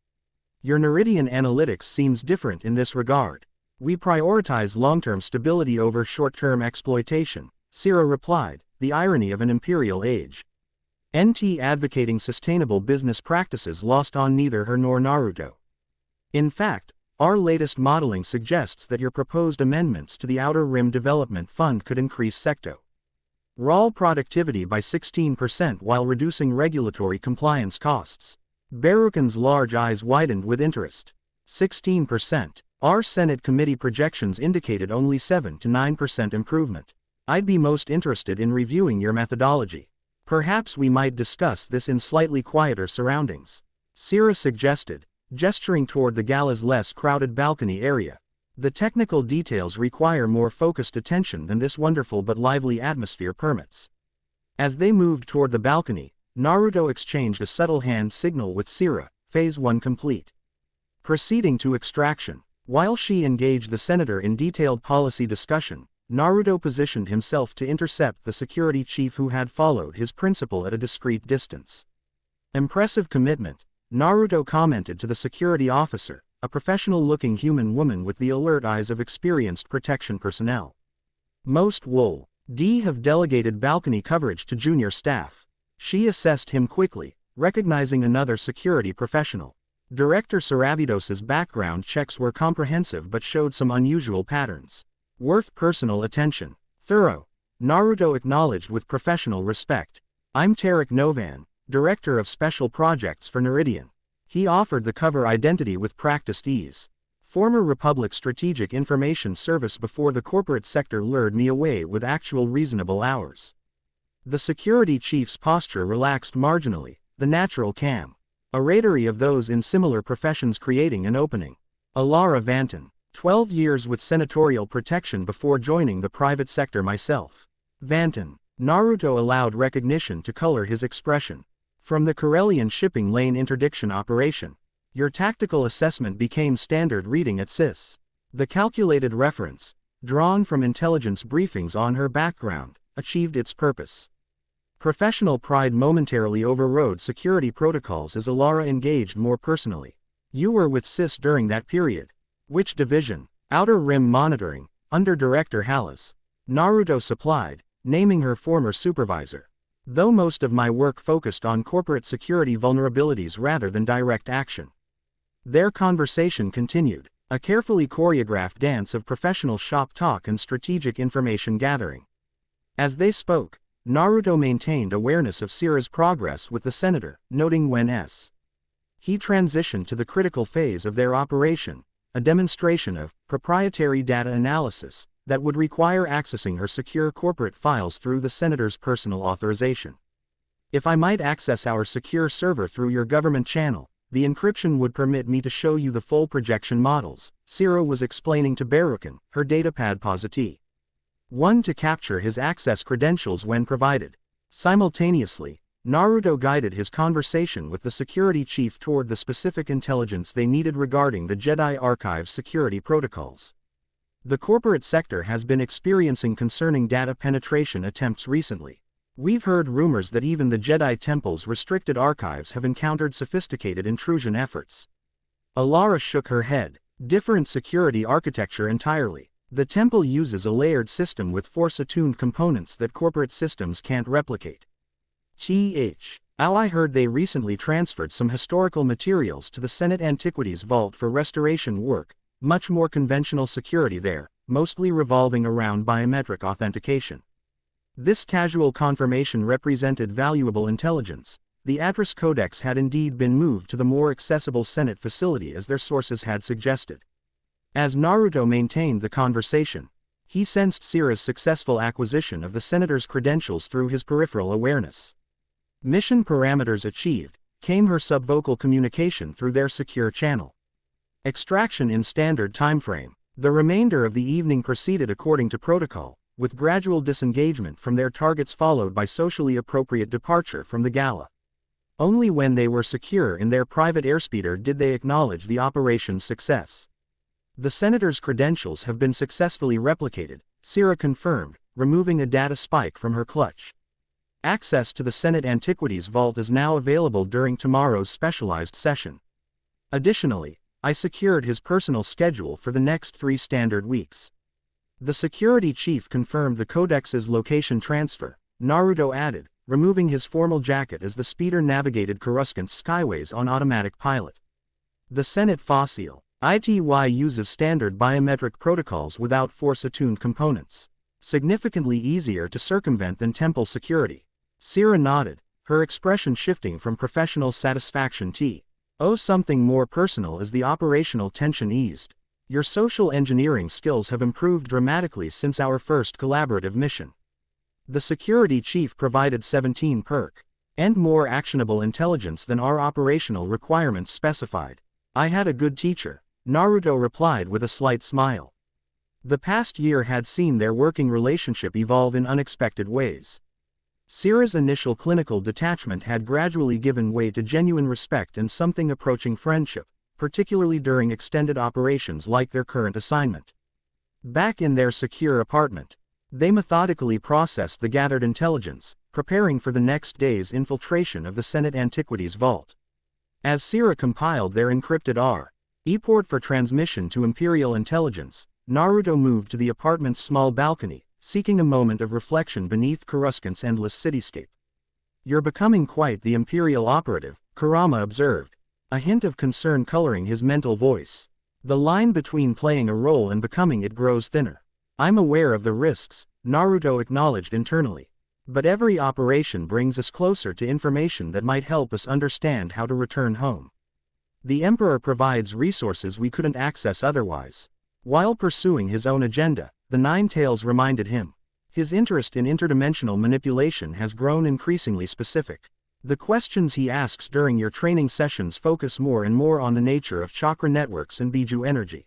Your Neridian analytics seems different in this regard. We prioritize long-term stability over short-term exploitation," Sira replied, the irony of an imperial age. Advocating sustainable business practices lost on neither her nor Naruto. "In fact, our latest modeling suggests that your proposed amendments to the Outer Rim Development Fund could increase sectoral productivity by 16% while reducing regulatory compliance costs." Barukin's large eyes widened with interest. 16%. Our Senate committee projections indicated only 7 to 9% improvement. I'd be most interested in reviewing your methodology. Perhaps we might discuss this in slightly quieter surroundings, Sira suggested, gesturing toward the gala's less crowded balcony area. The technical details require more focused attention than this wonderful but lively atmosphere permits. As they moved toward the balcony, Naruto exchanged a subtle hand signal with Sira, Phase 1 complete. Proceeding to extraction. While she engaged the senator in detailed policy discussion, Naruto positioned himself to intercept the security chief who had followed his principal at a discreet distance. "Impressive commitment," Naruto commented to the security officer, a professional-looking human woman with the alert eyes of experienced protection personnel. "Most would have delegated balcony coverage to junior staff." She assessed him quickly, recognizing another security professional. Director Saravidos's background checks were comprehensive but showed some unusual patterns. "Worth personal attention. Thorough," Naruto acknowledged with professional respect. "I'm Tarek Novan, Director of Special Projects for Neridian." He offered the cover identity with practiced ease. "Former Republic Strategic Information Service before the corporate sector lured me away with actual reasonable hours." The security chief's posture relaxed marginally, the natural camaraderie of those in similar professions creating an opening. "Alara Vanton. 12 years with senatorial protection before joining the private sector myself." Vanton. Naruto allowed recognition to color his expression. "From the Corellian shipping lane interdiction operation. Your tactical assessment became standard reading at CIS." The calculated reference, drawn from intelligence briefings on her background, achieved its purpose. Professional pride momentarily overrode security protocols as Alara engaged more personally. "You were with CIS during that period. Which division?" "Outer Rim Monitoring, under Director Hallis." Naruto supplied, naming her former supervisor. "Though most of my work focused on corporate security vulnerabilities rather than direct action." Their conversation continued, a carefully choreographed dance of professional shop talk and strategic information gathering. As they spoke, Naruto maintained awareness of Sira's progress with the senator, noting when he transitioned to the critical phase of their operation, a demonstration of proprietary data analysis that would require accessing her secure corporate files through the senator's personal authorization. If I might access our secure server through your government channel, the encryption would permit me to show you the full projection models, Sira was explaining to Barukin, her datapad positee. One to capture his access credentials when provided. Simultaneously, Naruto guided his conversation with the security chief toward the specific intelligence they needed regarding the Jedi Archive's security protocols. The corporate sector has been experiencing concerning data penetration attempts recently. We've heard rumors that even the Jedi Temple's restricted archives have encountered sophisticated intrusion efforts. Alara shook her head. Different security architecture entirely. The temple uses a layered system with force-attuned components that corporate systems can't replicate. I heard they recently transferred some historical materials to the Senate Antiquities Vault for restoration work, much more conventional security there, mostly revolving around biometric authentication. This casual confirmation represented valuable intelligence. The Address Codex had indeed been moved to the more accessible Senate facility as their sources had suggested. As Naruto maintained the conversation, he sensed Sira's successful acquisition of the senator's credentials through his peripheral awareness. Mission parameters achieved, came her subvocal communication through their secure channel. Extraction in standard timeframe. The remainder of the evening proceeded according to protocol, with gradual disengagement from their targets followed by socially appropriate departure from the gala. Only when they were secure in their private airspeeder did they acknowledge the operation's success. The senator's credentials have been successfully replicated, Sira confirmed, removing a data spike from her clutch. Access to the Senate Antiquities Vault is now available during tomorrow's specialized session. Additionally, I secured his personal schedule for the next 3 standard weeks. The security chief confirmed the Codex's location transfer, Naruto added, removing his formal jacket as the speeder navigated Coruscant's skyways on automatic pilot. The Senate Fossil, ITY uses standard biometric protocols without force-attuned components. Significantly easier to circumvent than temple security. Sira nodded, her expression shifting from professional satisfaction to something more personal as the operational tension eased. Your social engineering skills have improved dramatically since our first collaborative mission. The security chief provided 17 perk and more actionable intelligence than our operational requirements specified. I had a good teacher, Naruto replied with a slight smile. The past year had seen their working relationship evolve in unexpected ways. Sira's initial clinical detachment had gradually given way to genuine respect and something approaching friendship, particularly during extended operations like their current assignment. Back in their secure apartment, they methodically processed the gathered intelligence, preparing for the next day's infiltration of the Senate Antiquities Vault. As Sira compiled their encrypted report for transmission to Imperial Intelligence, Naruto moved to the apartment's small balcony, seeking a moment of reflection beneath Coruscant's endless cityscape. You're becoming quite the Imperial operative, Kurama observed, a hint of concern coloring his mental voice. The line between playing a role and becoming it grows thinner. I'm aware of the risks, Naruto acknowledged internally. But every operation brings us closer to information that might help us understand how to return home. The Emperor provides resources we couldn't access otherwise. While pursuing his own agenda, the Nine Tails reminded him. His interest in interdimensional manipulation has grown increasingly specific. The questions he asks during your training sessions focus more and more on the nature of chakra networks and Biju energy.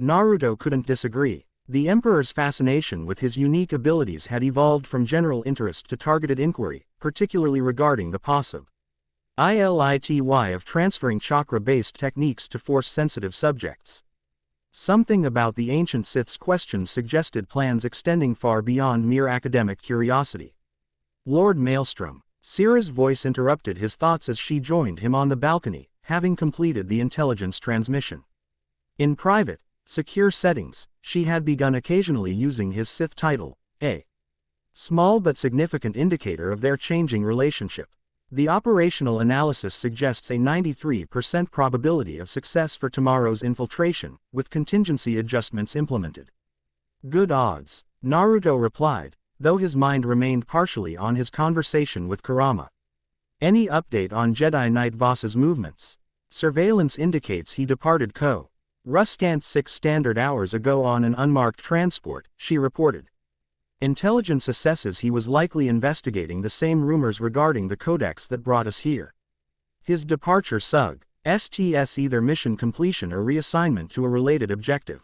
Naruto couldn't disagree. The Emperor's fascination with his unique abilities had evolved from general interest to targeted inquiry, particularly regarding the possibility of transferring chakra-based techniques to force-sensitive subjects. Something about the ancient Sith's questions suggested plans extending far beyond mere academic curiosity. Lord Maelstrom, Sira's voice interrupted his thoughts as she joined him on the balcony, having completed the intelligence transmission. In private, secure settings, she had begun occasionally using his Sith title, a small but significant indicator of their changing relationship. The operational analysis suggests a 93% probability of success for tomorrow's infiltration, with contingency adjustments implemented. Good odds, Naruto replied, though his mind remained partially on his conversation with Kurama. Any update on Jedi Knight Voss's movements? Surveillance indicates he departed Coruscant 6 standard hours ago on an unmarked transport, she reported. Intelligence assesses he was likely investigating the same rumors regarding the codex that brought us here. His departure suggests either mission completion or reassignment to a related objective.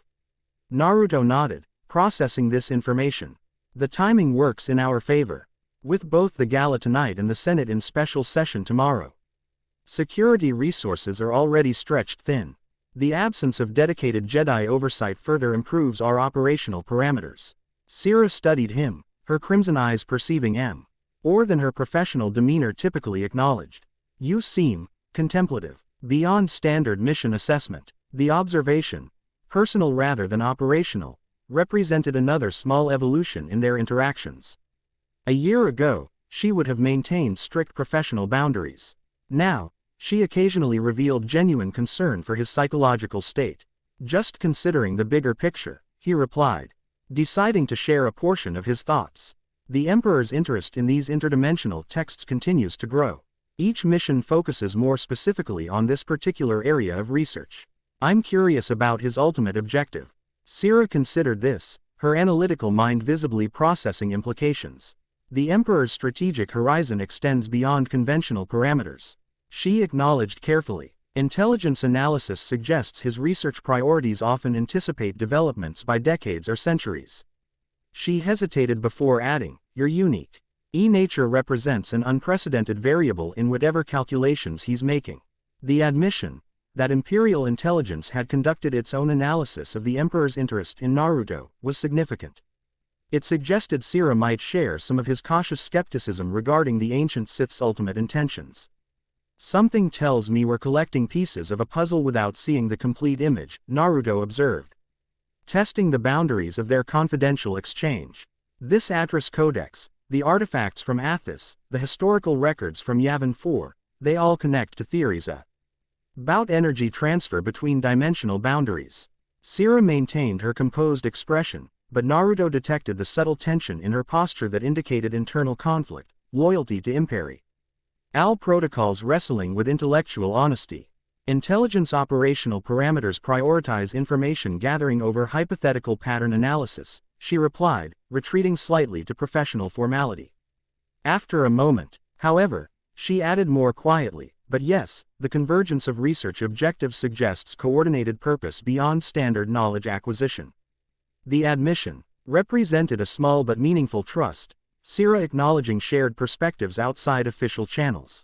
Naruto nodded, processing this information. The timing works in our favor. With both the gala tonight and the Senate in special session tomorrow, security resources are already stretched thin. The absence of dedicated Jedi oversight further improves our operational parameters. Sira studied him, her crimson eyes perceiving more than her professional demeanor typically acknowledged. You seem contemplative. Beyond standard mission assessment, the observation, personal rather than operational, represented another small evolution in their interactions. A year ago, she would have maintained strict professional boundaries. Now, she occasionally revealed genuine concern for his psychological state. Just considering the bigger picture, he replied, deciding to share a portion of his thoughts. The Emperor's interest in these interdimensional texts continues to grow. Each mission focuses more specifically on this particular area of research. I'm curious about his ultimate objective. Sira considered this, her analytical mind visibly processing implications. The Emperor's strategic horizon extends beyond conventional parameters. She acknowledged carefully. Intelligence analysis suggests his research priorities often anticipate developments by decades or centuries. She hesitated before adding, your unique nature represents an unprecedented variable in whatever calculations he's making. The admission that Imperial intelligence had conducted its own analysis of the Emperor's interest in Naruto was significant. It suggested Sira might share some of his cautious skepticism regarding the ancient Sith's ultimate intentions. Something tells me we're collecting pieces of a puzzle without seeing the complete image, Naruto observed. Testing the boundaries of their confidential exchange. This Atris Codex, the artifacts from Athos, the historical records from Yavin 4, they all connect to theories about energy transfer between dimensional boundaries. Sira maintained her composed expression, but Naruto detected the subtle tension in her posture that indicated internal conflict, loyalty to Imperi. Protocols wrestling with intellectual honesty. Intelligence operational parameters prioritize information gathering over hypothetical pattern analysis, she replied, retreating slightly to professional formality. After a moment, however, she added more quietly, but yes, the convergence of research objectives suggests coordinated purpose beyond standard knowledge acquisition. The admission represented a small but meaningful trust, Sira acknowledging shared perspectives outside official channels.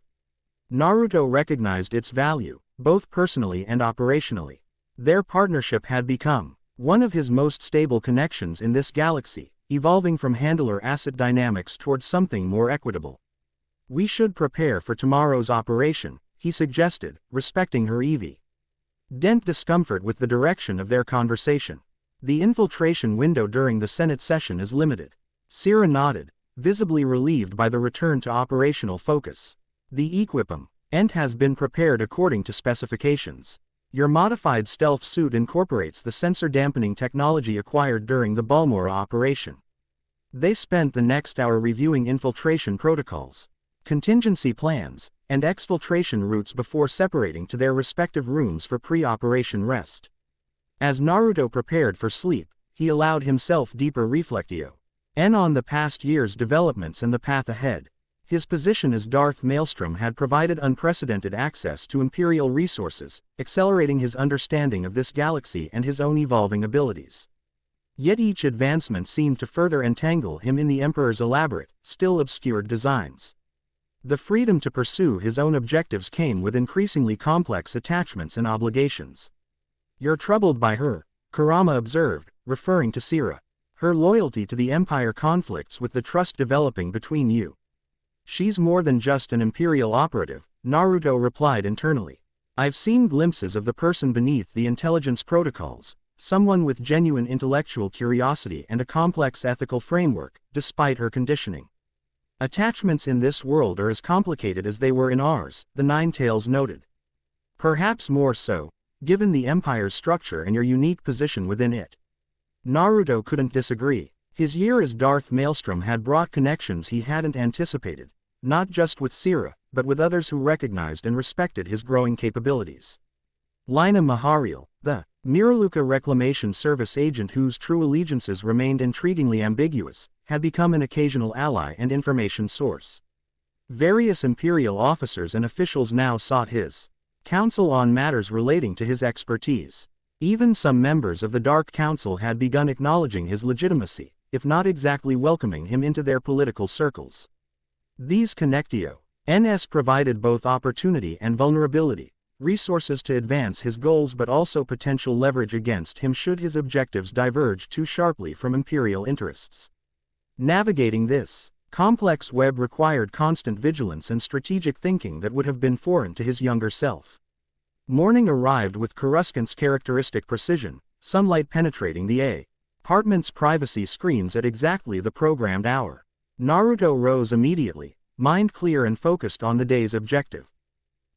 Naruto recognized its value, both personally and operationally. Their partnership had become one of his most stable connections in this galaxy, evolving from handler asset dynamics towards something more equitable. We should prepare for tomorrow's operation, he suggested, respecting her evident discomfort with the direction of their conversation. The infiltration window during the Senate session is limited. Sira nodded, visibly relieved by the return to operational focus. The equipment has been prepared according to specifications. Your modified stealth suit incorporates the sensor dampening technology acquired during the Balmora operation. They spent the next hour reviewing infiltration protocols, contingency plans, and exfiltration routes before separating to their respective rooms for pre-operation rest. As Naruto prepared for sleep, he allowed himself deeper reflectio on the past year's developments and the path ahead. His position as Darth Maelstrom had provided unprecedented access to Imperial resources, accelerating his understanding of this galaxy and his own evolving abilities. Yet each advancement seemed to further entangle him in the Emperor's elaborate, still obscured designs. The freedom to pursue his own objectives came with increasingly complex attachments and obligations. You're troubled by her, Kurama observed, referring to Sira. Her loyalty to the Empire conflicts with the trust developing between you. She's more than just an Imperial operative, Naruto replied internally. I've seen glimpses of the person beneath the intelligence protocols, someone with genuine intellectual curiosity and a complex ethical framework, despite her conditioning. Attachments in this world are as complicated as they were in ours, the Ninetales noted. Perhaps more so, given the Empire's structure and your unique position within it. Naruto couldn't disagree. His year as Darth Maelstrom had brought connections he hadn't anticipated, not just with Sira, but with others who recognized and respected his growing capabilities. Lina Mahariel, the Miraluka Reclamation Service agent whose true allegiances remained intriguingly ambiguous, had become an occasional ally and information source. Various Imperial officers and officials now sought his counsel on matters relating to his expertise. Even some members of the Dark Council had begun acknowledging his legitimacy, if not exactly welcoming him into their political circles. These connections provided both opportunity and vulnerability, resources to advance his goals but also potential leverage against him should his objectives diverge too sharply from Imperial interests. Navigating this complex web required constant vigilance and strategic thinking that would have been foreign to his younger self. Morning arrived with Coruscant's characteristic precision, sunlight penetrating the apartment's privacy screens at exactly the programmed hour. Naruto rose immediately, mind clear and focused on the day's objective.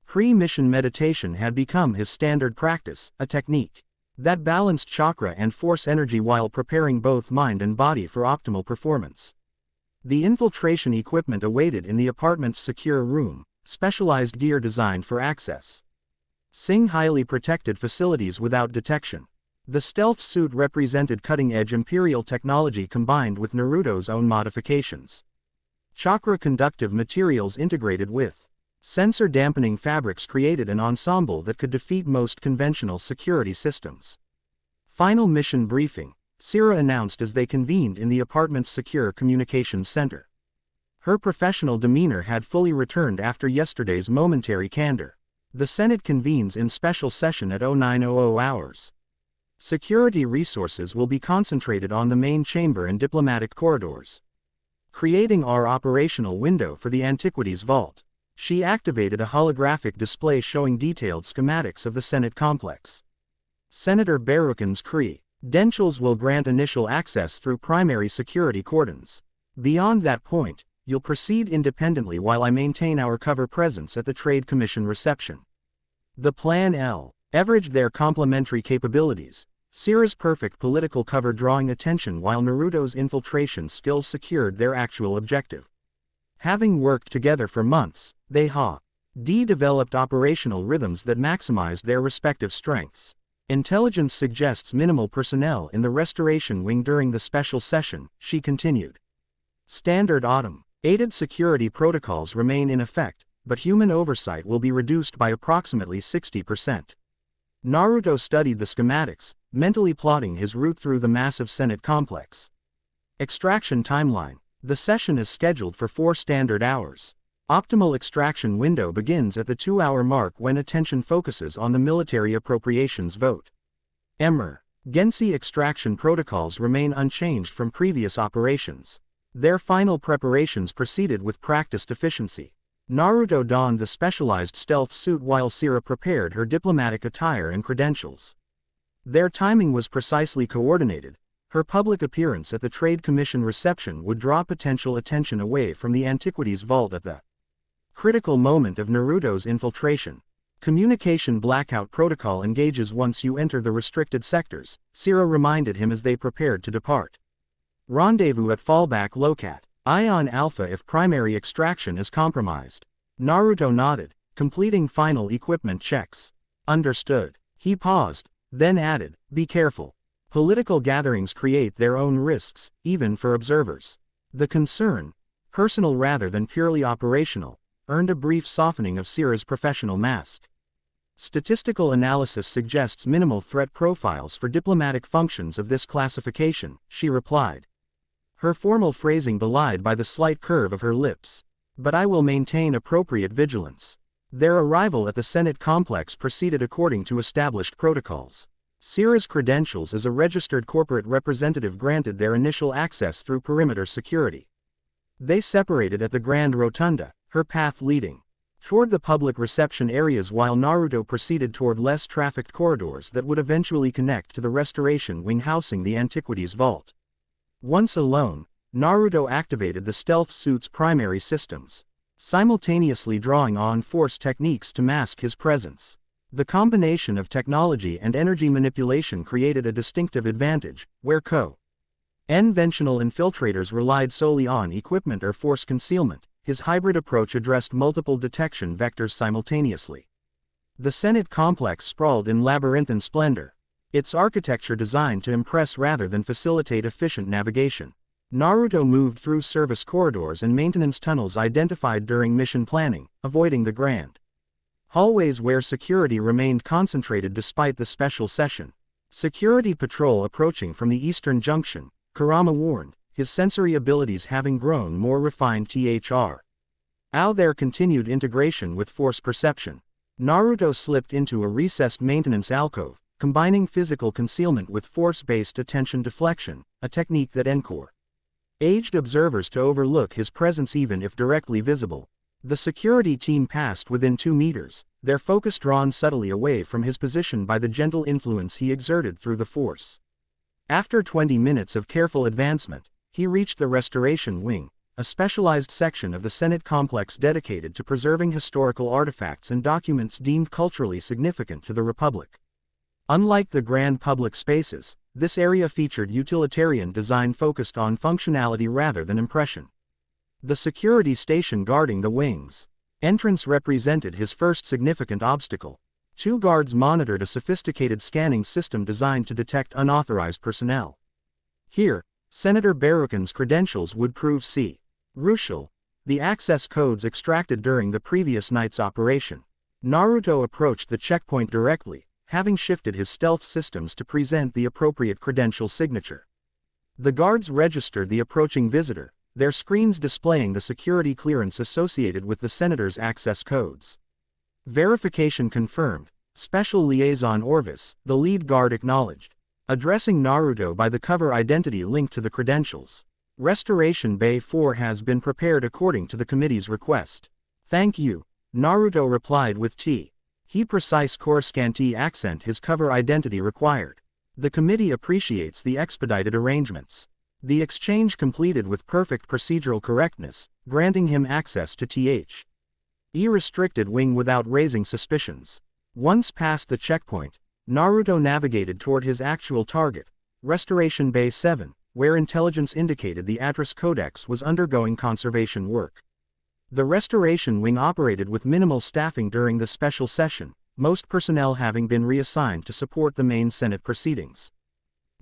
Pre-mission meditation had become his standard practice, a technique that balanced chakra and force energy while preparing both mind and body for optimal performance. The infiltration equipment awaited in the apartment's secure room, specialized gear designed for access. Seeing highly protected facilities without detection. The stealth suit represented cutting-edge Imperial technology combined with Naruto's own modifications. Chakra-conductive materials integrated with sensor-dampening fabrics created an ensemble that could defeat most conventional security systems. Final mission briefing, Sira announced as they convened in the apartment's secure communications center. Her professional demeanor had fully returned after yesterday's momentary candor. The Senate convenes in special session at 0900 hours. Security resources will be concentrated on the main chamber and diplomatic corridors. Creating our operational window for the Antiquities Vault. She activated a holographic display showing detailed schematics of the Senate complex. Senator Baruchan's credentials will grant initial access through primary security cordons. Beyond that point, you'll proceed independently while I maintain our cover presence at the Trade Commission reception. The Plan leveraged their complementary capabilities, Sira's perfect political cover drawing attention while Naruto's infiltration skills secured their actual objective. Having worked together for months, they developed operational rhythms that maximized their respective strengths. Intelligence suggests minimal personnel in the Restoration Wing during the special session, she continued. Standard automated security protocols remain in effect, but human oversight will be reduced by approximately 60%. Naruto studied the schematics, mentally plotting his route through the massive Senate complex. Extraction timeline. The session is scheduled for 4 standard hours. Optimal extraction window begins at the 2-hour mark when attention focuses on the military appropriations vote. Emergency extraction protocols remain unchanged from previous operations. Their final preparations proceeded with practiced efficiency. Naruto donned the specialized stealth suit while Sira prepared her diplomatic attire and credentials. Their timing was precisely coordinated. Her public appearance at the Trade Commission reception would draw potential attention away from the Antiquities Vault at the critical moment of Naruto's infiltration. Communication blackout protocol engages once you enter the restricted sectors, Sira reminded him as they prepared to depart. Rendezvous at fallback locat. Ion Alpha if primary extraction is compromised. Naruto nodded, completing final equipment checks. Understood. He paused, then added, be careful. Political gatherings create their own risks, even for observers. The concern, personal rather than purely operational, earned a brief softening of Sira's professional mask. Statistical analysis suggests minimal threat profiles for diplomatic functions of this classification, she replied. Her formal phrasing belied by the slight curve of her lips. But I will maintain appropriate vigilance. Their arrival at the Senate complex proceeded according to established protocols. Sira's credentials as a registered corporate representative granted their initial access through perimeter security. They separated at the Grand Rotunda, her path leading toward the public reception areas while Naruto proceeded toward less trafficked corridors that would eventually connect to the Restoration Wing housing the Antiquities Vault. Once alone, Naruto activated the stealth suit's primary systems, simultaneously drawing on force techniques to mask his presence. The combination of technology and energy manipulation created a distinctive advantage, where conventional infiltrators relied solely on equipment or force concealment. His hybrid approach addressed multiple detection vectors simultaneously. The Senate complex sprawled in labyrinthine splendor, its architecture designed to impress rather than facilitate efficient navigation. Naruto moved through service corridors and maintenance tunnels identified during mission planning, avoiding the grand hallways where security remained concentrated despite the special session. Security patrol approaching from the eastern junction, Kurama warned, his sensory abilities having grown more refined their continued integration with force perception. Naruto slipped into a recessed maintenance alcove, combining physical concealment with force-based attention deflection, a technique that encouraged observers to overlook his presence even if directly visible. The security team passed within 2 meters, their focus drawn subtly away from his position by the gentle influence he exerted through the force. After 20 minutes of careful advancement, he reached the Restoration Wing, a specialized section of the Senate complex dedicated to preserving historical artifacts and documents deemed culturally significant to the Republic. Unlike the grand public spaces, this area featured utilitarian design focused on functionality rather than impression. The security station guarding the wing's entrance represented his first significant obstacle. 2 guards monitored a sophisticated scanning system designed to detect unauthorized personnel. Here, Senator Baruchan's credentials would prove crucial, the access codes extracted during the previous night's operation. Naruto approached the checkpoint directly, having shifted his stealth systems to present the appropriate credential signature. The guards registered the approaching visitor, their screens displaying the security clearance associated with the senator's access codes. Verification confirmed. Special Liaison Orvis, the lead guard acknowledged, addressing Naruto by the cover identity linked to the credentials. Restoration Bay 4 has been prepared according to the committee's request. Thank you, Naruto replied with he precise Coruscant accent his cover identity required. The committee appreciates the expedited arrangements. The exchange completed with perfect procedural correctness, granting him access to restricted wing without raising suspicions. Once past the checkpoint, Naruto navigated toward his actual target, Restoration Bay 7, where intelligence indicated the Atris Codex was undergoing conservation work. The Restoration Wing operated with minimal staffing during the special session, most personnel having been reassigned to support the main Senate proceedings.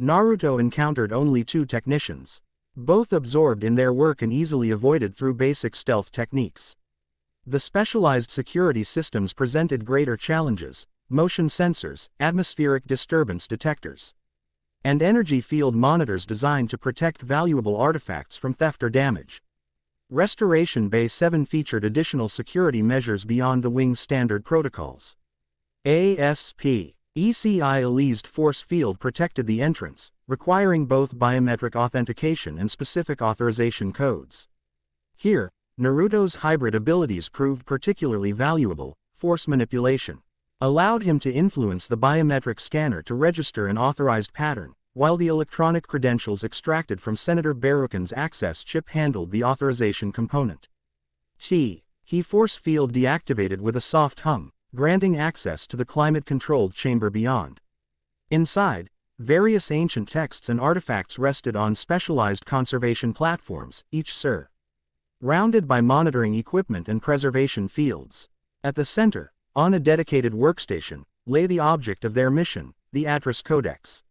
Naruto encountered only 2 technicians, both absorbed in their work and easily avoided through basic stealth techniques. The specialized security systems presented greater challenges: motion sensors, atmospheric disturbance detectors, and energy field monitors designed to protect valuable artifacts from theft or damage. Restoration Bay 7 featured additional security measures beyond the wing's standard protocols. ECI-Elized force field protected the entrance, requiring both biometric authentication and specific authorization codes. Here, Naruto's hybrid abilities proved particularly valuable. Force manipulation allowed him to influence the biometric scanner to register an authorized pattern, while the electronic credentials extracted from Senator Baruchan's access chip handled the authorization component. He force field deactivated with a soft hum, granting access to the climate-controlled chamber beyond. Inside, various ancient texts and artifacts rested on specialized conservation platforms, each surrounded by monitoring equipment and preservation fields. At the center, on a dedicated workstation, lay the object of their mission, the Atris Codex.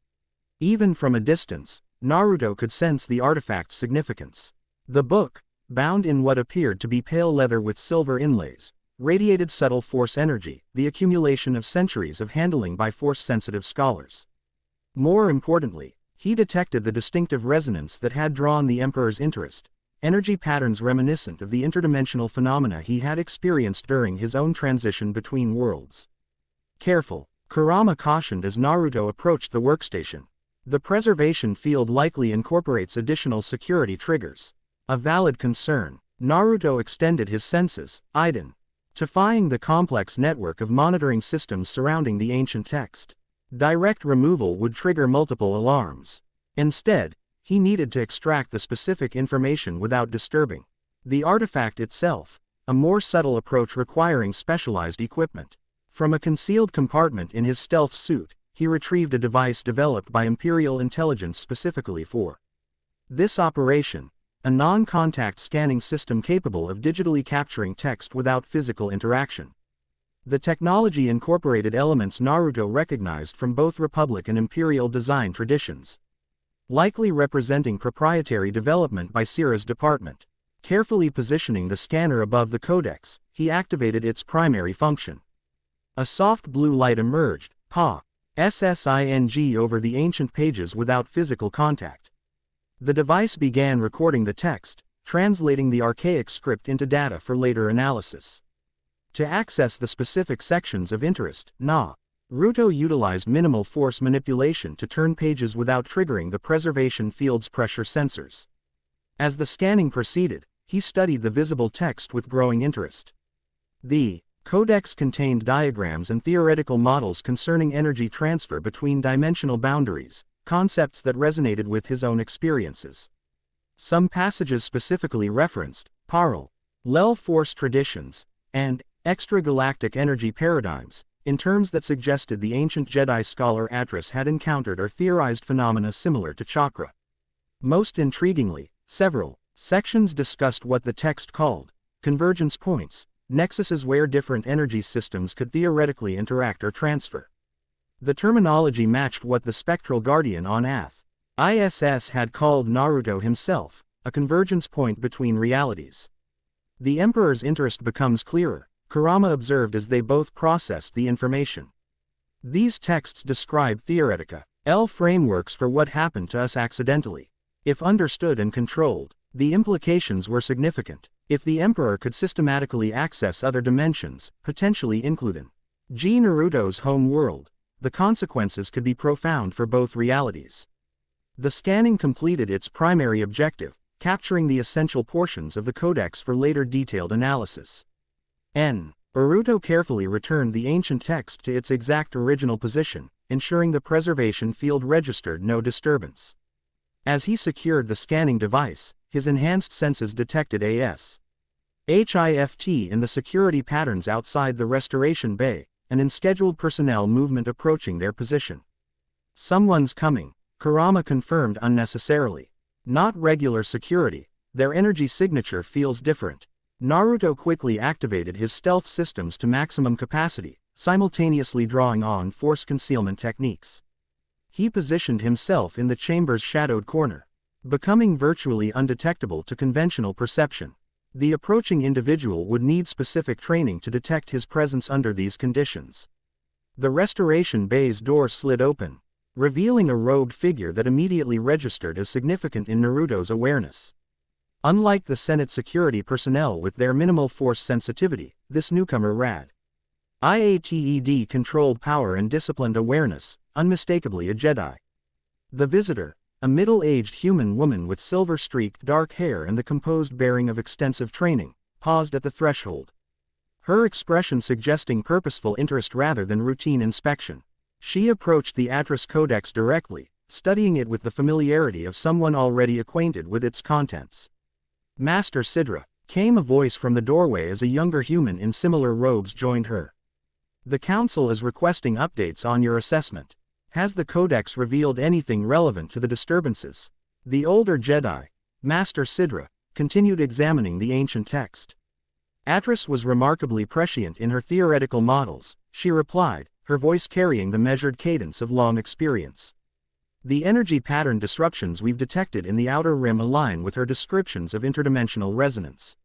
Even from a distance, Naruto could sense the artifact's significance. The book, bound in what appeared to be pale leather with silver inlays, radiated subtle force energy, the accumulation of centuries of handling by force-sensitive scholars. More importantly, he detected the distinctive resonance that had drawn the Emperor's interest, energy patterns reminiscent of the interdimensional phenomena he had experienced during his own transition between worlds. Careful, Kurama cautioned as Naruto approached the workstation. The preservation field likely incorporates additional security triggers. A valid concern. Naruto extended his senses, identifying the complex network of monitoring systems surrounding the ancient text. Direct removal would trigger multiple alarms. Instead, He needed to extract the specific information without disturbing the artifact itself, a more subtle approach requiring specialized equipment. From a concealed compartment in his stealth suit, he retrieved a device developed by Imperial Intelligence specifically for this operation, a non-contact scanning system capable of digitally capturing text without physical interaction. The technology incorporated elements Naruto recognized from both Republic and Imperial design traditions, likely representing proprietary development by Sira's department. Carefully positioning the scanner above the codex, he activated its primary function. A soft blue light emerged, SSING over the ancient pages without physical contact. The device began recording the text, translating the archaic script into data for later analysis. To access the specific sections of interest, Naruto utilized minimal force manipulation to turn pages without triggering the preservation field's pressure sensors. As the scanning proceeded, he studied the visible text with growing interest. The codex contained diagrams and theoretical models concerning energy transfer between dimensional boundaries, concepts that resonated with his own experiences. Some passages specifically referenced parallel force traditions and extragalactic energy paradigms, in terms that suggested the ancient Jedi scholar Atris had encountered or theorized phenomena similar to chakra. Most intriguingly, several sections discussed what the text called convergence points, nexuses where different energy systems could theoretically interact or transfer. The terminology matched what the spectral guardian on ISS had called Naruto himself, a convergence point between realities. The Emperor's interest becomes clearer, Kurama observed as they both processed the information. These texts describe theoretica, frameworks for what happened to us accidentally. If understood and controlled, the implications were significant. If the Emperor could systematically access other dimensions, potentially including Naruto's home world, the consequences could be profound for both realities. The scanning completed its primary objective, capturing the essential portions of the codex for later detailed analysis. Naruto carefully returned the ancient text to its exact original position, ensuring the preservation field registered no disturbance. As he secured the scanning device, his enhanced senses detected HIFT in the security patterns outside the restoration bay, and in scheduled personnel movement approaching their position. Someone's coming, Kurama confirmed unnecessarily. Not regular security, their energy signature feels different. Naruto quickly activated his stealth systems to maximum capacity, simultaneously drawing on force concealment techniques. He positioned himself in the chamber's shadowed corner, becoming virtually undetectable to conventional perception. The approaching individual would need specific training to detect his presence under these conditions. The restoration bay's door slid open, revealing a robed figure that immediately registered as significant in Naruto's awareness. Unlike the Senate security personnel with their minimal force sensitivity, this newcomer had IATED-controlled power and disciplined awareness, unmistakably a Jedi. The visitor, a middle-aged human woman with silver-streaked dark hair and the composed bearing of extensive training, paused at the threshold. Her expression suggesting purposeful interest rather than routine inspection. She approached the Atris Codex directly, studying it with the familiarity of someone already acquainted with its contents. Master Sidra, came a voice from the doorway as a younger human in similar robes joined her. The Council is requesting updates on your assessment. Has the Codex revealed anything relevant to the disturbances? The older Jedi, Master Sidra, continued examining the ancient text. Atris was remarkably prescient in her theoretical models, she replied, her voice carrying the measured cadence of long experience. The energy pattern disruptions we've detected in the outer rim align with her descriptions of interdimensional resonance.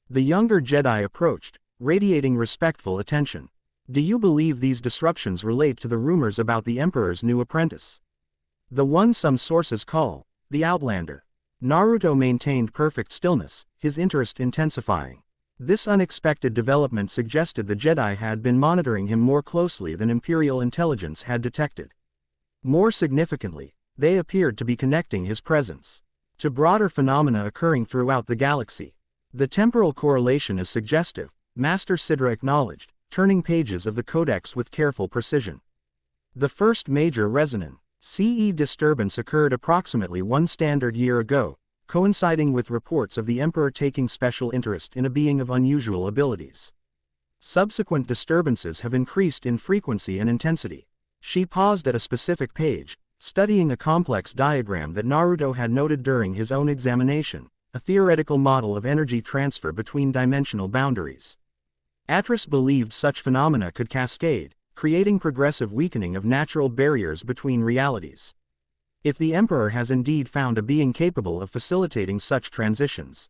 The younger Jedi approached, radiating respectful attention. Do you believe these disruptions relate to the rumors about the Emperor's new apprentice? The one some sources call the Outlander. Naruto maintained perfect stillness, his interest intensifying. This unexpected development suggested the Jedi had been monitoring him more closely than Imperial intelligence had detected. More significantly, they appeared to be connecting his presence to broader phenomena occurring throughout the galaxy. The temporal correlation is suggestive, Master Sidra acknowledged, turning pages of the Codex with careful precision. The first major resonance CE disturbance occurred approximately 1 standard year ago, coinciding with reports of the Emperor taking special interest in a being of unusual abilities. Subsequent disturbances have increased in frequency and intensity. She paused at a specific page, studying a complex diagram that Naruto had noted during his own examination, a theoretical model of energy transfer between dimensional boundaries. Atris believed such phenomena could cascade, creating progressive weakening of natural barriers between realities. If the Emperor has indeed found a being capable of facilitating such transitions,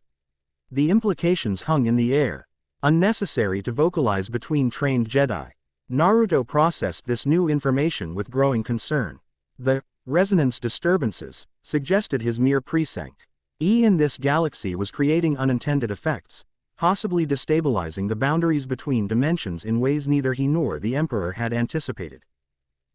the implications hung in the air, unnecessary to vocalize between trained Jedi. Naruto processed this new information with growing concern. The resonance disturbances suggested his mere presync in this galaxy was creating unintended effects, possibly destabilizing the boundaries between dimensions in ways neither he nor the Emperor had anticipated.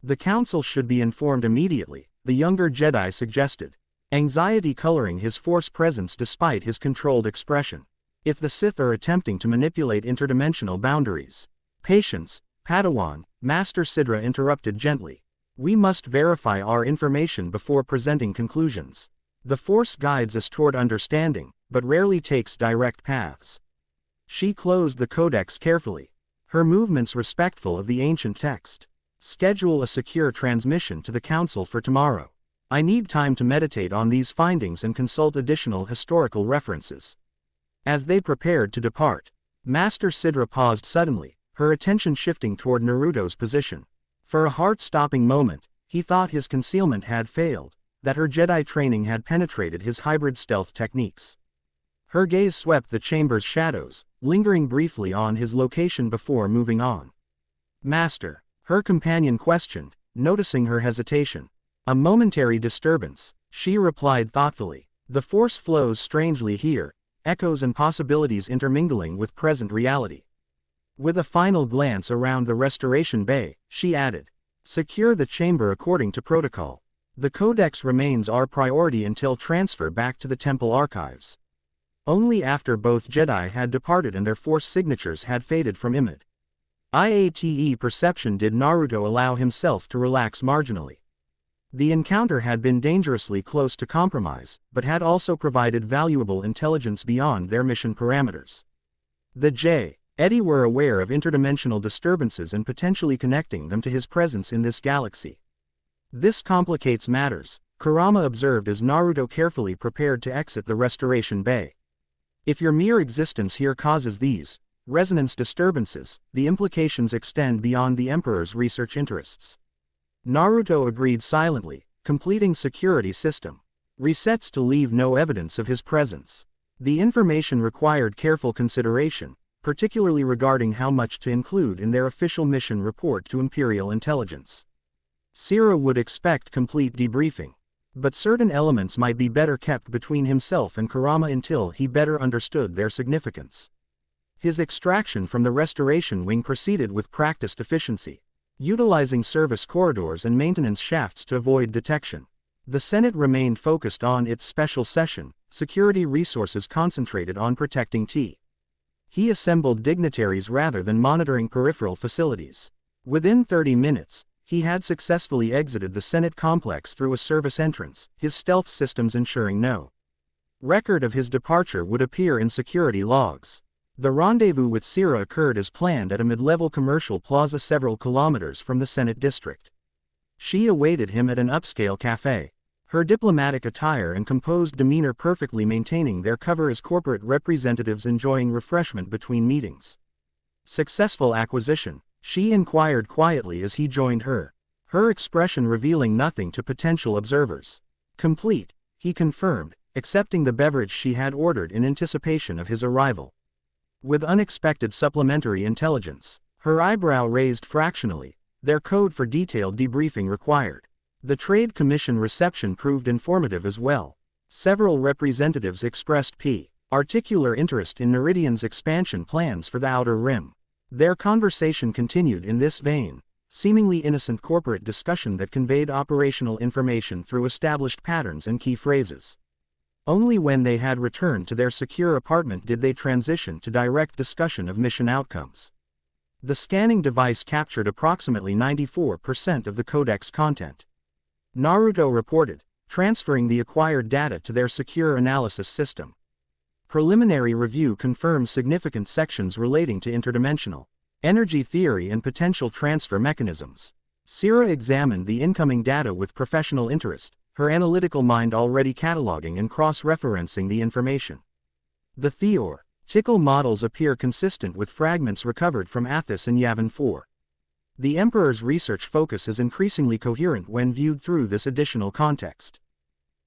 The Council should be informed immediately, the younger Jedi suggested, anxiety coloring his Force presence despite his controlled expression. If the Sith are attempting to manipulate interdimensional boundaries. Patience, Padawan, Master Sidra interrupted gently. We must verify our information before presenting conclusions. The Force guides us toward understanding, but rarely takes direct paths. She closed the codex carefully, her movements respectful of the ancient text. Schedule a secure transmission to the Council for tomorrow. I need time to meditate on these findings and consult additional historical references. As they prepared to depart, Master Sidra paused suddenly, her attention shifting toward Naruto's position. For a heart-stopping moment, he thought his concealment had failed, that her Jedi training had penetrated his hybrid stealth techniques. Her gaze swept the chamber's shadows, lingering briefly on his location before moving on. Master, her companion questioned, noticing her hesitation. A momentary disturbance, she replied thoughtfully. The Force flows strangely here, echoes and possibilities intermingling with present reality. With a final glance around the Restoration Bay, she added, secure the chamber according to protocol. The Codex remains our priority until transfer back to the Temple Archives. Only after both Jedi had departed and their Force signatures had faded from Imid. IATE perception did Naruto allow himself to relax marginally. The encounter had been dangerously close to compromise, but had also provided valuable intelligence beyond their mission parameters. The Eddie were aware of interdimensional disturbances and potentially connecting them to his presence in this galaxy. This complicates matters, Kurama observed as Naruto carefully prepared to exit the Restoration Bay. If your mere existence here causes these resonance disturbances, the implications extend beyond the Emperor's research interests. Naruto agreed silently, completing security system resets to leave no evidence of his presence. The information required careful consideration, particularly regarding how much to include in their official mission report to Imperial Intelligence. Sira would expect complete debriefing, but certain elements might be better kept between himself and Kurama until he better understood their significance. His extraction from the Restoration Wing proceeded with practiced efficiency, utilizing service corridors and maintenance shafts to avoid detection. The Senate remained focused on its special session, security resources concentrated on protecting T. He assembled dignitaries rather than monitoring peripheral facilities. Within 30 minutes, he had successfully exited the Senate complex through a service entrance, his stealth systems ensuring no record of his departure would appear in security logs. The rendezvous with Sira occurred as planned at a mid-level commercial plaza several kilometers from the Senate district. She awaited him at an upscale cafe, her diplomatic attire and composed demeanor perfectly maintaining their cover as corporate representatives enjoying refreshment between meetings. Successful acquisition, she inquired quietly as he joined her, her expression revealing nothing to potential observers. Complete, he confirmed, accepting the beverage she had ordered in anticipation of his arrival. With unexpected supplementary intelligence, her eyebrow raised fractionally, their code for detailed debriefing required. The Trade Commission reception proved informative as well. Several representatives expressed particular interest in Meridian's expansion plans for the Outer Rim. Their conversation continued in this vein, seemingly innocent corporate discussion that conveyed operational information through established patterns and key phrases. Only when they had returned to their secure apartment did they transition to direct discussion of mission outcomes. The scanning device captured approximately 94% of the codex content. Naruto reported, transferring the acquired data to their secure analysis system. Preliminary review confirms significant sections relating to interdimensional energy theory and potential transfer mechanisms. Sira examined the incoming data with professional interest, her analytical mind already cataloging and cross-referencing the information. The theoretical models appear consistent with fragments recovered from Athos and Yavin 4. The Emperor's research focus is increasingly coherent when viewed through this additional context.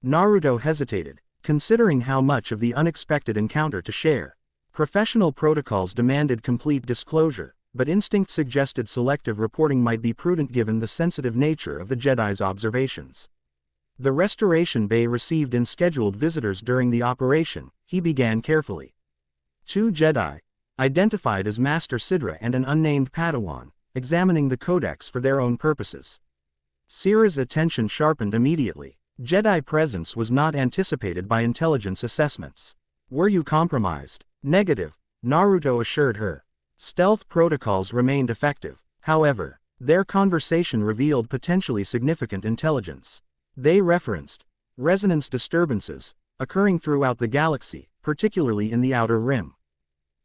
Naruto hesitated, considering how much of the unexpected encounter to share. Professional protocols demanded complete disclosure, but instinct suggested selective reporting might be prudent given the sensitive nature of the Jedi's observations. The Restoration Bay received unscheduled visitors during the operation, he began carefully. 2 Jedi, identified as Master Sidra and an unnamed Padawan, examining the codex for their own purposes. Sira's attention sharpened immediately. Jedi presence was not anticipated by intelligence assessments. Were you compromised? Negative, Naruto assured her. Stealth protocols remained effective. However, their conversation revealed potentially significant intelligence. They referenced resonance disturbances occurring throughout the galaxy, particularly in the outer rim.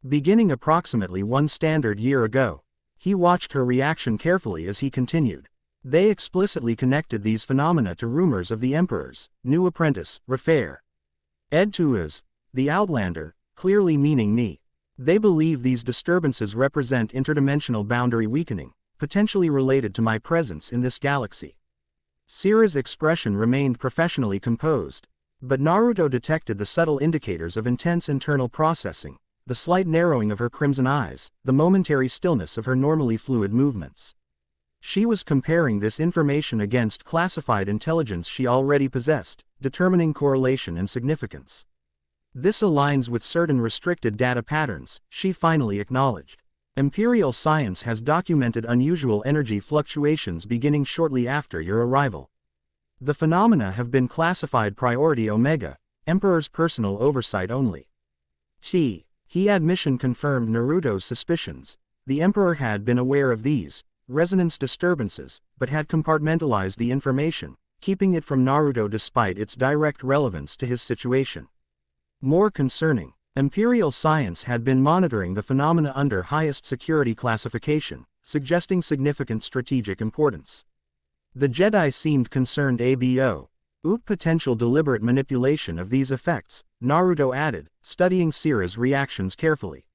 Beginning approximately 1 standard year ago, he watched her reaction carefully as he continued. They explicitly connected these phenomena to rumors of the Emperor's new apprentice, Refair. Ed-Tuaz, the Outlander, clearly meaning me. They believe these disturbances represent interdimensional boundary weakening, potentially related to my presence in this galaxy. Sira's expression remained professionally composed, but Naruto detected the subtle indicators of intense internal processing, the slight narrowing of her crimson eyes, the momentary stillness of her normally fluid movements. She was comparing this information against classified intelligence she already possessed, determining correlation and significance. This aligns with certain restricted data patterns, she finally acknowledged. Imperial science has documented unusual energy fluctuations beginning shortly after your arrival. The phenomena have been classified Priority Omega, Emperor's personal oversight only. He admission confirmed Naruto's suspicions. The Emperor had been aware of these resonance disturbances, but had compartmentalized the information, keeping it from Naruto despite its direct relevance to his situation. More concerning, Imperial science had been monitoring the phenomena under highest security classification, suggesting significant strategic importance. The Jedi seemed concerned about potential deliberate manipulation of these effects, Naruto added, studying Sira's reactions carefully.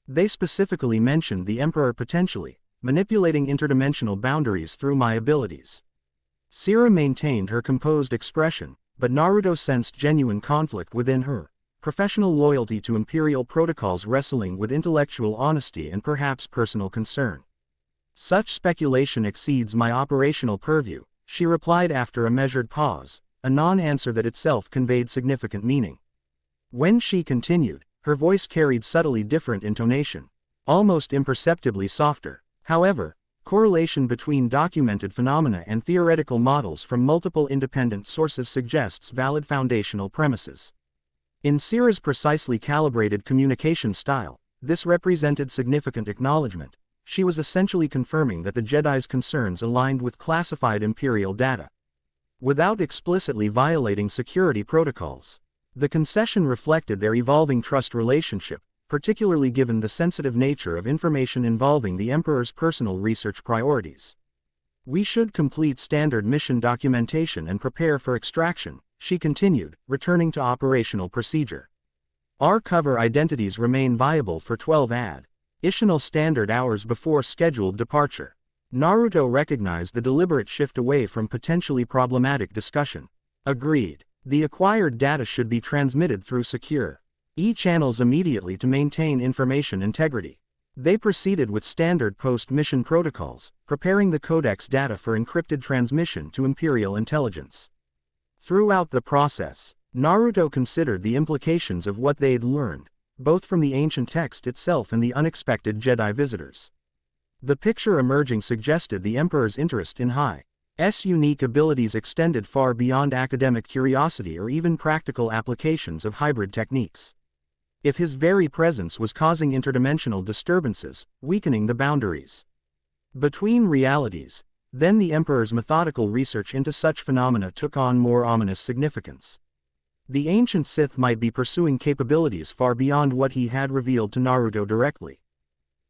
They specifically mentioned the Emperor potentially manipulating interdimensional boundaries through my abilities. Sira maintained her composed expression, but Naruto sensed genuine conflict within her. Professional loyalty to Imperial protocols wrestling with intellectual honesty and perhaps personal concern. Such speculation exceeds my operational purview, she replied after a measured pause, a non-answer that itself conveyed significant meaning. When she continued, her voice carried subtly different intonation, almost imperceptibly softer. However, correlation between documented phenomena and theoretical models from multiple independent sources suggests valid foundational premises. In Sira's precisely calibrated communication style, this represented significant acknowledgement. She was essentially confirming that the Jedi's concerns aligned with classified Imperial data, without explicitly violating security protocols. The concession reflected their evolving trust relationship, particularly given the sensitive nature of information involving the Emperor's personal research priorities. We should complete standard mission documentation and prepare for extraction, she continued, returning to operational procedure. Our cover identities remain viable for 12 additional standard hours before scheduled departure. Naruto recognized the deliberate shift away from potentially problematic discussion. Agreed. The acquired data should be transmitted through secure channels immediately to maintain information integrity. They proceeded with standard post-mission protocols, preparing the codex data for encrypted transmission to Imperial intelligence. Throughout the process, Naruto considered the implications of what they'd learned, both from the ancient text itself and the unexpected Jedi visitors. The picture emerging suggested the Emperor's interest in High's unique abilities extended far beyond academic curiosity or even practical applications of hybrid techniques. If his very presence was causing interdimensional disturbances, weakening the boundaries between realities, Then the Emperor's methodical research into such phenomena took on more ominous significance. The ancient Sith might be pursuing capabilities far beyond what he had revealed to Naruto directly.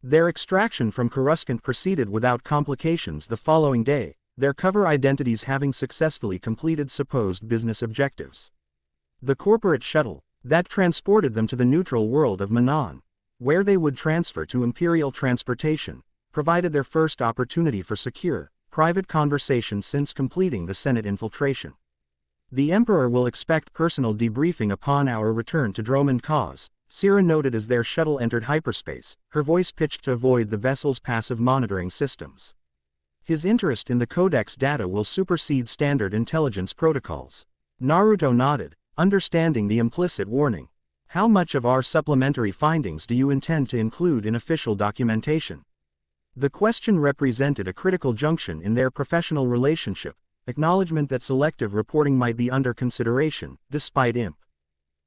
Their extraction from Coruscant proceeded without complications the following day, their cover identities having successfully completed supposed business objectives. The corporate shuttle that transported them to the neutral world of Manon, where they would transfer to Imperial transportation, provided their first opportunity for secure, private conversation since completing the Senate infiltration. The Emperor will expect personal debriefing upon our return to Dromund Kaas, Sira noted as their shuttle entered hyperspace, her voice pitched to avoid the vessel's passive monitoring systems. His interest in the Codex data will supersede standard intelligence protocols. Naruto nodded, understanding the implicit warning. How much of our supplementary findings do you intend to include in official documentation? The question represented a critical junction in their professional relationship, acknowledgement that selective reporting might be under consideration, despite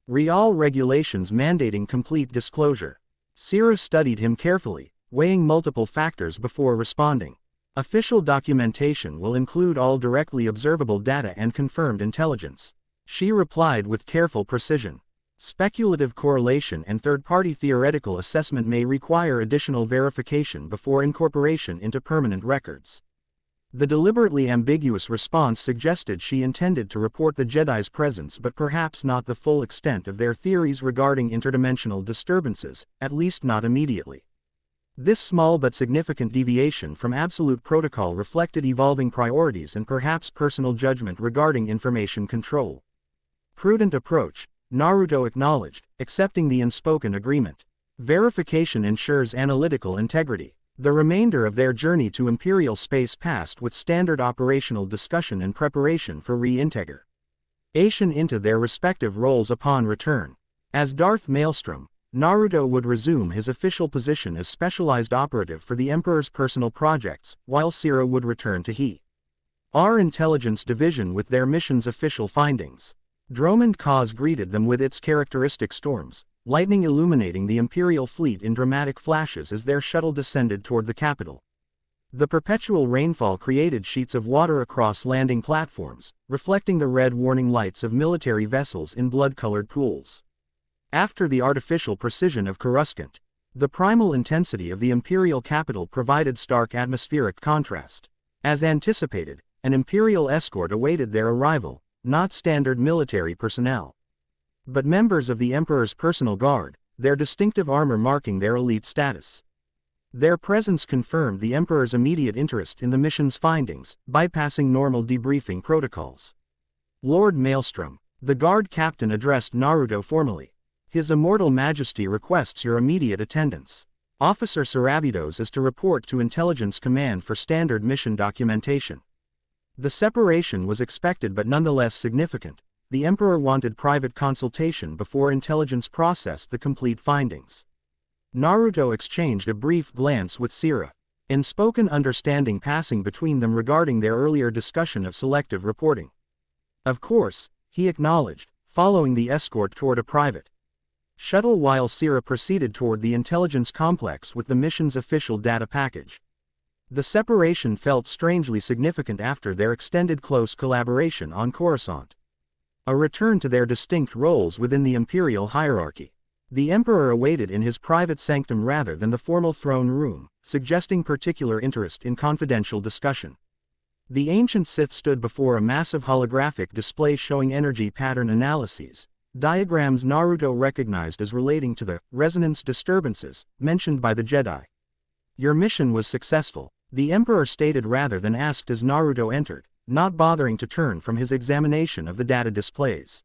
Real regulations mandating complete disclosure. Sira studied him carefully, weighing multiple factors before responding. Official documentation will include all directly observable data and confirmed intelligence. She replied with careful precision. Speculative correlation and third-party theoretical assessment may require additional verification before incorporation into permanent records. The deliberately ambiguous response suggested she intended to report the Jedi's presence but perhaps not the full extent of their theories regarding interdimensional disturbances, at least not immediately. This small but significant deviation from absolute protocol reflected evolving priorities and perhaps personal judgment regarding information control. Prudent approach, Naruto acknowledged, accepting the unspoken agreement. Verification ensures analytical integrity. The remainder of their journey to Imperial space passed with standard operational discussion and preparation for reintegration into their respective roles upon return. As Darth Maelstrom, Naruto would resume his official position as specialized operative for the Emperor's personal projects, while Sira would return to our intelligence division with their mission's official findings. Dromund Kaas greeted them with its characteristic storms, lightning illuminating the Imperial fleet in dramatic flashes as their shuttle descended toward the capital. The perpetual rainfall created sheets of water across landing platforms, reflecting the red warning lights of military vessels in blood-colored pools. After the artificial precision of Coruscant, the primal intensity of the Imperial capital provided stark atmospheric contrast. As anticipated, an Imperial escort awaited their arrival, not standard military personnel, but members of the Emperor's personal guard, their distinctive armor marking their elite status. Their presence confirmed the Emperor's immediate interest in the mission's findings, bypassing normal debriefing protocols. Lord Maelstrom, the guard captain addressed Naruto formally. His Immortal Majesty requests your immediate attendance. Officer Saravidos is to report to Intelligence Command for standard mission documentation. The separation was expected but nonetheless significant. The Emperor wanted private consultation before intelligence processed the complete findings. Naruto exchanged a brief glance with Sira, unspoken understanding passing between them regarding their earlier discussion of selective reporting. Of course, he acknowledged, following the escort toward a private shuttle while Sira proceeded toward the intelligence complex with the mission's official data package. The separation felt strangely significant after their extended close collaboration on Coruscant. A return to their distinct roles within the Imperial hierarchy. The Emperor awaited in his private sanctum rather than the formal throne room, suggesting particular interest in confidential discussion. The ancient Sith stood before a massive holographic display showing energy pattern analyses, diagrams Naruto recognized as relating to the resonance disturbances mentioned by the Jedi. Your mission was successful, the Emperor stated rather than asked as Naruto entered, not bothering to turn from his examination of the data displays.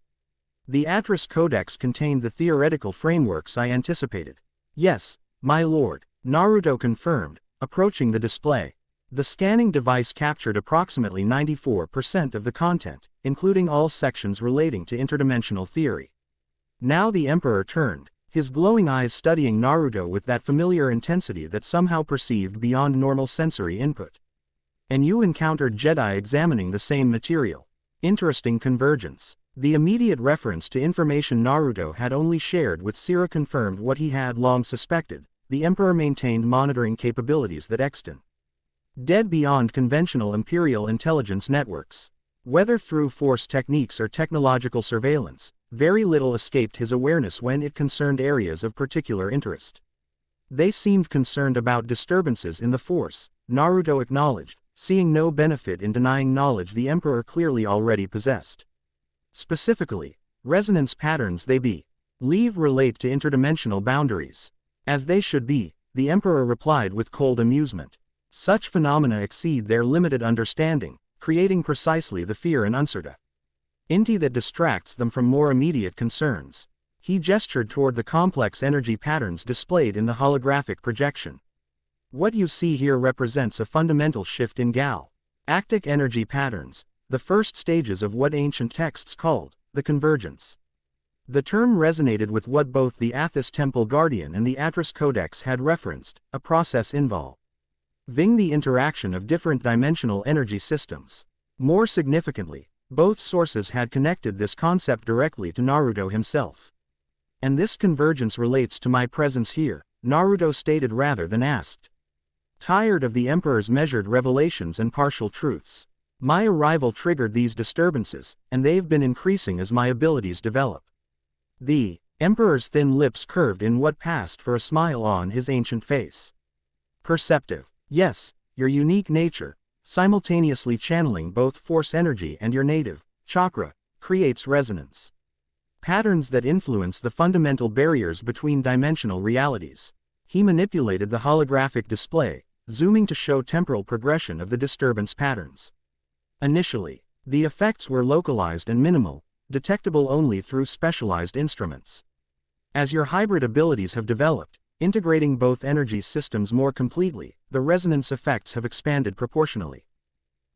The Atris Codex contained the theoretical frameworks I anticipated. Yes, my lord, Naruto confirmed, approaching the display. The scanning device captured approximately 94% of the content, including all sections relating to interdimensional theory. Now the Emperor turned, his glowing eyes studying Naruto with that familiar intensity that somehow perceived beyond normal sensory input. And you encountered Jedi examining the same material. Interesting convergence. The immediate reference to information Naruto had only shared with Sira confirmed what he had long suspected. The Emperor maintained monitoring capabilities that extend Dead beyond conventional imperial intelligence networks. Whether through force techniques or technological surveillance, very little escaped his awareness when it concerned areas of particular interest. They seemed concerned about disturbances in the force, Naruto acknowledged, seeing no benefit in denying knowledge the Emperor clearly already possessed. Specifically, resonance patterns they believe relate to interdimensional boundaries. As they should be, the Emperor replied with cold amusement. Such phenomena exceed their limited understanding, creating precisely the fear and uncertainty that distracts them from more immediate concerns. He gestured toward the complex energy patterns displayed in the holographic projection. What you see here represents a fundamental shift in galactic energy patterns, the first stages of what ancient texts called the convergence. The term resonated with what both the Athos Temple Guardian and the Atris Codex had referenced, a process involving the interaction of different dimensional energy systems. More significantly, both sources had connected this concept directly to Naruto himself. And this convergence relates to my presence here, Naruto stated rather than asked. Tired of the Emperor's measured revelations and partial truths. My arrival triggered these disturbances, and they've been increasing as my abilities develop. The Emperor's thin lips curved in what passed for a smile on his ancient face. Perceptive. Yes, your unique nature, simultaneously channeling both force energy and your native chakra, creates resonance patterns that influence the fundamental barriers between dimensional realities. He manipulated the holographic display, zooming to show temporal progression of the disturbance patterns. Initially, the effects were localized and minimal, detectable only through specialized instruments. As your hybrid abilities have developed, integrating both energy systems more completely, the resonance effects have expanded proportionally.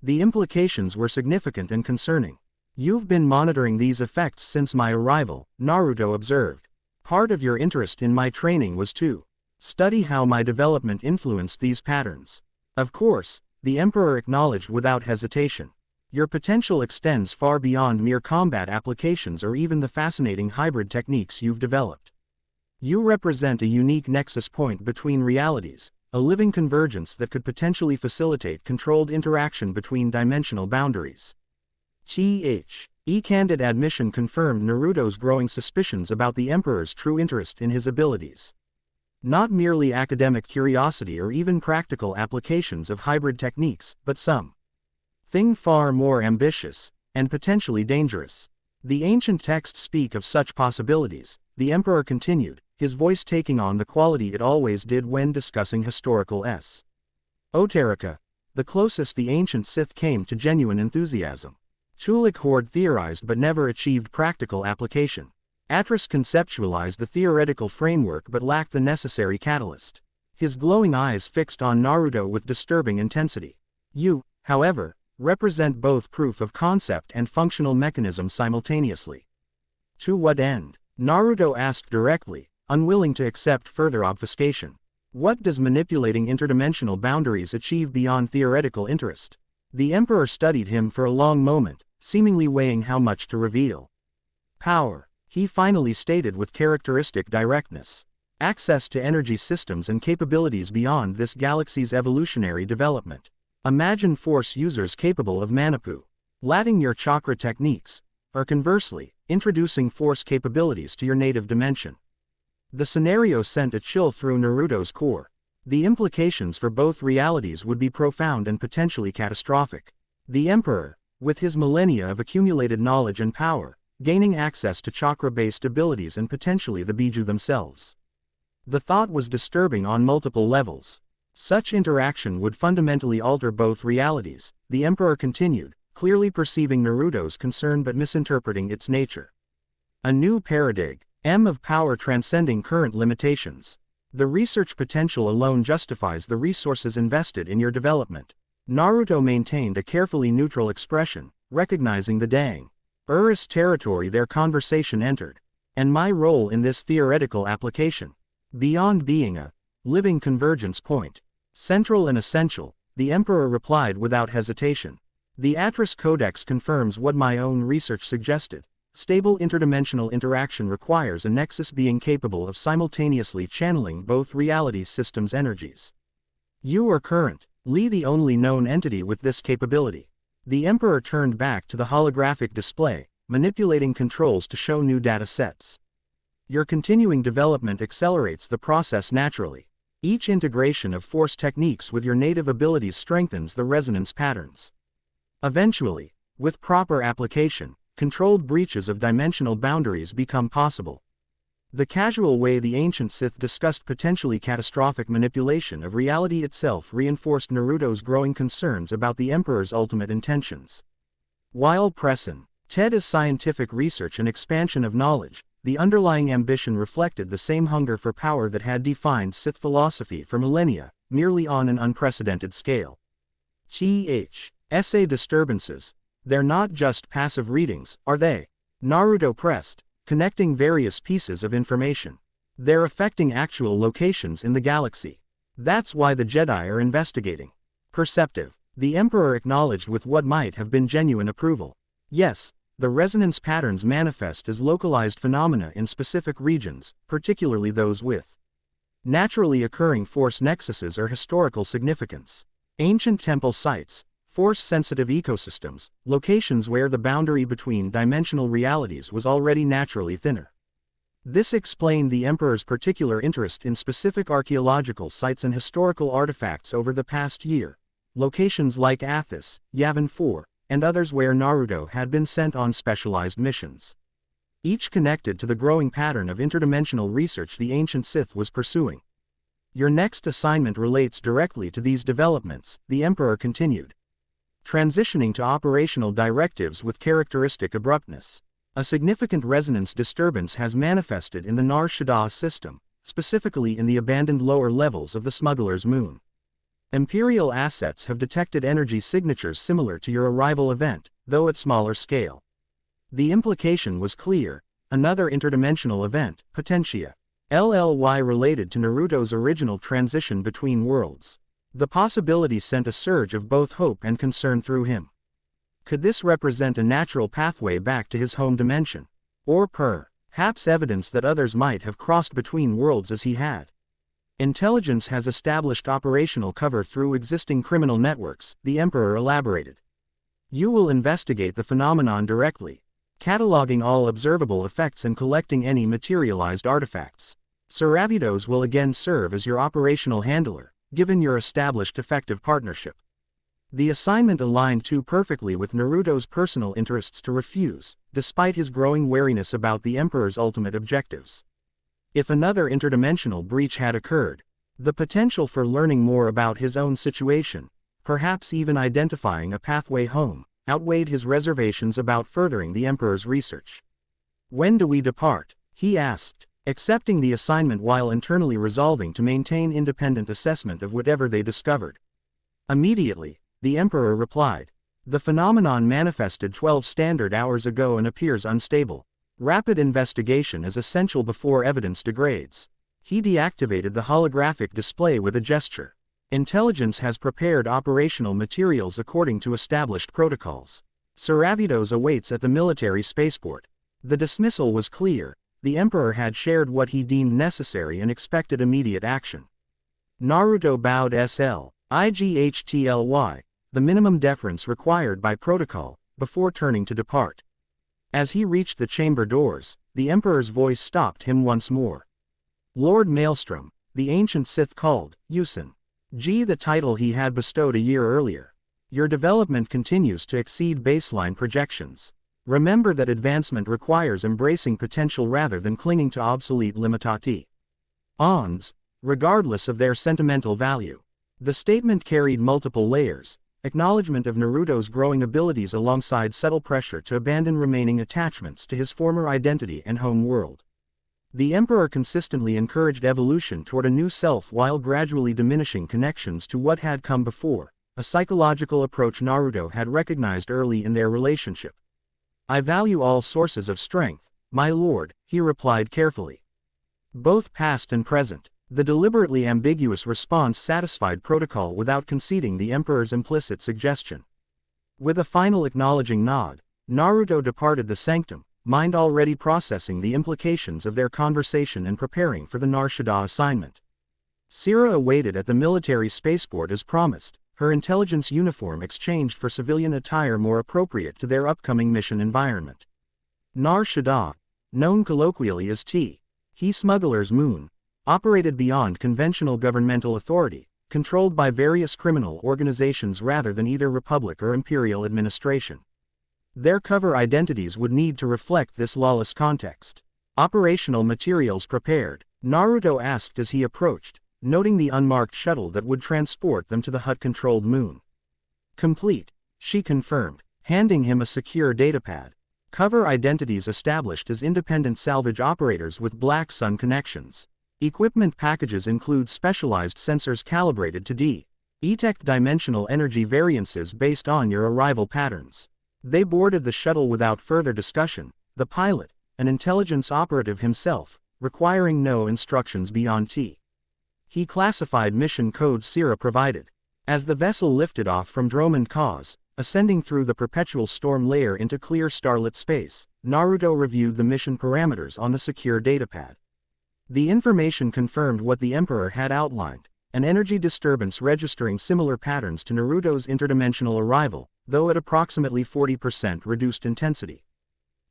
The implications were significant and concerning. You've been monitoring these effects since my arrival, Naruto observed. Part of your interest in my training was to study how my development influenced these patterns. Of course, the Emperor acknowledged without hesitation. Your potential extends far beyond mere combat applications or even the fascinating hybrid techniques you've developed. You represent a unique nexus point between realities, a living convergence that could potentially facilitate controlled interaction between dimensional boundaries. Candid admission confirmed Naruto's growing suspicions about the Emperor's true interest in his abilities. Not merely academic curiosity or even practical applications of hybrid techniques, but something far more ambitious, and potentially dangerous. The ancient texts speak of such possibilities, the Emperor continued, his voice taking on the quality it always did when discussing historical esoterica, the closest the ancient Sith came to genuine enthusiasm. Chulik Horde theorized but never achieved practical application. Atris conceptualized the theoretical framework but lacked the necessary catalyst. His glowing eyes fixed on Naruto with disturbing intensity. You, however, represent both proof of concept and functional mechanism simultaneously. To what end? Naruto asked directly, unwilling to accept further obfuscation. What does manipulating interdimensional boundaries achieve beyond theoretical interest? The Emperor studied him for a long moment, seemingly weighing how much to reveal. Power, he finally stated with characteristic directness. Access to energy systems and capabilities beyond this galaxy's evolutionary development. Imagine force users capable of manipulating your chakra techniques, or conversely, introducing force capabilities to your native dimension. The scenario sent a chill through Naruto's core. The implications for both realities would be profound and potentially catastrophic. The Emperor, with his millennia of accumulated knowledge and power, gaining access to chakra-based abilities and potentially the Biju themselves. The thought was disturbing on multiple levels. Such interaction would fundamentally alter both realities, the Emperor continued, clearly perceiving Naruto's concern but misinterpreting its nature. A new paradigm of power transcending current limitations. The research potential alone justifies the resources invested in your development. Naruto maintained a carefully neutral expression, recognizing the dangerous territory their conversation entered. And my role in this theoretical application, beyond being a living convergence point, central and essential, the Emperor replied without hesitation. The Atris Codex confirms what my own research suggested. Stable interdimensional interaction requires a nexus being capable of simultaneously channeling both reality systems' energies. You are currently Li, the only known entity with this capability. The Emperor turned back to the holographic display, manipulating controls to show new data sets. Your continuing development accelerates the process naturally. Each integration of force techniques with your native abilities strengthens the resonance patterns. Eventually, with proper application, controlled breaches of dimensional boundaries become possible. The casual way the ancient Sith discussed potentially catastrophic manipulation of reality itself reinforced Naruto's growing concerns about the Emperor's ultimate intentions. While prescient TED's scientific research and expansion of knowledge, the underlying ambition reflected the same hunger for power that had defined Sith philosophy for millennia, merely on an unprecedented scale. Essay disturbances. They're not just passive readings, are they? Naruto pressed, connecting various pieces of information. They're affecting actual locations in the galaxy. That's why the Jedi are investigating. Perceptive. The Emperor acknowledged with what might have been genuine approval. Yes, the resonance patterns manifest as localized phenomena in specific regions, particularly those with naturally occurring force nexuses or historical significance. Ancient temple sites, force-sensitive ecosystems, locations where the boundary between dimensional realities was already naturally thinner. This explained the Emperor's particular interest in specific archaeological sites and historical artifacts over the past year. Locations like Athos, Yavin 4, and others where Naruto had been sent on specialized missions. Each connected to the growing pattern of interdimensional research the ancient Sith was pursuing. Your next assignment relates directly to these developments, the Emperor continued, transitioning to operational directives with characteristic abruptness. A significant resonance disturbance has manifested in the Nar Shaddaa system, specifically in the abandoned lower levels of the Smuggler's Moon. Imperial assets have detected energy signatures similar to your arrival event, though at smaller scale. The implication was clear: another interdimensional event, Potentia. LLY related to Naruto's original transition between worlds. The possibility sent a surge of both hope and concern through him. Could this represent a natural pathway back to his home dimension? Or perhaps evidence that others might have crossed between worlds as he had? Intelligence has established operational cover through existing criminal networks, the Emperor elaborated. You will investigate the phenomenon directly, cataloging all observable effects and collecting any materialized artifacts. Saravidos will again serve as your operational handler, given your established effective partnership. The assignment aligned too perfectly with Naruto's personal interests to refuse, despite his growing wariness about the Emperor's ultimate objectives. If another interdimensional breach had occurred, the potential for learning more about his own situation, perhaps even identifying a pathway home, outweighed his reservations about furthering the Emperor's research. "When do we depart?" he asked, accepting the assignment while internally resolving to maintain independent assessment of whatever they discovered. "Immediately," the Emperor replied. "The phenomenon manifested 12 standard hours ago and appears unstable. Rapid investigation is essential before evidence degrades." He deactivated the holographic display with a gesture. "Intelligence has prepared operational materials according to established protocols. Saravidos awaits at the military spaceport." The dismissal was clear. The Emperor had shared what he deemed necessary and expected immediate action. Naruto bowed SLIGHTLY, the minimum deference required by protocol, before turning to depart. As he reached the chamber doors, the Emperor's voice stopped him once more. "Lord Maelstrom," the ancient Sith called, Yusin. The title he had bestowed a year earlier. "Your development continues to exceed baseline projections. Remember that advancement requires embracing potential rather than clinging to obsolete limitati ons, regardless of their sentimental value." The statement carried multiple layers: acknowledgement of Naruto's growing abilities alongside subtle pressure to abandon remaining attachments to his former identity and home world. The Emperor consistently encouraged evolution toward a new self while gradually diminishing connections to what had come before, a psychological approach Naruto had recognized early in their relationship. "I value all sources of strength, my lord," he replied carefully. "Both past and present." The deliberately ambiguous response satisfied protocol without conceding the Emperor's implicit suggestion. With a final acknowledging nod, Naruto departed the sanctum, mind already processing the implications of their conversation and preparing for the Nar Shaddaa assignment. Sira awaited at the military spaceport as promised, her intelligence uniform exchanged for civilian attire more appropriate to their upcoming mission environment. Nar Shaddaa, known colloquially as He Smuggler's Moon, operated beyond conventional governmental authority, controlled by various criminal organizations rather than either Republic or Imperial administration. Their cover identities would need to reflect this lawless context. Operational materials prepared, Naruto asked as he approached, noting the unmarked shuttle that would transport them to the Hutt-controlled moon. Complete, she confirmed, handing him a secure datapad. Cover identities established as independent salvage operators with Black Sun connections. Equipment packages include specialized sensors calibrated to detect dimensional energy variances based on your arrival patterns. They boarded the shuttle without further discussion, the pilot, an intelligence operative himself, requiring no instructions beyond He classified mission codes Sira provided. As the vessel lifted off from Dromund Kaas, ascending through the perpetual storm layer into clear starlit space, Naruto reviewed the mission parameters on the secure datapad. The information confirmed what the Emperor had outlined, an energy disturbance registering similar patterns to Naruto's interdimensional arrival, though at approximately 40% reduced intensity.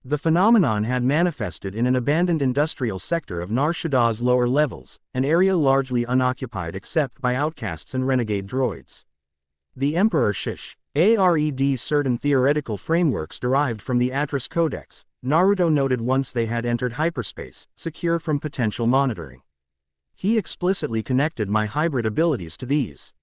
The phenomenon had manifested in an abandoned industrial sector of Nar Shaddaa's lower levels, an area largely unoccupied except by outcasts and renegade droids. The Emperor Ared certain theoretical frameworks derived from the Atris Codex, Naruto noted once they had entered hyperspace, secure from potential monitoring. He explicitly connected my hybrid abilities to these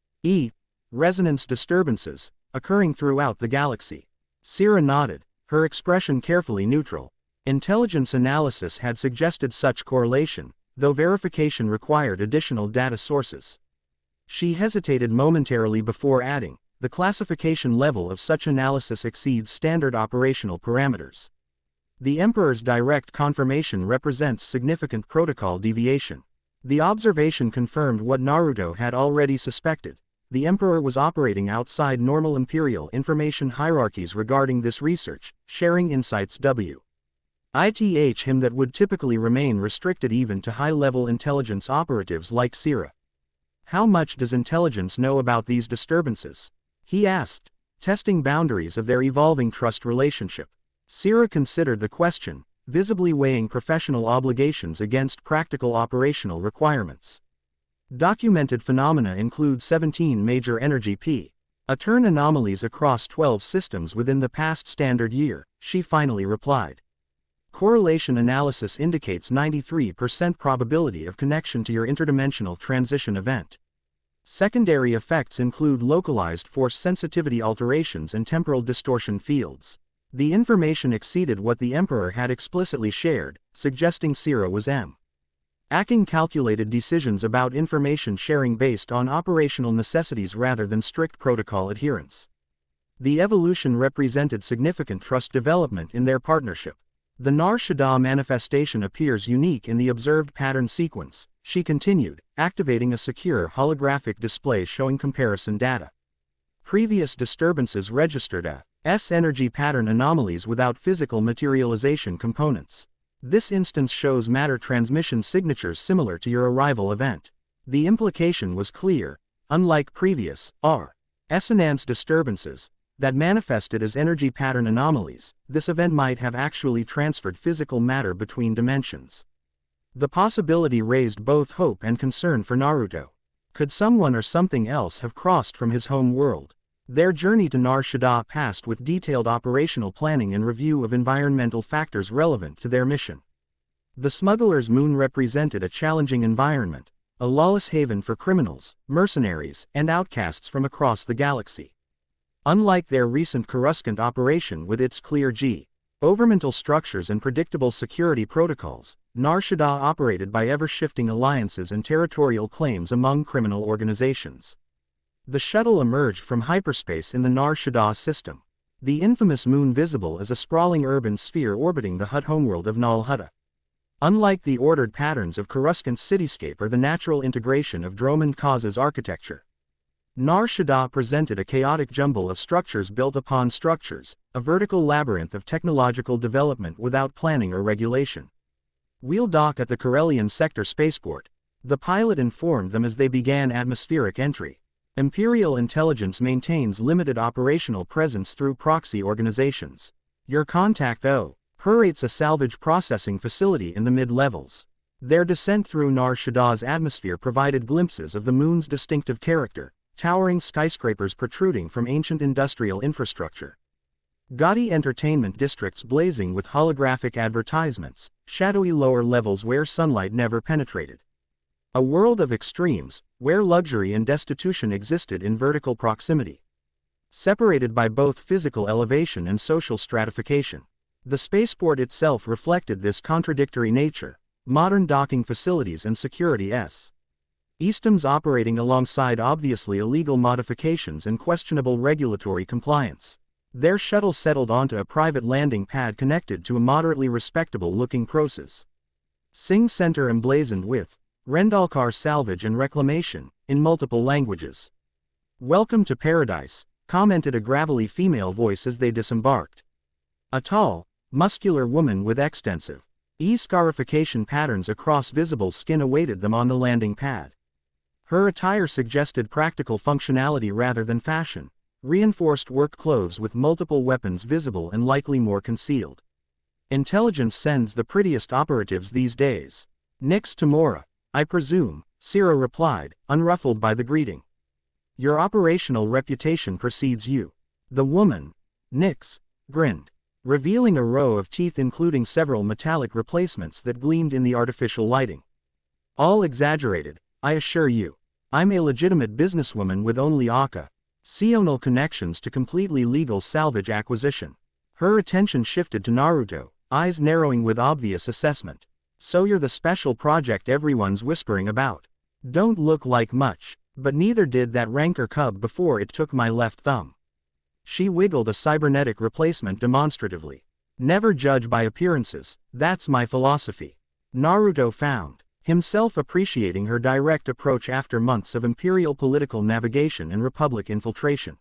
resonance disturbances, occurring throughout the galaxy. Sira nodded, her expression carefully neutral. Intelligence analysis had suggested such correlation, though verification required additional data sources. She hesitated momentarily before adding, the classification level of such analysis exceeds standard operational parameters. The Emperor's direct confirmation represents significant protocol deviation. The observation confirmed what Naruto had already suspected. The Emperor was operating outside normal Imperial information hierarchies regarding this research, sharing insights him that would typically remain restricted even to high-level intelligence operatives like Sira. How much does intelligence know about these disturbances? He asked, testing boundaries of their evolving trust relationship. Sira considered the question, visibly weighing professional obligations against practical operational requirements. Documented phenomena include 17 major energy turn anomalies across 12 systems within the past standard year, she finally replied. Correlation analysis indicates 93% probability of connection to your interdimensional transition event. Secondary effects include localized force sensitivity alterations and temporal distortion fields. The information exceeded what the Emperor had explicitly shared, suggesting Sira was acting calculated decisions about information sharing based on operational necessities rather than strict protocol adherence. The evolution represented significant trust development in their partnership. The Nar Shaddaa manifestation appears unique in the observed pattern sequence, she continued, activating a secure holographic display showing comparison data. Previous disturbances registered energy pattern anomalies without physical materialization components. This instance shows matter transmission signatures similar to your arrival event. The implication was clear, unlike previous resonance disturbances that manifested as energy pattern anomalies, this event might have actually transferred physical matter between dimensions. The possibility raised both hope and concern for Naruto. Could someone or something else have crossed from his home world? Their journey to Nar Shaddaa passed with detailed operational planning and review of environmental factors relevant to their mission. The Smuggler's Moon represented a challenging environment, a lawless haven for criminals, mercenaries, and outcasts from across the galaxy. Unlike their recent Coruscant operation with its clear governmental structures and predictable security protocols, Nar Shaddaa operated by ever-shifting alliances and territorial claims among criminal organizations. The shuttle emerged from hyperspace in the Nar Shaddaa system. The infamous moon visible as a sprawling urban sphere orbiting the Hutt homeworld of Nal Hutta. Unlike the ordered patterns of Coruscant's cityscape or the natural integration of Dromund Kaas's architecture, Nar Shaddaa presented a chaotic jumble of structures built upon structures, a vertical labyrinth of technological development without planning or regulation. We'll dock at the Corellian sector spaceport, the pilot informed them as they began atmospheric entry. Imperial intelligence maintains limited operational presence through proxy organizations. Your contact operates a salvage processing facility in the mid-levels. Their descent through Nar Shaddah's atmosphere provided glimpses of the moon's distinctive character, towering skyscrapers protruding from ancient industrial infrastructure. Gaudy entertainment districts blazing with holographic advertisements, shadowy lower levels where sunlight never penetrated. A world of extremes, where luxury and destitution existed in vertical proximity. Separated by both physical elevation and social stratification. The spaceport itself reflected this contradictory nature, modern docking facilities and security systems operating alongside obviously illegal modifications and questionable regulatory compliance. Their shuttle settled onto a private landing pad connected to a moderately respectable-looking process. Singh Center emblazoned with Rendalkar salvage and reclamation, in multiple languages. "Welcome to paradise," commented a gravelly female voice as they disembarked. A tall, muscular woman with extensive scarification patterns across visible skin awaited them on the landing pad. Her attire suggested practical functionality rather than fashion, reinforced work clothes with multiple weapons visible and likely more concealed. "Intelligence sends the prettiest operatives these days. Nix Tamora, I presume," Sira replied, unruffled by the greeting. "Your operational reputation precedes you." The woman, Nix, grinned, revealing a row of teeth including several metallic replacements that gleamed in the artificial lighting. "All exaggerated, I assure you. I'm a legitimate businesswoman with only occasional connections to completely legal salvage acquisition." Her attention shifted to Naruto, eyes narrowing with obvious assessment. "So you're the special project everyone's whispering about. Don't look like much, but neither did that rancor cub before it took my left thumb." She wiggled a cybernetic replacement demonstratively. "Never judge by appearances, that's my philosophy." Naruto found himself appreciating her direct approach after months of imperial political navigation and republic infiltration.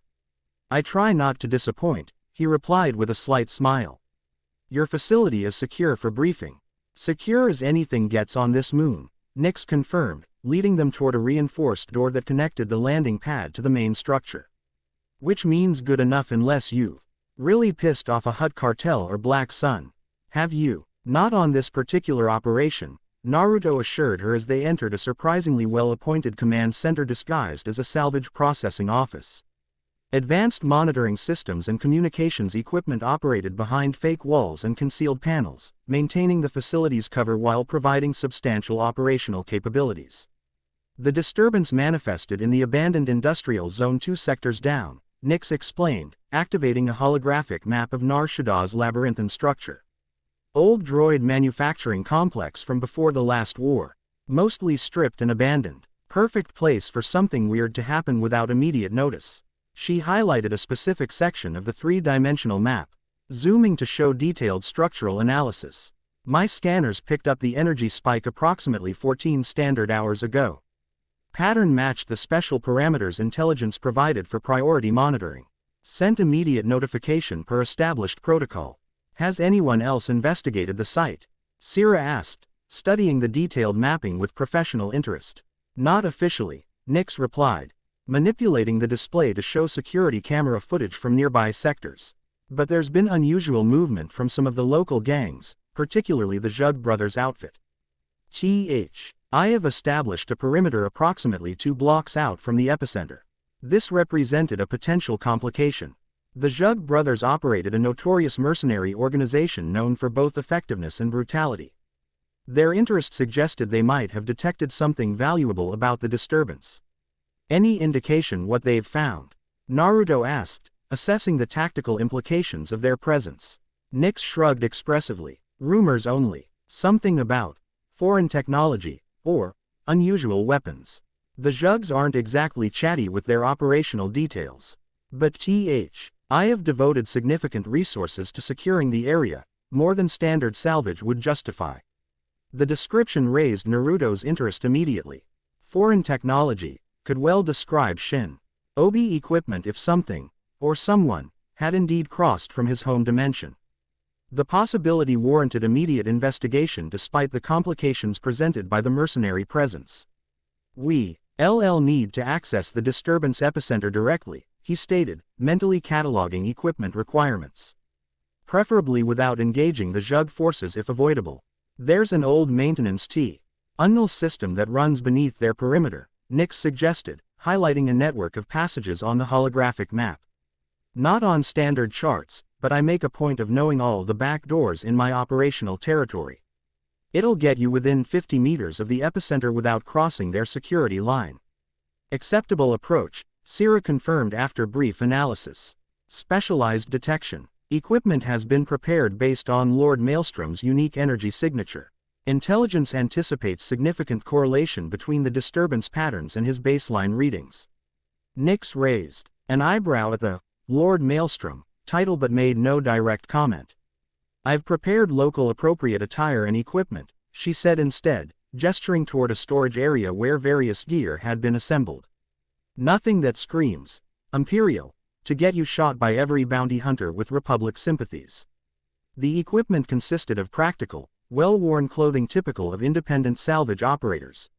"I try not to disappoint," he replied with a slight smile. "Your facility is secure for briefing." "Secure as anything gets on this moon," Nix confirmed, leading them toward a reinforced door that connected the landing pad to the main structure. "Which means good enough unless you've really pissed off a Hutt cartel or Black Sun. Have you?" "Not on this particular operation," Naruto assured her as they entered a surprisingly well-appointed command center disguised as a salvage processing office. Advanced monitoring systems and communications equipment operated behind fake walls and concealed panels, maintaining the facility's cover while providing substantial operational capabilities. The disturbance manifested in the abandoned industrial zone 2 sectors down, Nix explained, activating a holographic map of Nar Shaddah's labyrinthine structure. Old droid manufacturing complex from before the last war. Mostly stripped and abandoned. Perfect place for something weird to happen without immediate notice. She highlighted a specific section of the three-dimensional map, zooming to show detailed structural analysis. "My scanners picked up the energy spike approximately 14 standard hours ago. Pattern matched the special parameters intelligence provided for priority monitoring. Sent immediate notification per established protocol." "Has anyone else investigated the site?" Sira asked, studying the detailed mapping with professional interest. "Not officially," Nix replied, manipulating the display to show security camera footage from nearby sectors. "But there's been unusual movement from some of the local gangs, particularly the Zhug brothers outfit. I have established a perimeter approximately 2 blocks out from the epicenter." This represented a potential complication. The Zhug brothers operated a notorious mercenary organization known for both effectiveness and brutality. Their interest suggested they might have detected something valuable about the disturbance. "Any indication what they've found?" Naruto asked, assessing the tactical implications of their presence. Nix shrugged expressively. "Rumors only. Something about foreign technology, or unusual weapons. The Zhugs aren't exactly chatty with their operational details. But I have devoted significant resources to securing the area, more than standard salvage would justify." The description raised Naruto's interest immediately. Foreign technology could well describe Shin Obi equipment if something, or someone, had indeed crossed from his home dimension. The possibility warranted immediate investigation despite the complications presented by the mercenary presence. LL need to access the disturbance epicenter directly, he stated, mentally cataloging equipment requirements. Preferably without engaging the Zhug forces if avoidable. There's an old maintenance tunnel system that runs beneath their perimeter, Nix suggested, highlighting a network of passages on the holographic map. Not on standard charts, but I make a point of knowing all the back doors in my operational territory. It'll get you within 50 meters of the epicenter without crossing their security line. Acceptable approach, Sierra confirmed after brief analysis. Specialized detection. Equipment has been prepared based on Lord Maelstrom's unique energy signature. Intelligence anticipates significant correlation between the disturbance patterns and his baseline readings. Nix raised an eyebrow at the Lord Maelstrom title but made no direct comment. I've prepared local appropriate attire and equipment, she said instead, gesturing toward a storage area where various gear had been assembled. Nothing that screams Imperial to get you shot by every bounty hunter with Republic sympathies. The equipment consisted of practical, well-worn clothing typical of independent salvage operators,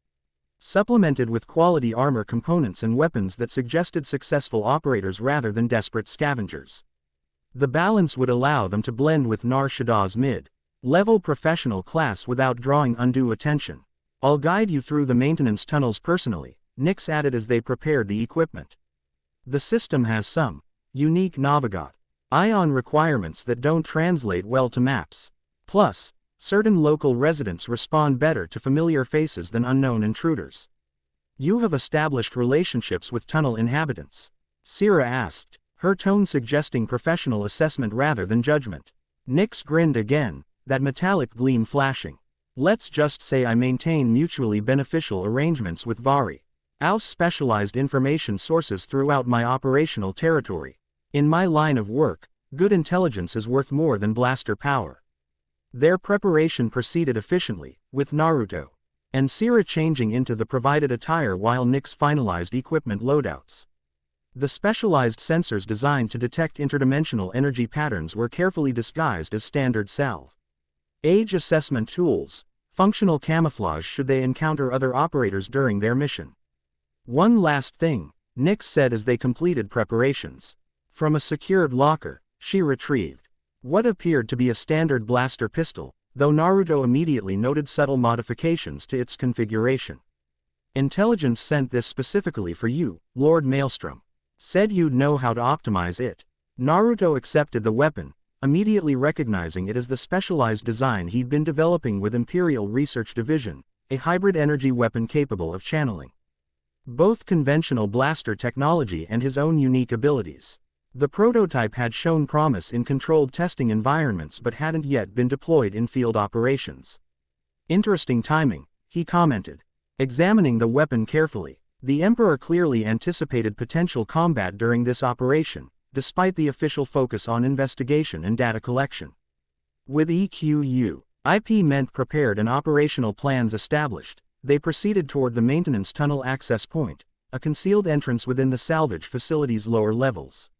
supplemented with quality armor components and weapons that suggested successful operators rather than desperate scavengers. The balance would allow them to blend with Nar Shaddah's mid-level professional class without drawing undue attention. I'll guide you through the maintenance tunnels personally, Nix added as they prepared the equipment. The system has some unique Navigot ion requirements that don't translate well to maps. Plus, certain local residents respond better to familiar faces than unknown intruders. You have established relationships with tunnel inhabitants? Sierra asked, her tone suggesting professional assessment rather than judgment. Nix grinned again, that metallic gleam flashing. Let's just say I maintain mutually beneficial arrangements with Vari. Aus specialized information sources throughout my operational territory. In my line of work, good intelligence is worth more than blaster power. Their preparation proceeded efficiently, with Naruto and Sierra changing into the provided attire while Nix finalized equipment loadouts. The specialized sensors designed to detect interdimensional energy patterns were carefully disguised as standard salve age assessment tools, functional camouflage should they encounter other operators during their mission. One last thing, Nix said as they completed preparations. From a secured locker, she retrieved what appeared to be a standard blaster pistol, though Naruto immediately noted subtle modifications to its configuration. Intelligence sent this specifically for you, Lord Maelstrom. Said you'd know how to optimize it. Naruto accepted the weapon, immediately recognizing it as the specialized design he'd been developing with Imperial Research Division, a hybrid energy weapon capable of channeling both conventional blaster technology and his own unique abilities. The prototype had shown promise in controlled testing environments but hadn't yet been deployed in field operations. Interesting timing, he commented. Examining the weapon carefully, the Emperor clearly anticipated potential combat during this operation, despite the official focus on investigation and data collection. With EQU, IP meant prepared and operational plans established, they proceeded toward the maintenance tunnel access point, a concealed entrance within the salvage facility's lower levels.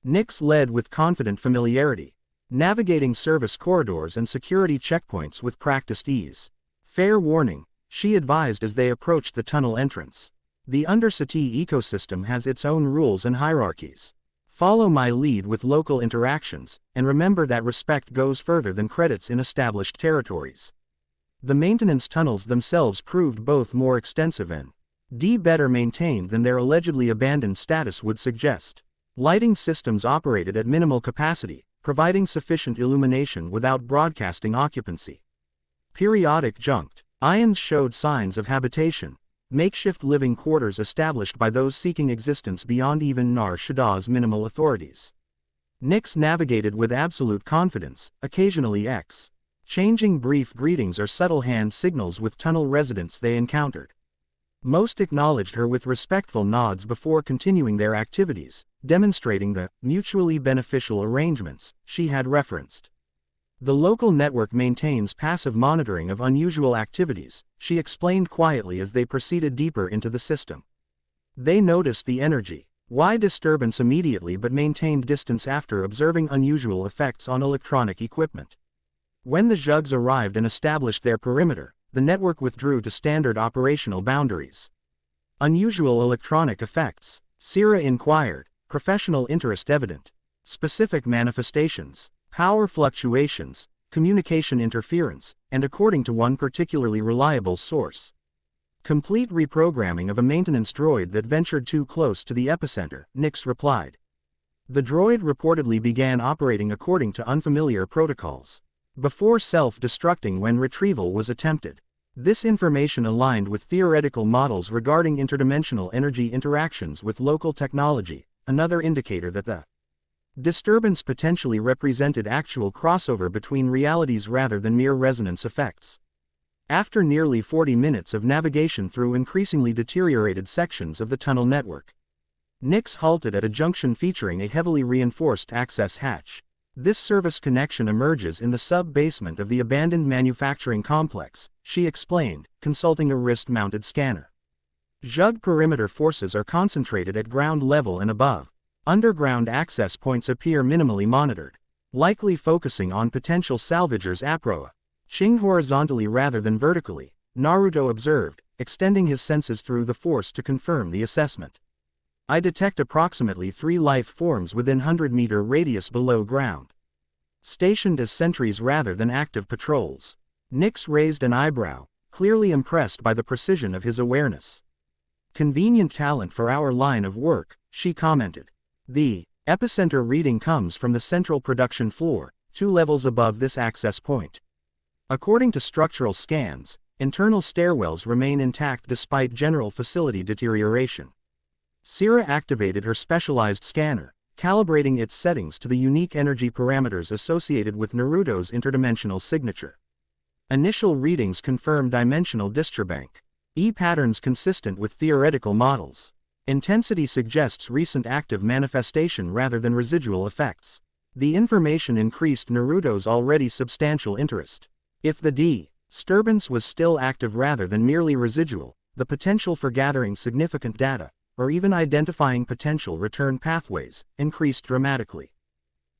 Nix led with confident familiarity, navigating service corridors and security checkpoints with practiced ease. Fair warning, she advised as they approached the tunnel entrance. The Undercity ecosystem has its own rules and hierarchies. Follow my lead with local interactions, and remember that respect goes further than credits in established territories. The maintenance tunnels themselves proved both more extensive and better maintained than their allegedly abandoned status would suggest. Lighting systems operated at minimal capacity, providing sufficient illumination without broadcasting occupancy. Periodic junked ions showed signs of habitation, makeshift living quarters established by those seeking existence beyond even Nar Shaddah's minimal authorities. Nix navigated with absolute confidence, occasionally changing brief greetings or subtle hand signals with tunnel residents they encountered. Most acknowledged her with respectful nods before continuing their activities, demonstrating the mutually beneficial arrangements she had referenced. The local network maintains passive monitoring of unusual activities, she explained quietly as they proceeded deeper into the system. They noticed the energy-wide disturbance immediately but maintained distance after observing unusual effects on electronic equipment. When the Zhugs arrived and established their perimeter, the network withdrew to standard operational boundaries. Unusual electronic effects. Sira inquired, professional interest evident. Specific manifestations. Power fluctuations, communication interference, and according to one particularly reliable source. Complete reprogramming of a maintenance droid that ventured too close to the epicenter, Nix replied. The droid reportedly began operating according to unfamiliar protocols, before self-destructing when retrieval was attempted. This information aligned with theoretical models regarding interdimensional energy interactions with local technology, another indicator that the disturbance potentially represented actual crossover between realities rather than mere resonance effects. After nearly 40 minutes of navigation through increasingly deteriorated sections of the tunnel network, Nix halted at a junction featuring a heavily reinforced access hatch. This service connection emerges in the sub-basement of the abandoned manufacturing complex, she explained, consulting a wrist-mounted scanner. Zhug perimeter forces are concentrated at ground level and above. Underground access points appear minimally monitored, likely focusing on potential salvagers APROA. Ching horizontally rather than vertically, Naruto observed, extending his senses through the force to confirm the assessment. I detect approximately 3 life forms within 100-meter radius below ground, stationed as sentries rather than active patrols. Nix raised an eyebrow, clearly impressed by the precision of his awareness. Convenient talent for our line of work, she commented. The epicenter reading comes from the central production floor, 2 levels above this access point. According to structural scans, internal stairwells remain intact despite general facility deterioration. Sira activated her specialized scanner, calibrating its settings to the unique energy parameters associated with Naruto's interdimensional signature. Initial readings confirm dimensional disturbank. E-patterns consistent with theoretical models. Intensity suggests recent active manifestation rather than residual effects. The information increased Naruto's already substantial interest. If the disturbance was still active rather than merely residual, the potential for gathering significant data, or even identifying potential return pathways, increased dramatically.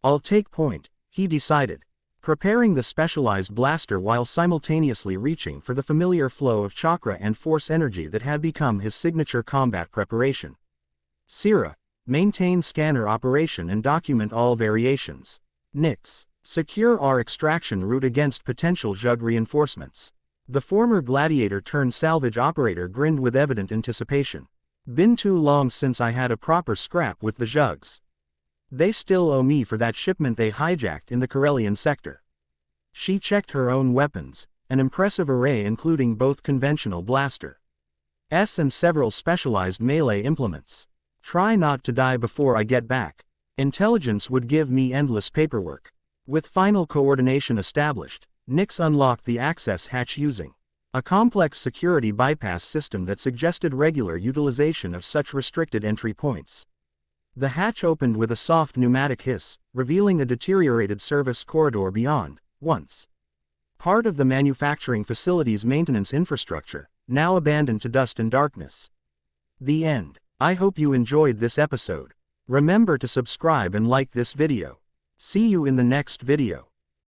I'll take point, he decided, preparing the specialized blaster while simultaneously reaching for the familiar flow of chakra and force energy that had become his signature combat preparation. Sira, maintain scanner operation and document all variations. Nix, secure our extraction route against potential Zhug reinforcements. The former gladiator-turned-salvage operator grinned with evident anticipation. Been too long since I had a proper scrap with the Zhugs. They still owe me for that shipment they hijacked in the Corellian sector. She checked her own weapons, an impressive array including both conventional blasters and several specialized melee implements. Try not to die before I get back. Intelligence would give me endless paperwork. With final coordination established, Nix unlocked the access hatch using a complex security bypass system that suggested regular utilization of such restricted entry points. The hatch opened with a soft pneumatic hiss, revealing a deteriorated service corridor beyond, once part of the manufacturing facility's maintenance infrastructure, now abandoned to dust and darkness. The end. I hope you enjoyed this episode. Remember to subscribe and like this video. See you in the next video.